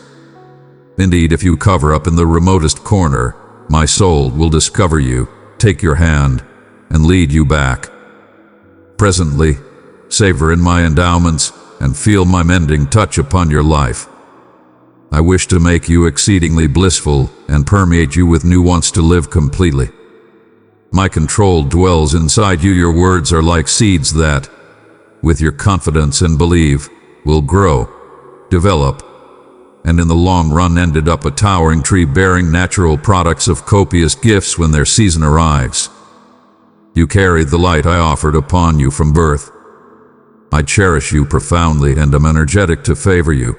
Indeed, if you cover up in the remotest corner, my soul will discover you, take your hand, and lead you back. Presently, savor in my endowments and feel my mending touch upon your life. I wish to make you exceedingly blissful and permeate you with new wants to live completely. My control dwells inside you. Your words are like seeds that, with your confidence and belief, will grow, develop, and in the long run ended up a towering tree bearing natural products of copious gifts when their season arrives. You carry the light I offered upon you from birth. I cherish you profoundly and am energetic to favor you.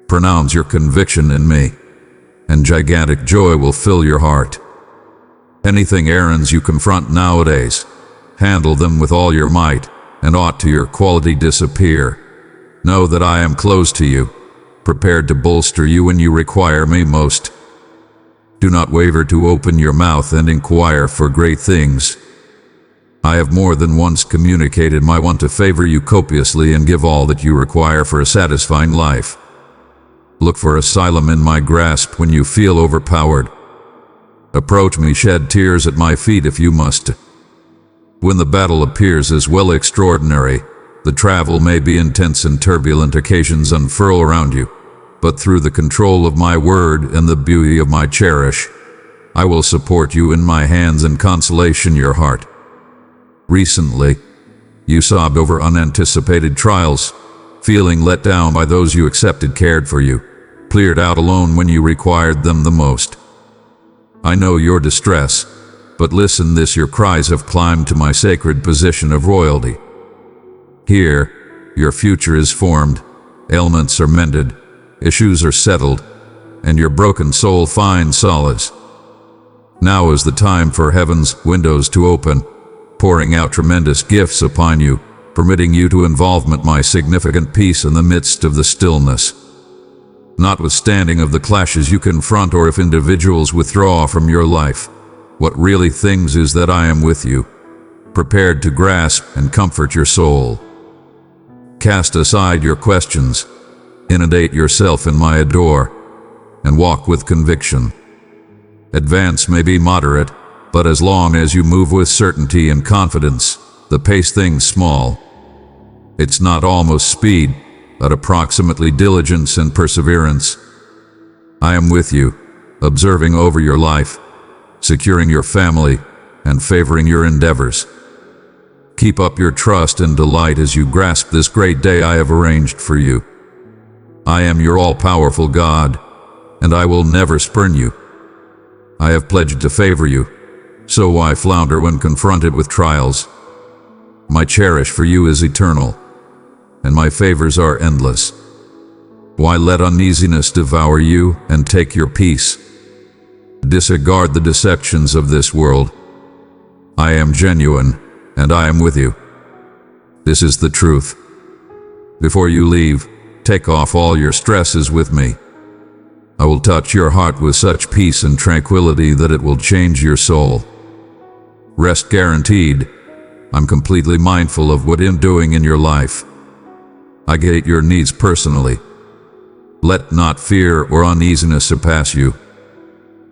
Pronounce your conviction in me, and gigantic joy will fill your heart. Anything errands you confront nowadays, handle them with all your might, and aught to your quality disappear. Know that I am close to you, prepared to bolster you when you require me most. Do not waver to open your mouth and inquire for great things. I have more than once communicated my want to favor you copiously and give all that you require for a satisfying life. Look for asylum in my grasp when you feel overpowered. Approach me, shed tears at my feet if you must. When the battle appears as well extraordinary, the travel may be intense and turbulent occasions unfurl around you, but through the control of my word and the beauty of my cherish, I will support you in my hands and consolation your heart. Recently, you sobbed over unanticipated trials, feeling let down by those you accepted cared for you, cleared out alone when you required them the most. I know your distress, but listen, this your cries have climbed to my sacred position of royalty. Here, your future is formed, ailments are mended, issues are settled, and your broken soul finds solace. Now is the time for heaven's windows to open, pouring out tremendous gifts upon you, permitting you to involvement my significant peace in the midst of the stillness. Notwithstanding of the clashes you confront or if individuals withdraw from your life, what really things is that I am with you, prepared to grasp and comfort your soul. Cast aside your questions, inundate yourself in my adore, and walk with conviction. Advance may be moderate, but as long as you move with certainty and confidence, the pace things small. It's not almost speed, but approximately diligence and perseverance. I am with you, observing over your life, securing your family, and favoring your endeavors. Keep up your trust and delight as you grasp this great day I have arranged for you. I am your all-powerful God, and I will never spurn you. I have pledged to favor you, so why flounder when confronted with trials? My cherish for you is eternal, and my favors are endless. Why let uneasiness devour you and take your peace? Disregard the deceptions of this world. I am genuine, and I am with you. This is the truth. Before you leave, take off all your stresses with me. I will touch your heart with such peace and tranquility that it will change your soul. Rest guaranteed. I'm completely mindful of what I'm doing in your life. I get your needs personally. Let not fear or uneasiness surpass you.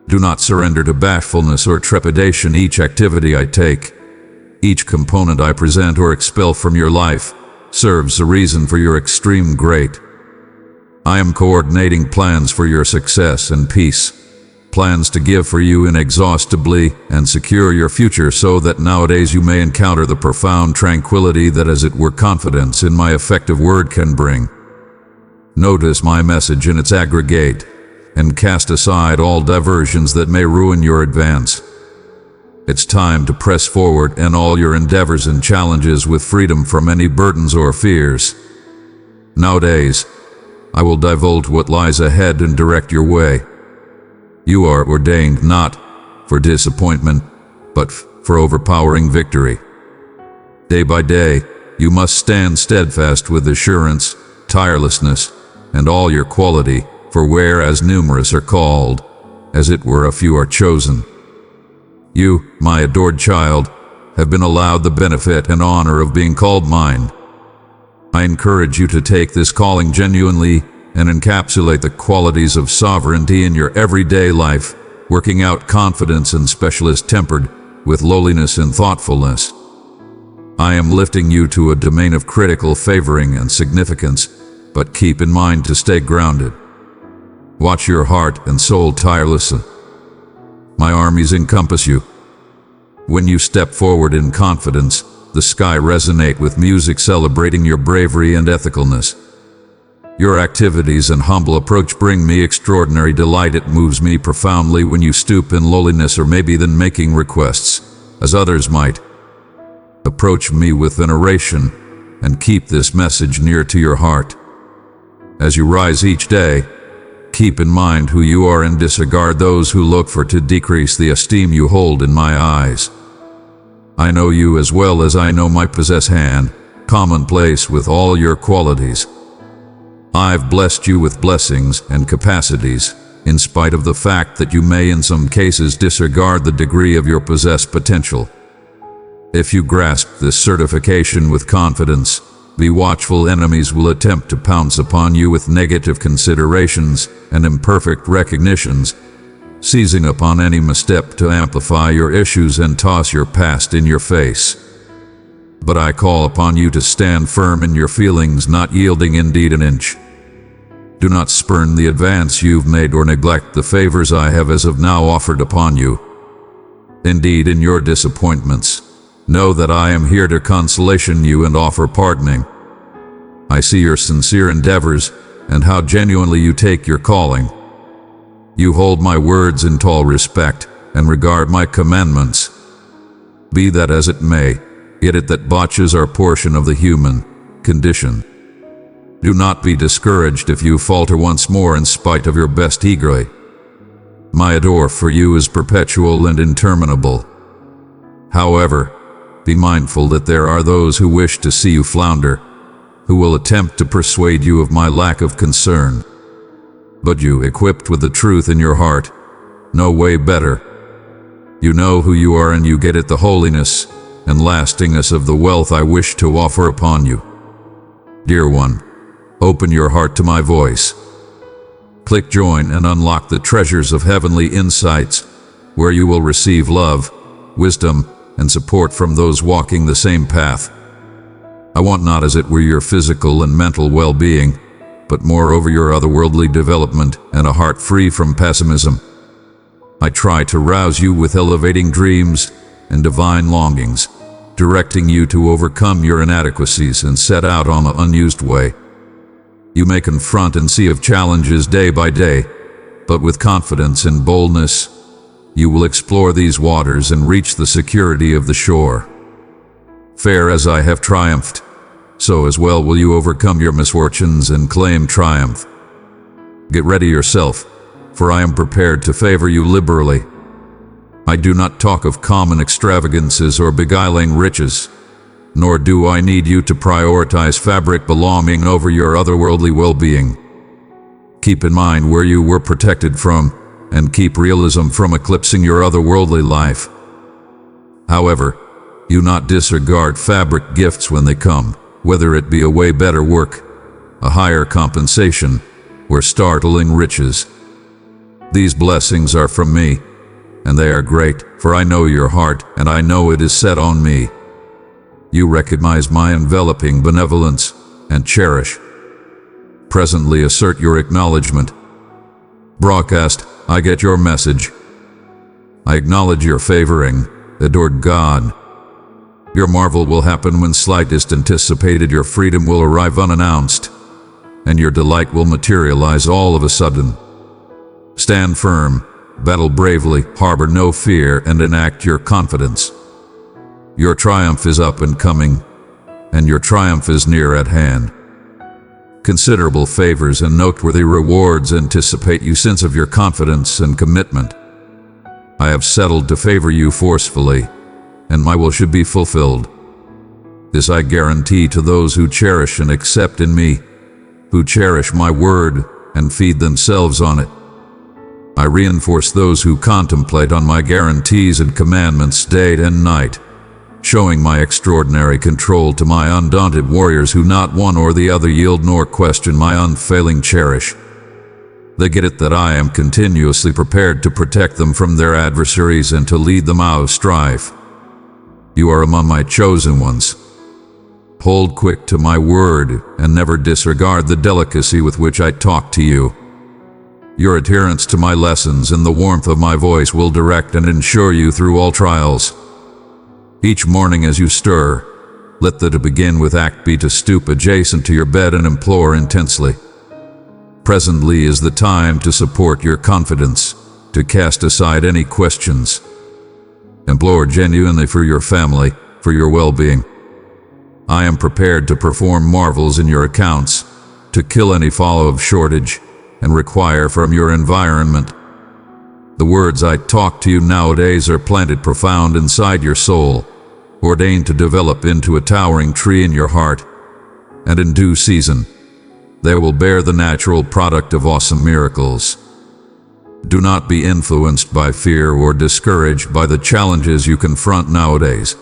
Do not surrender to bashfulness or trepidation each activity I take. Each component I present or expel from your life serves a reason for your extreme great. I am coordinating plans for your success and peace, plans to give for you inexhaustibly and secure your future so that nowadays you may encounter the profound tranquility that as it were confidence in my effective word can bring. Notice my message in its aggregate and cast aside all diversions that may ruin your advance. It's time to press forward in all your endeavors and challenges with freedom from any burdens or fears. Nowadays, I will divulge what lies ahead and direct your way. You are ordained not for disappointment, but for overpowering victory. Day by day, you must stand steadfast with assurance, tirelessness, and all your quality, for whereas numerous are called, as it were a few are chosen. You, my adored child, have been allowed the benefit and honor of being called mine. I encourage you to take this calling genuinely and encapsulate the qualities of sovereignty in your everyday life, working out confidence and specialist tempered with lowliness and thoughtfulness. I am lifting you to a domain of critical favoring and significance, but keep in mind to stay grounded. Watch your heart and soul tirelessly. My armies encompass you. When you step forward in confidence, the sky resonate with music celebrating your bravery and ethicalness. Your activities and humble approach bring me extraordinary delight. It moves me profoundly when you stoop in lowliness, or maybe than making requests, as others might. Approach me with veneration and keep this message near to your heart. As you rise each day, keep in mind who you are and disregard those who look for to decrease the esteem you hold in my eyes. I know you as well as I know my possess hand, commonplace with all your qualities. I've blessed you with blessings and capacities, in spite of the fact that you may in some cases disregard the degree of your possessed potential. If you grasp this certification with confidence, be watchful. Enemies will attempt to pounce upon you with negative considerations and imperfect recognitions, seizing upon any misstep to amplify your issues and toss your past in your face. But I call upon you to stand firm in your feelings, not yielding indeed an inch. Do not spurn the advance you've made or neglect the favors I have as of now offered upon you. Indeed, in your disappointments, know that I am here to consolation you and offer pardoning. I see your sincere endeavors and how genuinely you take your calling. You hold my words in tall respect and regard my commandments. Be that as it may, it that botches are portion of the human condition. Do not be discouraged if you falter once more in spite of your best eagerly. My adore for you is perpetual and interminable. However, be mindful that there are those who wish to see you flounder, who will attempt to persuade you of my lack of concern. But you, equipped with the truth in your heart, know way better. You know who you are and you get at the holiness and lastingness of the wealth I wish to offer upon you. Dear one, open your heart to my voice. Click join and unlock the treasures of heavenly insights, where you will receive love, wisdom, and support from those walking the same path. I want not as it were your physical and mental well-being, but moreover your otherworldly development and a heart free from pessimism. I try to rouse you with elevating dreams and divine longings, directing you to overcome your inadequacies and set out on an unused way. You may confront and see of challenges day by day, but with confidence and boldness, you will explore these waters and reach the security of the shore. Fair as I have triumphed, so as well will you overcome your misfortunes and claim triumph. Get ready yourself, for I am prepared to favor you liberally. I do not talk of common extravagances or beguiling riches, nor do I need you to prioritize fabric belonging over your otherworldly well-being. Keep in mind where you were protected from, and keep realism from eclipsing your otherworldly life. However, you not disregard fabric gifts when they come, whether it be a way better work, a higher compensation, or startling riches. These blessings are from me, and they are great, for I know your heart, and I know it is set on me. You recognize my enveloping benevolence, and cherish. Presently assert your acknowledgement. Broadcast, I get your message. I acknowledge your favoring, adored God. Your marvel will happen when slightest anticipated. Your freedom will arrive unannounced, and your delight will materialize all of a sudden. Stand firm, battle bravely, harbor no fear, and enact your confidence. Your triumph is up and coming, and your triumph is near at hand. Considerable favors and noteworthy rewards anticipate you since of your confidence and commitment. I have settled to favor you forcefully, and my will should be fulfilled. This I guarantee to those who cherish and accept in me, who cherish my word and feed themselves on it. I reinforce those who contemplate on my guarantees and commandments day and night, showing my extraordinary control to my undaunted warriors who not one or the other yield nor question my unfailing cherish. They get it that I am continuously prepared to protect them from their adversaries and to lead them out of strife. You are among my chosen ones. Hold quick to my word and never disregard the delicacy with which I talk to you. Your adherence to my lessons and the warmth of my voice will direct and ensure you through all trials. Each morning as you stir, let the to begin with act be to stoop adjacent to your bed and implore intensely. Presently is the time to support your confidence, to cast aside any questions. Implore genuinely for your family, for your well-being. I am prepared to perform marvels in your accounts, to kill any follow of shortage, and require from your environment. The words I talk to you nowadays are planted profound inside your soul, ordained to develop into a towering tree in your heart, and in due season, they will bear the natural product of awesome miracles. Do not be influenced by fear or discouraged by the challenges you confront nowadays.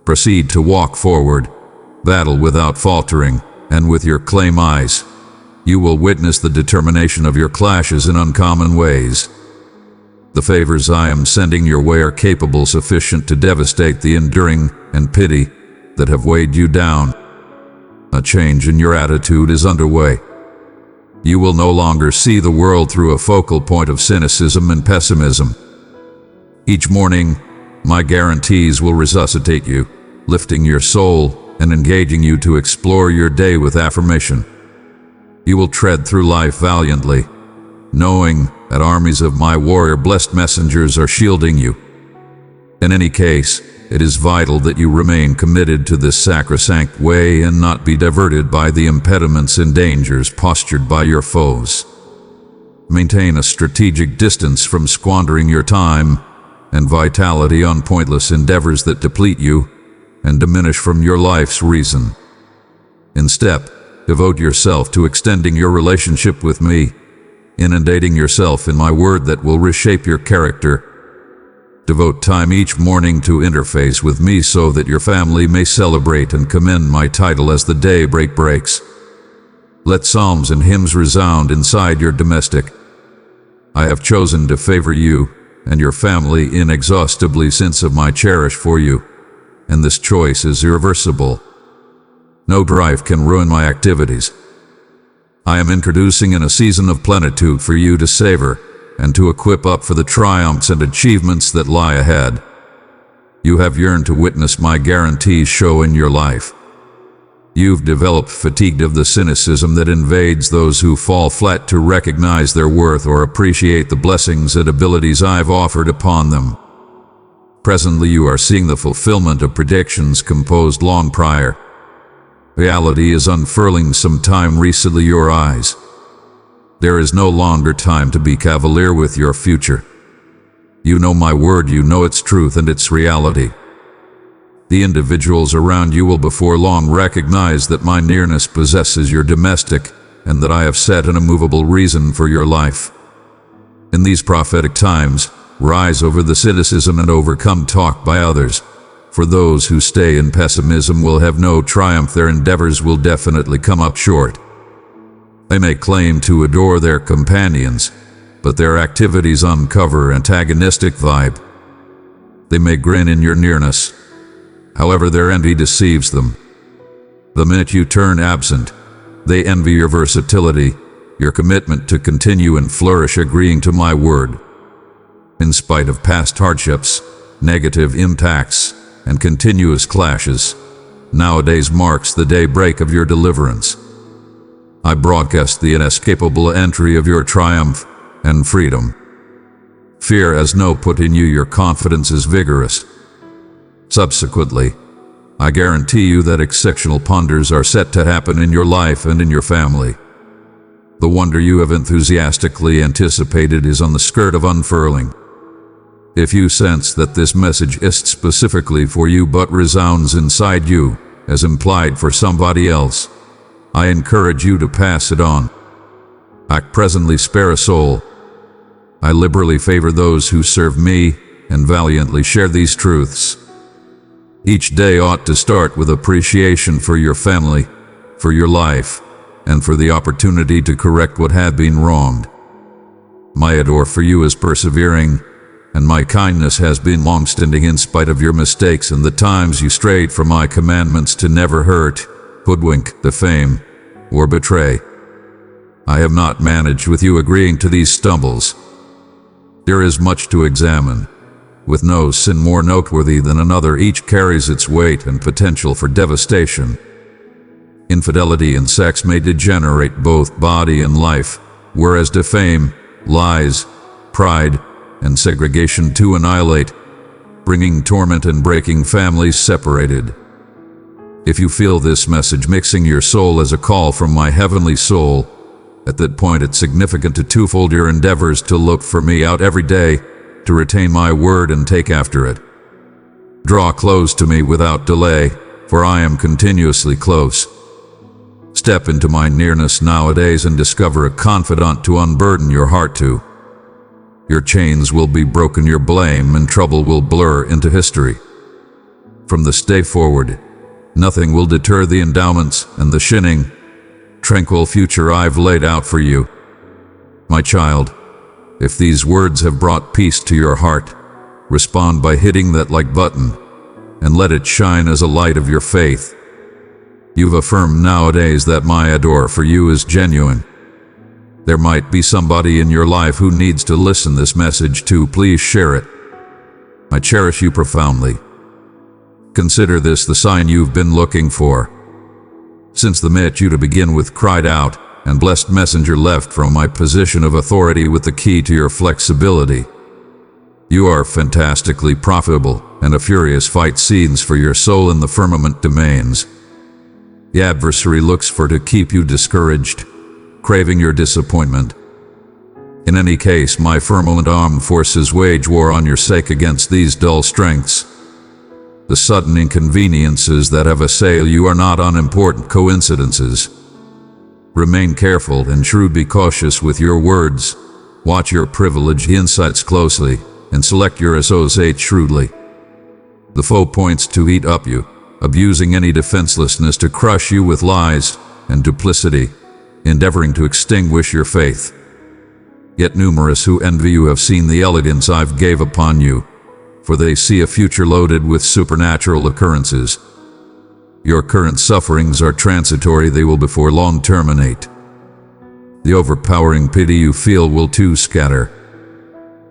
Proceed to walk forward, battle without faltering, and with your claim eyes, you will witness the determination of your clashes in uncommon ways. The favors I am sending your way are capable sufficient to devastate the enduring and pity that have weighed you down. A change in your attitude is underway. You will no longer see the world through a focal point of cynicism and pessimism. Each morning, my guarantees will resuscitate you, lifting your soul and engaging you to explore your day with affirmation. You will tread through life valiantly, knowing that armies of my warrior-blessed messengers are shielding you. In any case, it is vital that you remain committed to this sacrosanct way and not be diverted by the impediments and dangers postured by your foes. Maintain a strategic distance from squandering your time and vitality on pointless endeavors that deplete you and diminish from your life's reason. Instead, devote yourself to extending your relationship with me, inundating yourself in my word that will reshape your character. Devote time each morning to interface with me so that your family may celebrate and commend my title as the daybreak breaks. Let psalms and hymns resound inside your domestic. I have chosen to favor you and your family inexhaustibly since of my cherish for you, and this choice is irreversible. No drive can ruin my activities. I am introducing in a season of plenitude for you to savor and to equip up for the triumphs and achievements that lie ahead. You have yearned to witness my guarantees show in your life. You've developed fatigued of the cynicism that invades those who fall flat to recognize their worth or appreciate the blessings and abilities I've offered upon them. Presently you are seeing the fulfillment of predictions composed long prior. Reality is unfurling some time recently your eyes. There is no longer time to be cavalier with your future. You know my word, you know its truth and its reality. The individuals around you will before long recognize that my nearness possesses your domestic and that I have set an immovable reason for your life. In these prophetic times, rise over the cynicism and overcome talk by others. For those who stay in pessimism will have no triumph, their endeavors will definitely come up short. They may claim to adore their companions, but their activities uncover antagonistic vibe. They may grin in your nearness, however their envy deceives them. The minute you turn absent, they envy your versatility, your commitment to continue and flourish agreeing to my word. In spite of past hardships, negative impacts, and continuous clashes, nowadays marks the daybreak of your deliverance. I broadcast the inescapable entry of your triumph and freedom. Fear has no put in you, your confidence is vigorous. Subsequently, I guarantee you that exceptional wonders are set to happen in your life and in your family. The wonder you have enthusiastically anticipated is on the skirt of unfurling. If you sense that this message isn't specifically for you but resounds inside you, as implied for somebody else, I encourage you to pass it on. I presently spare a soul. I liberally favor those who serve me and valiantly share these truths. Each day ought to start with appreciation for your family, for your life, and for the opportunity to correct what had been wronged. My adore for you is persevering, and my kindness has been long-standing in spite of your mistakes and the times you strayed from my commandments to never hurt, hoodwink, defame, or betray. I have not managed with you agreeing to these stumbles. There is much to examine. With no sin more noteworthy than another, each carries its weight and potential for devastation. Infidelity and sex may degenerate both body and life, whereas defame, lies, pride, and segregation to annihilate, bringing torment and breaking families separated. If you feel this message mixing your soul as a call from my heavenly soul, at that point it's significant to twofold your endeavors to look for me out every day, to retain my word and take after it. Draw close to me without delay, for I am continuously close. Step into my nearness nowadays and discover a confidant to unburden your heart to. Your chains will be broken, your blame and trouble will blur into history. From this day forward, nothing will deter the endowments and the shining, tranquil future I've laid out for you. My child, if these words have brought peace to your heart, respond by hitting that like button, and let it shine as a light of your faith. You've affirmed nowadays that my adore for you is genuine. There might be somebody in your life who needs to listen this message to. Please share it. I cherish you profoundly. Consider this the sign you've been looking for. Since the minute you to begin with cried out, and blessed messenger left from my position of authority with the key to your flexibility. You are fantastically profitable, and a furious fight scenes for your soul in the firmament domains. The adversary looks for to keep you discouraged, craving your disappointment. In any case, my firmament armed forces wage war on your sake against these dull strengths. The sudden inconveniences that have assailed you are not unimportant coincidences. Remain careful and shrewd, be cautious with your words, watch your privileged insights closely, and select your associates shrewdly. The foe points to eat up you, abusing any defenselessness to crush you with lies and duplicity, endeavoring to extinguish your faith. Yet numerous who envy you have seen the elegance I've gave upon you, for they see a future loaded with supernatural occurrences. Your current sufferings are transitory, they will before long terminate. The overpowering pity you feel will too scatter.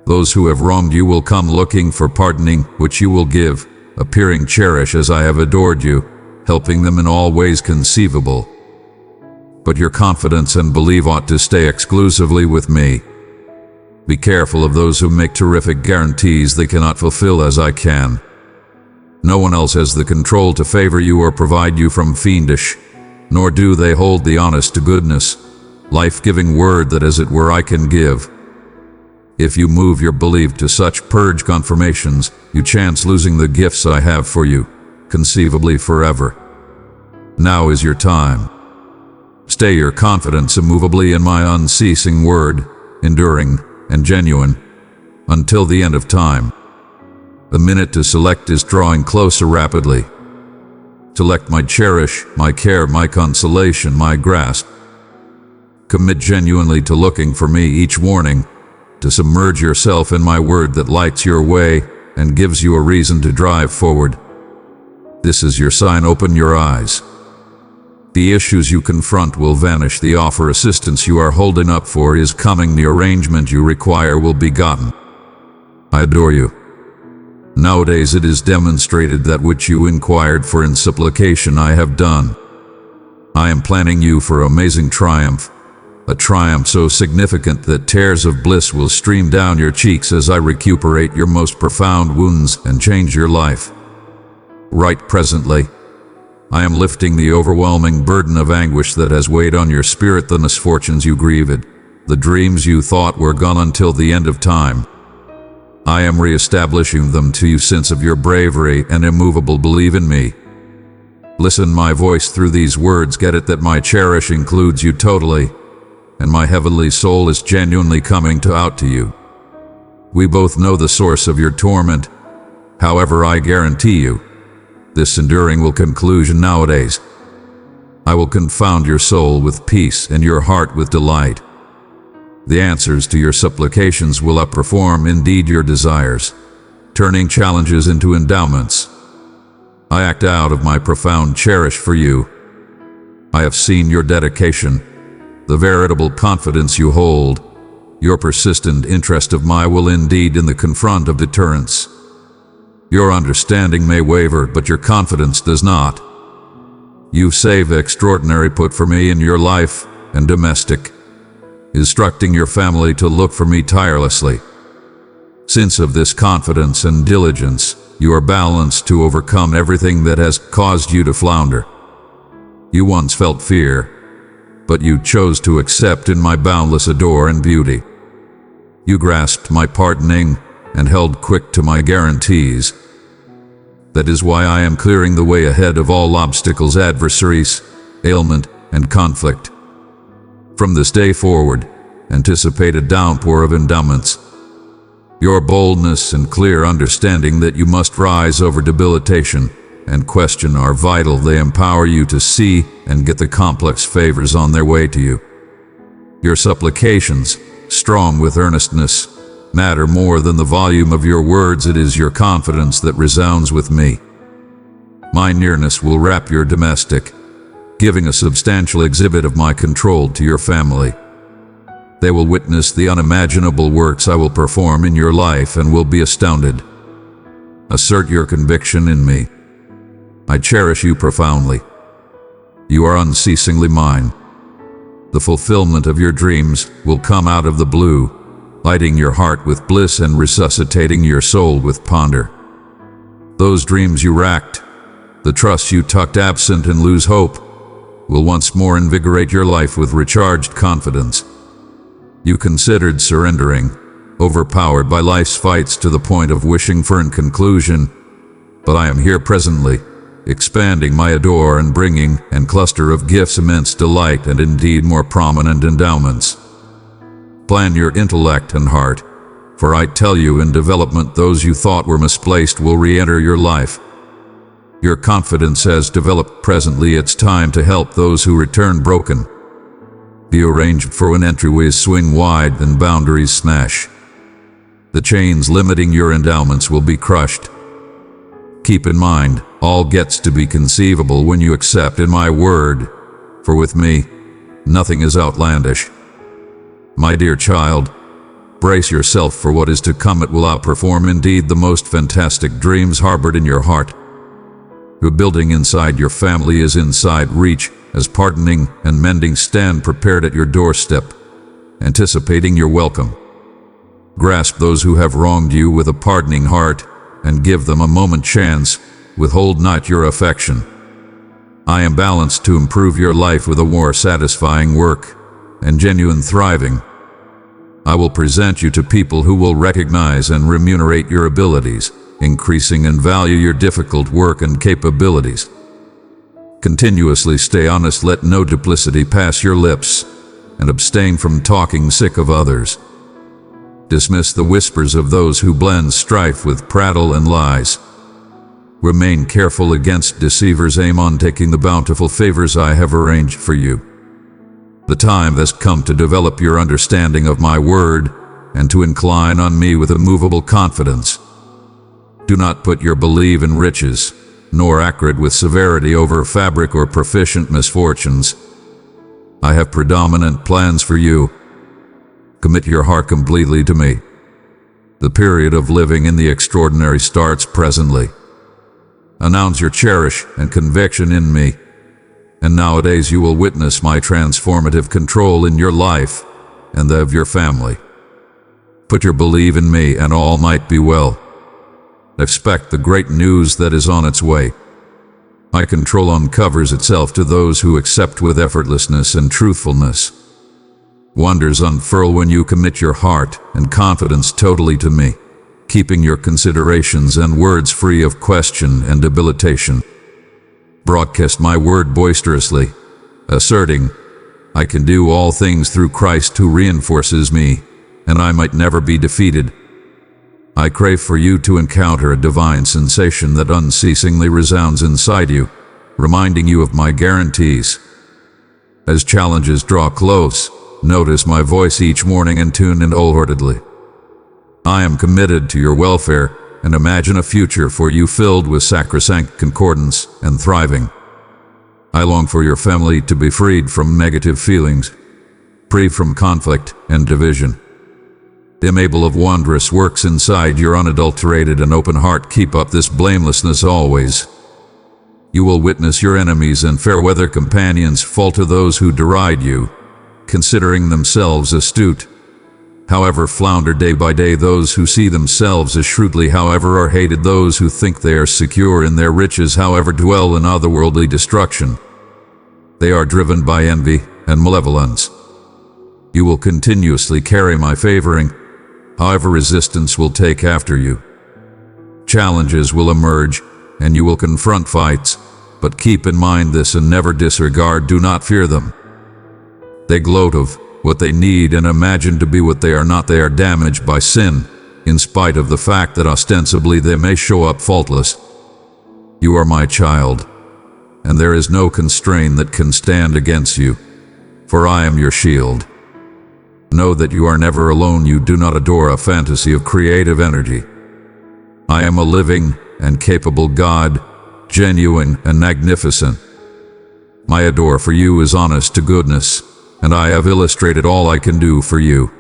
Those who have wronged you will come looking for pardoning, which you will give, appearing cherish as I have adored you, helping them in all ways conceivable. But your confidence and belief ought to stay exclusively with me. Be careful of those who make terrific guarantees they cannot fulfill as I can. No one else has the control to favor you or provide you from fiendish, nor do they hold the honest to goodness, life-giving word that as it were I can give. If you move your belief to such purge confirmations, you chance losing the gifts I have for you, conceivably forever. Now is your time. Stay your confidence immovably in my unceasing word, enduring and genuine, until the end of time. The minute to select is drawing closer rapidly. Select my cherish, my care, my consolation, my grasp. Commit genuinely to looking for me each morning, to submerge yourself in my word that lights your way and gives you a reason to drive forward. This is your sign, open your eyes. The issues you confront will vanish, the offer assistance you are holding up for is coming, the arrangement you require will be gotten. I adore you. Nowadays it is demonstrated that which you inquired for in supplication I have done. I am planning you for amazing triumph, a triumph so significant that tears of bliss will stream down your cheeks as I recuperate your most profound wounds and change your life. Right presently, I am lifting the overwhelming burden of anguish that has weighed on your spirit, the misfortunes you grieved, the dreams you thought were gone until the end of time. I am re-establishing them to you sense of your bravery and immovable belief in me. Listen my voice through these words, get it that my cherish includes you totally, and my heavenly soul is genuinely coming out to you. We both know the source of your torment. However, I guarantee you, this enduring will conclusion nowadays. I will confound your soul with peace and your heart with delight. The answers to your supplications will outperform indeed your desires, turning challenges into endowments. I act out of my profound cherish for you. I have seen your dedication, the veritable confidence you hold. Your persistent interest of mine will indeed in the confront of deterrence. Your understanding may waver, but your confidence does not. You save extraordinary put for me in your life and domestic, instructing your family to look for me tirelessly. Since of this confidence and diligence, you are balanced to overcome everything that has caused you to flounder. You once felt fear, but you chose to accept in my boundless adore and beauty. You grasped my pardoning and held quick to my guarantees. That is why I am clearing the way ahead of all obstacles, adversaries, ailment, and conflict. From this day forward, anticipate a downpour of endowments. Your boldness and clear understanding that you must rise over debilitation and question are vital. They empower you to see and get the complex favors on their way to you. Your supplications, strong with earnestness, matter more than the volume of your words. It is your confidence that resounds with me. My nearness will wrap your domestic, giving a substantial exhibit of my control to your family. They will witness the unimaginable works I will perform in your life and will be astounded. Assert your conviction in me. I cherish you profoundly. You are unceasingly mine. The fulfillment of your dreams will come out of the blue, lighting your heart with bliss and resuscitating your soul with ponder. Those dreams you racked, the trust you tucked absent and lose hope, will once more invigorate your life with recharged confidence. You considered surrendering, overpowered by life's fights to the point of wishing for a conclusion, but I am here presently, expanding my adore and bringing and cluster of gifts immense delight and indeed more prominent endowments. Plan your intellect and heart, for I tell you in development those you thought were misplaced will re-enter your life. Your confidence has developed. Presently it's time to help those who return broken. Be arranged for when entryways swing wide and boundaries smash. The chains limiting your endowments will be crushed. Keep in mind, all gets to be conceivable when you accept in my word, for with me, nothing is outlandish. My dear child, brace yourself for what is to come. It will outperform indeed the most fantastic dreams harbored in your heart. Your building inside your family is inside reach, as pardoning and mending stand prepared at your doorstep, anticipating your welcome. Grasp those who have wronged you with a pardoning heart, and give them a moment chance. Withhold not your affection. I am balanced to improve your life with a more satisfying work and genuine thriving. I will present you to people who will recognize and remunerate your abilities, increasing and value your difficult work and capabilities. Continuously stay honest, let no duplicity pass your lips, and abstain from talking sick of others. Dismiss the whispers of those who blend strife with prattle and lies. Remain careful against deceivers. Aim on taking the bountiful favors I have arranged for you. The time has come to develop your understanding of my word and to incline on me with immovable confidence. Do not put your belief in riches, nor acrid with severity over fabric or proficient misfortunes. I have predominant plans for you. Commit your heart completely to me. The period of living in the extraordinary starts presently. Announce your cherish and conviction in me, and nowadays you will witness my transformative control in your life and that of your family. Put your belief in me and all might be well. Expect the great news that is on its way. My control uncovers itself to those who accept with effortlessness and truthfulness. Wonders unfurl when you commit your heart and confidence totally to me. keeping your considerations and words free of question and debilitation. Broadcast my word boisterously, asserting, I can do all things through Christ who reinforces me, and I might never be defeated. I crave for you to encounter a divine sensation that unceasingly resounds inside you, reminding you of my guarantees. As challenges draw close, notice my voice each morning and tune in wholeheartedly. I am committed to your welfare and imagine a future for you filled with sacrosanct concordance and thriving. I long for your family to be freed from negative feelings, free from conflict and division. Able of wondrous works inside your unadulterated and open heart, keep up this blamelessness always. You will witness your enemies and fair weather companions fall to those who deride you, considering themselves astute. However, flounder day by day those who see themselves as shrewdly, however, are hated those who think they are secure in their riches, however, dwell in otherworldly destruction. They are driven by envy and malevolence. You will continuously carry my favoring, however resistance will take after you. Challenges will emerge, and you will confront fights, but keep in mind this and never disregard, do not fear them. They gloat of what they need and imagine to be what they are not. They are damaged by sin, in spite of the fact that ostensibly they may show up faultless. You are my child, and there is no constraint that can stand against you, for I am your shield. Know that you are never alone. You do not adore a fantasy of creative energy. I am a living and capable God, genuine and magnificent. My adore for you is honest to goodness, and I have illustrated all I can do for you.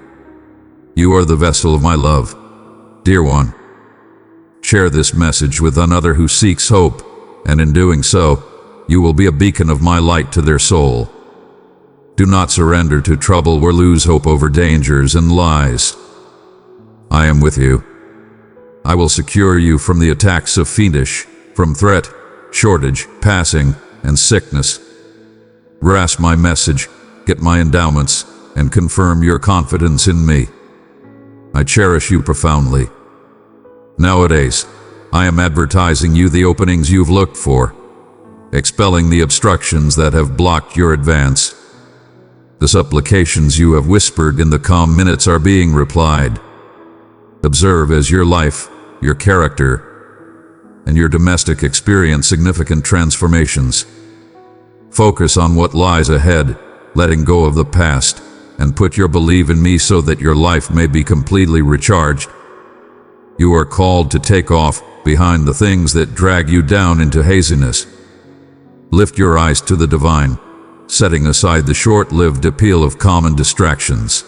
You are the vessel of my love, dear one. Share this message with another who seeks hope, and in doing so, you will be a beacon of my light to their soul. Do not surrender to trouble or lose hope over dangers and lies. I am with you. I will secure you from the attacks of fiendish, from threat, shortage, passing, and sickness. Grasp my message, get my endowments, and confirm your confidence in me. I cherish you profoundly. Nowadays, I am advertising you the openings you've looked for, expelling the obstructions that have blocked your advance. The supplications you have whispered in the calm minutes are being replied. Observe as your life, your character, and your domestic experience significant transformations. Focus on what lies ahead, letting go of the past, and put your belief in me so that your life may be completely recharged. You are called to take off behind the things that drag you down into haziness. Lift your eyes to the divine, setting aside the short-lived appeal of common distractions.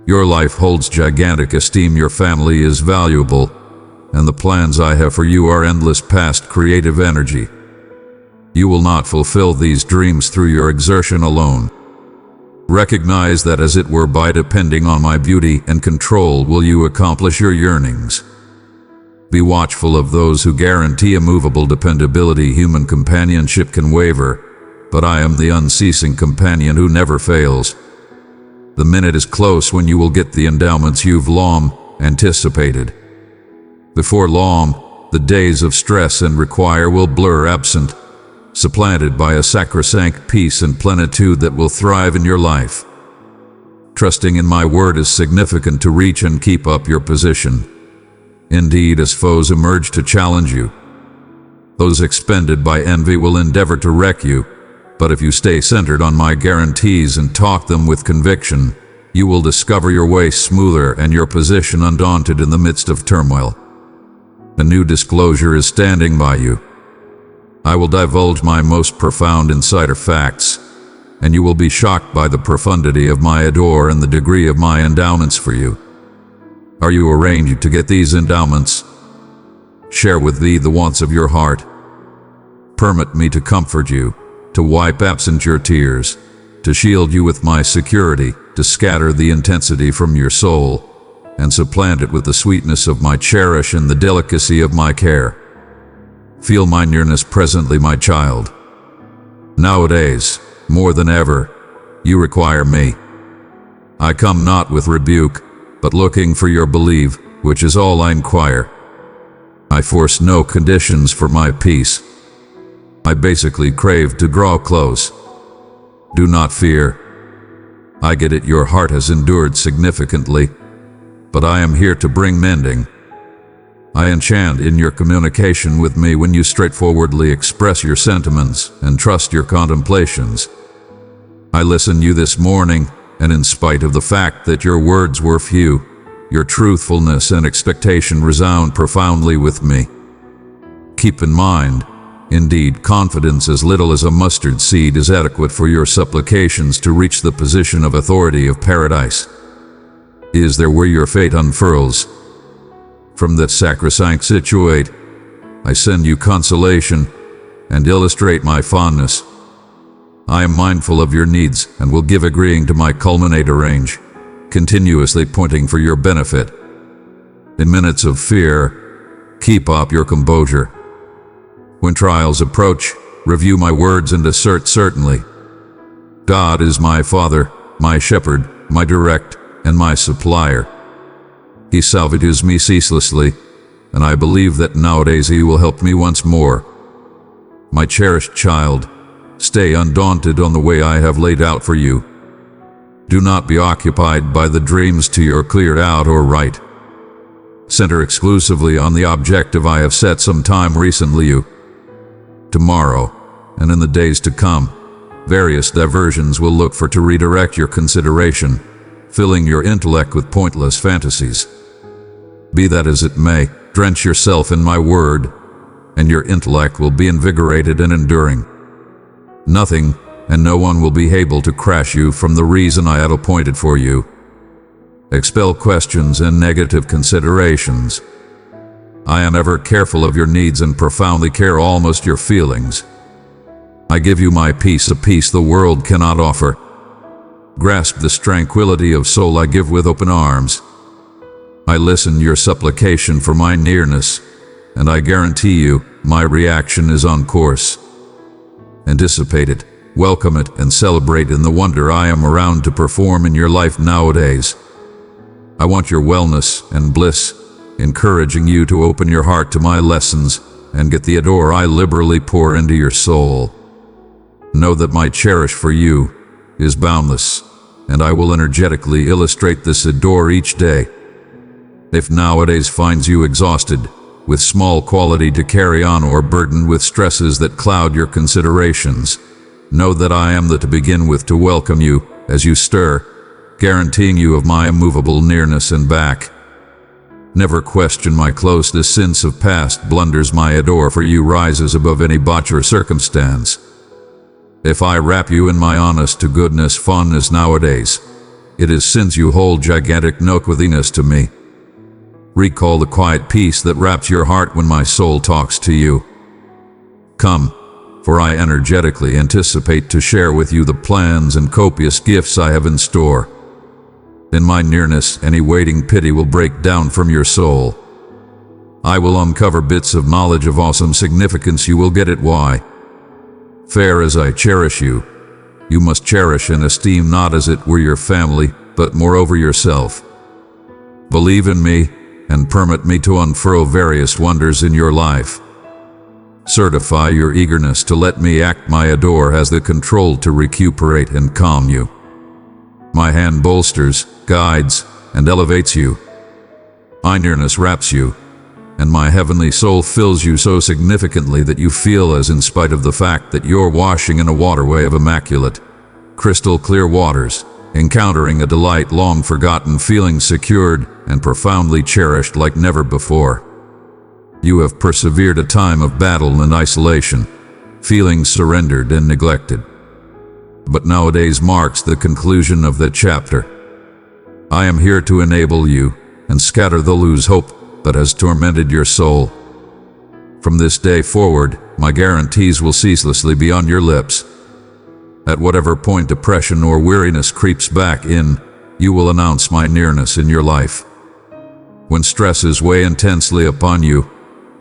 Your life holds gigantic esteem, your family is valuable, and the plans I have for you are endless past creative energy. You will not fulfill these dreams through your exertion alone. Recognize that as it were by depending on my beauty and control will you accomplish your yearnings. Be watchful of those who guarantee immovable dependability. Human companionship can waver, but I am the unceasing companion who never fails. The minute is close when you will get the endowments you've long anticipated. Before long, the days of stress and require will blur absent, supplanted by a sacrosanct peace and plenitude that will thrive in your life. Trusting in my word is significant to reach and keep up your position. Indeed, as foes emerge to challenge you, those expended by envy will endeavor to wreck you. But if you stay centered on my guarantees and talk them with conviction, you will discover your way smoother and your position undaunted in the midst of turmoil. A new disclosure is standing by you. I will divulge my most profound insider facts, and you will be shocked by the profundity of my adore and the degree of my endowments for you. Are you arranged to get these endowments? Share with thee the wants of your heart. Permit me to comfort you, to wipe absent your tears, to shield you with my security, to scatter the intensity from your soul, and supplant it with the sweetness of my cherish and the delicacy of my care. Feel my nearness presently, my child. Nowadays, more than ever, you require me. I come not with rebuke, but looking for your belief, which is all I inquire. I force no conditions for my peace. I basically crave to draw close. Do not fear. I get it, your heart has endured significantly, but I am here to bring mending. I enchant in your communication with me when you straightforwardly express your sentiments and trust your contemplations. I listened you this morning, and in spite of the fact that your words were few, your truthfulness and expectation resound profoundly with me. Keep in mind, indeed, confidence as little as a mustard seed is adequate for your supplications to reach the position of authority of paradise. Is there where your fate unfurls? From that sacrosanct situate, I send you consolation and illustrate my fondness. I am mindful of your needs and will give agreeing to my culminator range, continuously pointing for your benefit. In minutes of fear, keep up your composure. When trials approach, review my words and assert certainly, God is my Father, my Shepherd, my direct, and my supplier. He salvages me ceaselessly, and I believe that nowadays He will help me once more. My cherished child, stay undaunted on the way I have laid out for you. Do not be occupied by the dreams to your cleared out or right. Center exclusively on the objective I have set some time recently you. Tomorrow, and in the days to come, various diversions will look for to redirect your consideration, filling your intellect with pointless fantasies. Be that as it may, drench yourself in my word, and your intellect will be invigorated and enduring. Nothing and no one will be able to crash you from the reason I had appointed for you. Expel questions and negative considerations. I am ever careful of your needs and profoundly care almost your feelings. I give you my peace, a peace the world cannot offer. Grasp this tranquility of soul I give with open arms. I listen your supplication for my nearness, and I guarantee you my reaction is on course. Anticipate it, welcome it, and celebrate in the wonder I am around to perform in your life nowadays. I want your wellness and bliss, encouraging you to open your heart to my lessons and get the adore I liberally pour into your soul. Know that my cherish for you is boundless, and I will energetically illustrate this adore each day. If nowadays finds you exhausted, with small quality to carry on or burdened with stresses that cloud your considerations, know that I am the to begin with to welcome you as you stir, guaranteeing you of my immovable nearness and back. Never question my closeness, since of past blunders my adore for you rises above any botch or circumstance. If I wrap you in my honest to goodness fondness nowadays, it is since you hold gigantic noteworthiness to me. Recall the quiet peace that wraps your heart when my soul talks to you. Come, for I energetically anticipate to share with you the plans and copious gifts I have in store. In my nearness, any waiting pity will break down from your soul. I will uncover bits of knowledge of awesome significance. You will get it why. Fair as I cherish you, you must cherish and esteem not as it were your family, but moreover yourself. Believe in me, and permit me to unfurl various wonders in your life. Certify your eagerness to let me act. My adore has the control to recuperate and calm you. My hand bolsters, guides, and elevates you. My nearness wraps you, and my heavenly soul fills you so significantly that you feel as in spite of the fact that you're washing in a waterway of immaculate, crystal clear waters, encountering a delight long forgotten, feeling secured and profoundly cherished like never before. You have persevered a time of battle and isolation, feeling surrendered and neglected. But nowadays marks the conclusion of that chapter. I am here to enable you and scatter the loose hope that has tormented your soul. From this day forward, my guarantees will ceaselessly be on your lips. At whatever point depression or weariness creeps back in, you will announce my nearness in your life. When stresses weigh intensely upon you,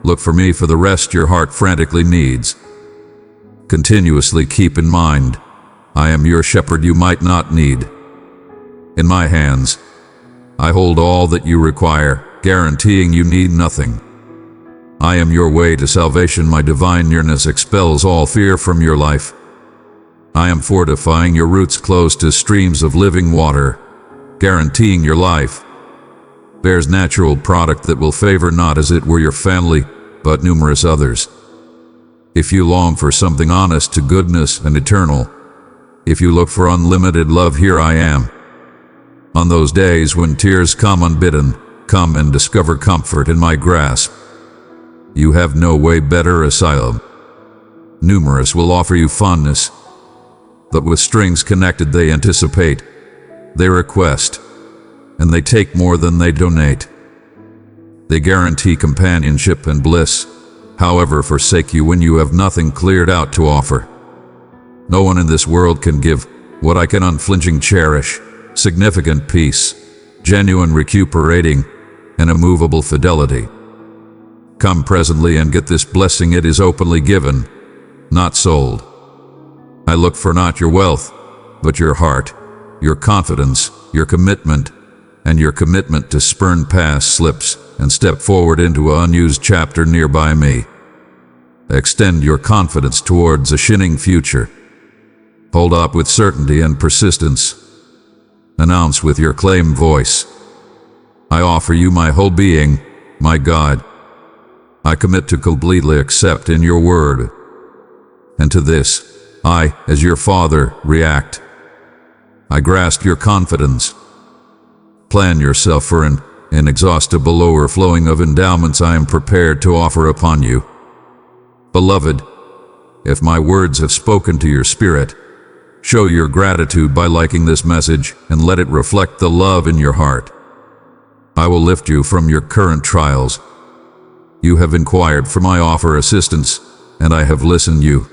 look for me for the rest your heart frantically needs. Continuously keep in mind, I am your shepherd you might not need. In my hands, I hold all that you require, guaranteeing you need nothing. I am your way to salvation. My divine nearness expels all fear from your life. I am fortifying your roots close to streams of living water, guaranteeing your life bears natural product that will favor not as it were your family, but numerous others. If you long for something honest to goodness and eternal, if you look for unlimited love, here I am. On those days when tears come unbidden, come and discover comfort in my grasp. You have no way better asylum. Numerous will offer you fondness, but with strings connected they anticipate, they request, and they take more than they donate. They guarantee companionship and bliss, however forsake you when you have nothing cleared out to offer. No one in this world can give what I can unflinching cherish, significant peace, genuine recuperating, and immovable fidelity. Come presently and get this blessing. It is openly given, not sold. I look for not your wealth, but your heart, your confidence, your commitment, and your commitment to spurn past slips and step forward into an unused chapter nearby me. Extend your confidence towards a shining future. Hold up with certainty and persistence. Announce with your claim voice, I offer you my whole being, my God. I commit to completely accept in your word. And to this, I, as your Father, react. I grasp your confidence. Plan yourself for an inexhaustible overflowing of endowments I am prepared to offer upon you. Beloved, if my words have spoken to your spirit, show your gratitude by liking this message and let it reflect the love in your heart. I will lift you from your current trials. You have inquired for my offer assistance, and I have listened you.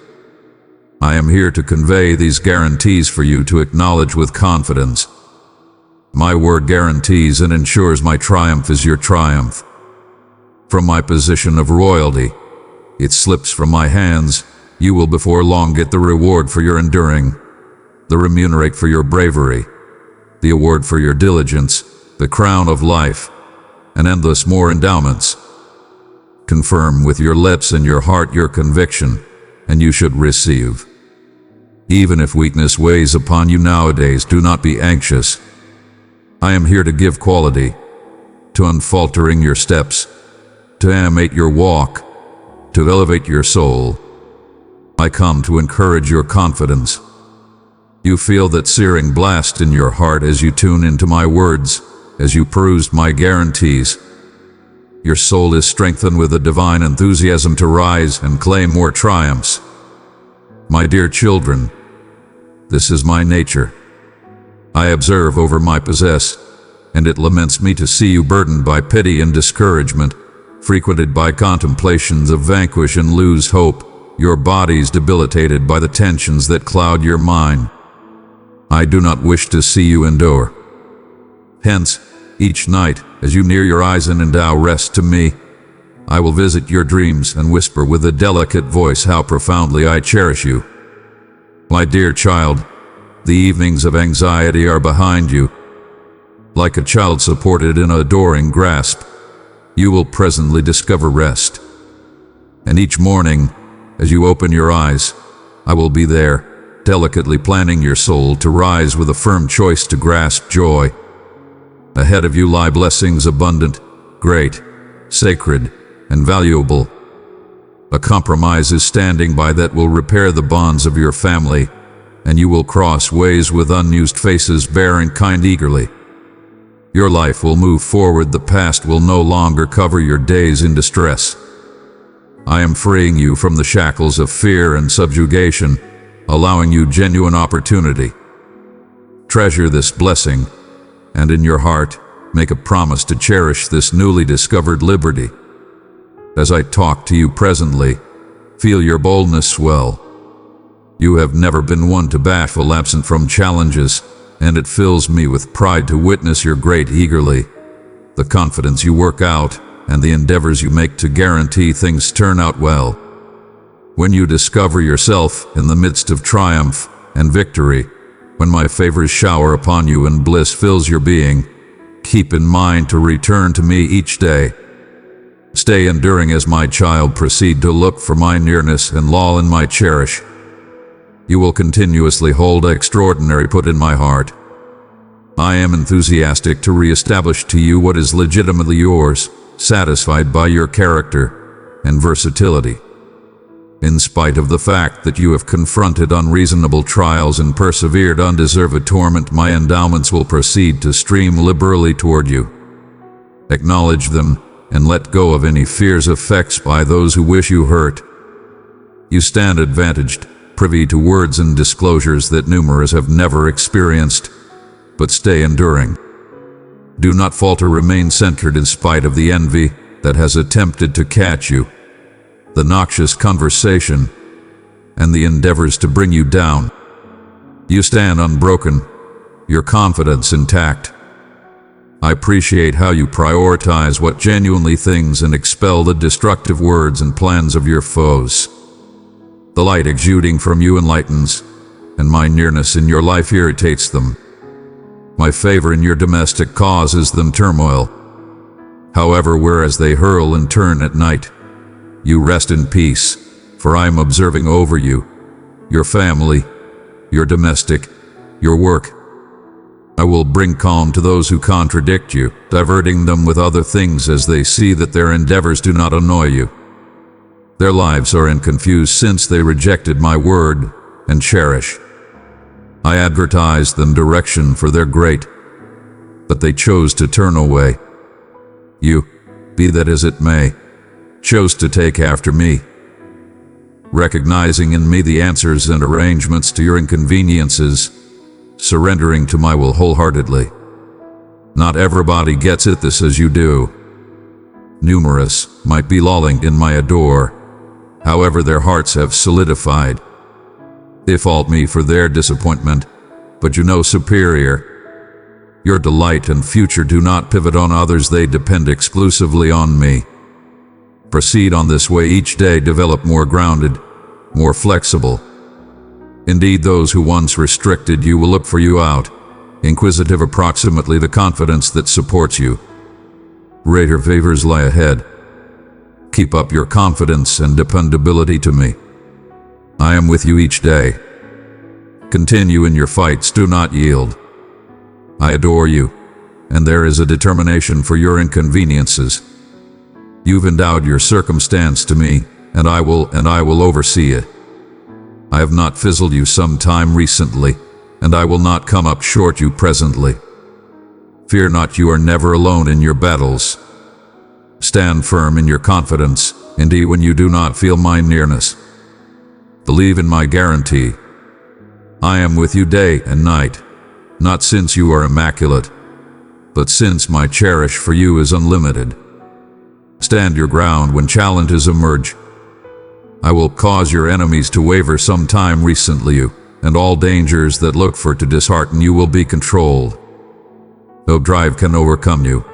I am here to convey these guarantees for you to acknowledge with confidence. My word guarantees and ensures my triumph is your triumph. From my position of royalty, it slips from my hands. You will before long get the reward for your enduring, the remunerate for your bravery, the award for your diligence, the crown of life, and endless more endowments. Confirm with your lips and your heart your conviction, and you should receive. Even if weakness weighs upon you nowadays, do not be anxious. I am here to give quality, to unfaltering your steps, to animate your walk, to elevate your soul. I come to encourage your confidence. You feel that searing blast in your heart as you tune into my words, as you peruse my guarantees. Your soul is strengthened with a divine enthusiasm to rise and claim more triumphs. My dear children, this is my nature. I observe over my possess, and it laments me to see you burdened by pity and discouragement, frequented by contemplations of vanquish and lose hope, your bodies debilitated by the tensions that cloud your mind. I do not wish to see you endure. Hence, each night, as you near your eyes and endow rest to me, I will visit your dreams and whisper with a delicate voice how profoundly I cherish you. My dear child, the evenings of anxiety are behind you. Like a child supported in an adoring grasp, you will presently discover rest. And each morning, as you open your eyes, I will be there, delicately planning your soul to rise with a firm choice to grasp joy. Ahead of you lie blessings abundant, great, sacred, and valuable. A compromise is standing by that will repair the bonds of your family, and you will cross ways with unused faces bearing kind eagerly. Your life will move forward. The past will no longer cover your days in distress. I am freeing you from the shackles of fear and subjugation, allowing you genuine opportunity. Treasure this blessing, and in your heart, make a promise to cherish this newly discovered liberty. As I talk to you presently, feel your boldness swell. You have never been one to bashful absent from challenges, and it fills me with pride to witness your great eagerly, the confidence you work out, and the endeavors you make to guarantee things turn out well. When you discover yourself in the midst of triumph and victory, when my favors shower upon you and bliss fills your being, keep in mind to return to me each day. Stay enduring as my child, proceed to look for my nearness and lull in my cherish. You will continuously hold extraordinary put in my heart. I am enthusiastic to re-establish to you what is legitimately yours, satisfied by your character and versatility. In spite of the fact that you have confronted unreasonable trials and persevered undeserved torment, my endowments will proceed to stream liberally toward you. Acknowledge them and let go of any fears effects by those who wish you hurt. You stand advantaged, privy to words and disclosures that numerous have never experienced, but stay enduring. Do not falter, remain centered in spite of the envy that has attempted to catch you, the noxious conversation, and the endeavors to bring you down. You stand unbroken, your confidence intact. I appreciate how you prioritize what genuinely things and expel the destructive words and plans of your foes. The light exuding from you enlightens, and my nearness in your life irritates them. My favor in your domestic causes them turmoil. However, whereas they hurl and turn at night, you rest in peace, for I am observing over you, your family, your domestic, your work. I will bring calm to those who contradict you, diverting them with other things as they see that their endeavors do not annoy you. Their lives are confused since they rejected my word and cherish. I advertised them direction for their great, but they chose to turn away. You, be that as it may, chose to take after me, recognizing in me the answers and arrangements to your inconveniences, surrendering to my will wholeheartedly. Not everybody gets it this as you do. Numerous might be lolling in my adore, however their hearts have solidified. They fault me for their disappointment, but you know superior. Your delight and future do not pivot on others, they depend exclusively on me. Proceed on this way each day, develop more grounded, more flexible. Indeed, those who once restricted you will look for you out, inquisitive approximately the confidence that supports you. Greater favors lie ahead. Keep up your confidence and dependability to me. I am with you each day. Continue in your fights, do not yield. I adore you, and there is a determination for your inconveniences. You've endowed your circumstance to me, and I will oversee it. I have not fizzled you some time recently, and I will not come up short you presently. Fear not, you are never alone in your battles. Stand firm in your confidence, indeed when you do not feel my nearness. Believe in my guarantee. I am with you day and night, not since you are immaculate, but since my cherish for you is unlimited. Stand your ground when challenges emerge. I will cause your enemies to waver some time recently you, and all dangers that look for to dishearten you will be controlled. No drive can overcome you.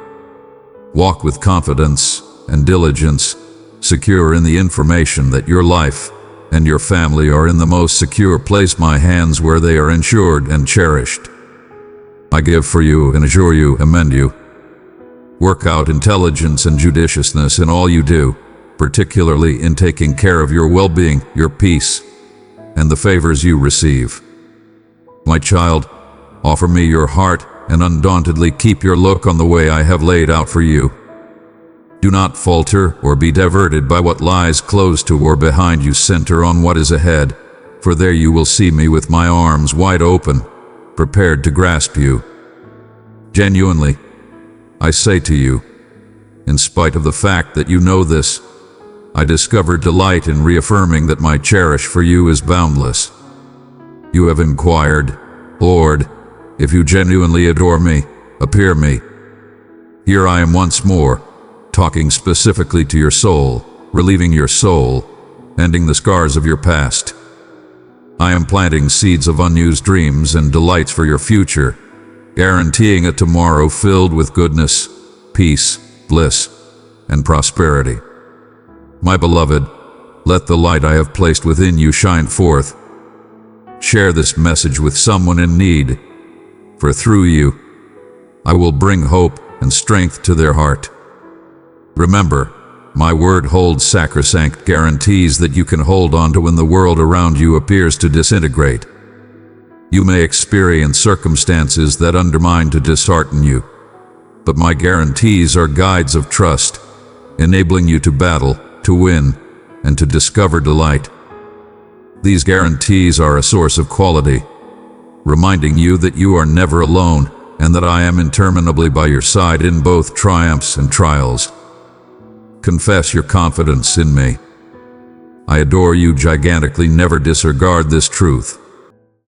Walk with confidence and diligence, secure in the information that your life and your family are in the most secure place, my hands where they are ensured and cherished. I give for you and assure you, amend you. Work out intelligence and judiciousness in all you do, particularly in taking care of your well-being, your peace, and the favors you receive. My child, offer me your heart and undauntedly keep your look on the way I have laid out for you. Do not falter or be diverted by what lies close to or behind you. Center on what is ahead, for there you will see me with my arms wide open, prepared to grasp you. Genuinely, I say to you, in spite of the fact that you know this, I discover delight in reaffirming that my cherish for you is boundless. You have inquired, Lord, if you genuinely adore me, appear me. Here I am once more, talking specifically to your soul, relieving your soul, ending the scars of your past. I am planting seeds of unused dreams and delights for your future, guaranteeing a tomorrow filled with goodness, peace, bliss, and prosperity. My beloved, let the light I have placed within you shine forth. Share this message with someone in need, for through you, I will bring hope and strength to their heart. Remember, my word holds sacrosanct guarantees that you can hold on to when the world around you appears to disintegrate. You may experience circumstances that undermine to dishearten you, but my guarantees are guides of trust, enabling you to battle, to win, and to discover delight. These guarantees are a source of quality, reminding you that you are never alone and that I am interminably by your side in both triumphs and trials. Confess your confidence in me. I adore you gigantically. Never disregard this truth.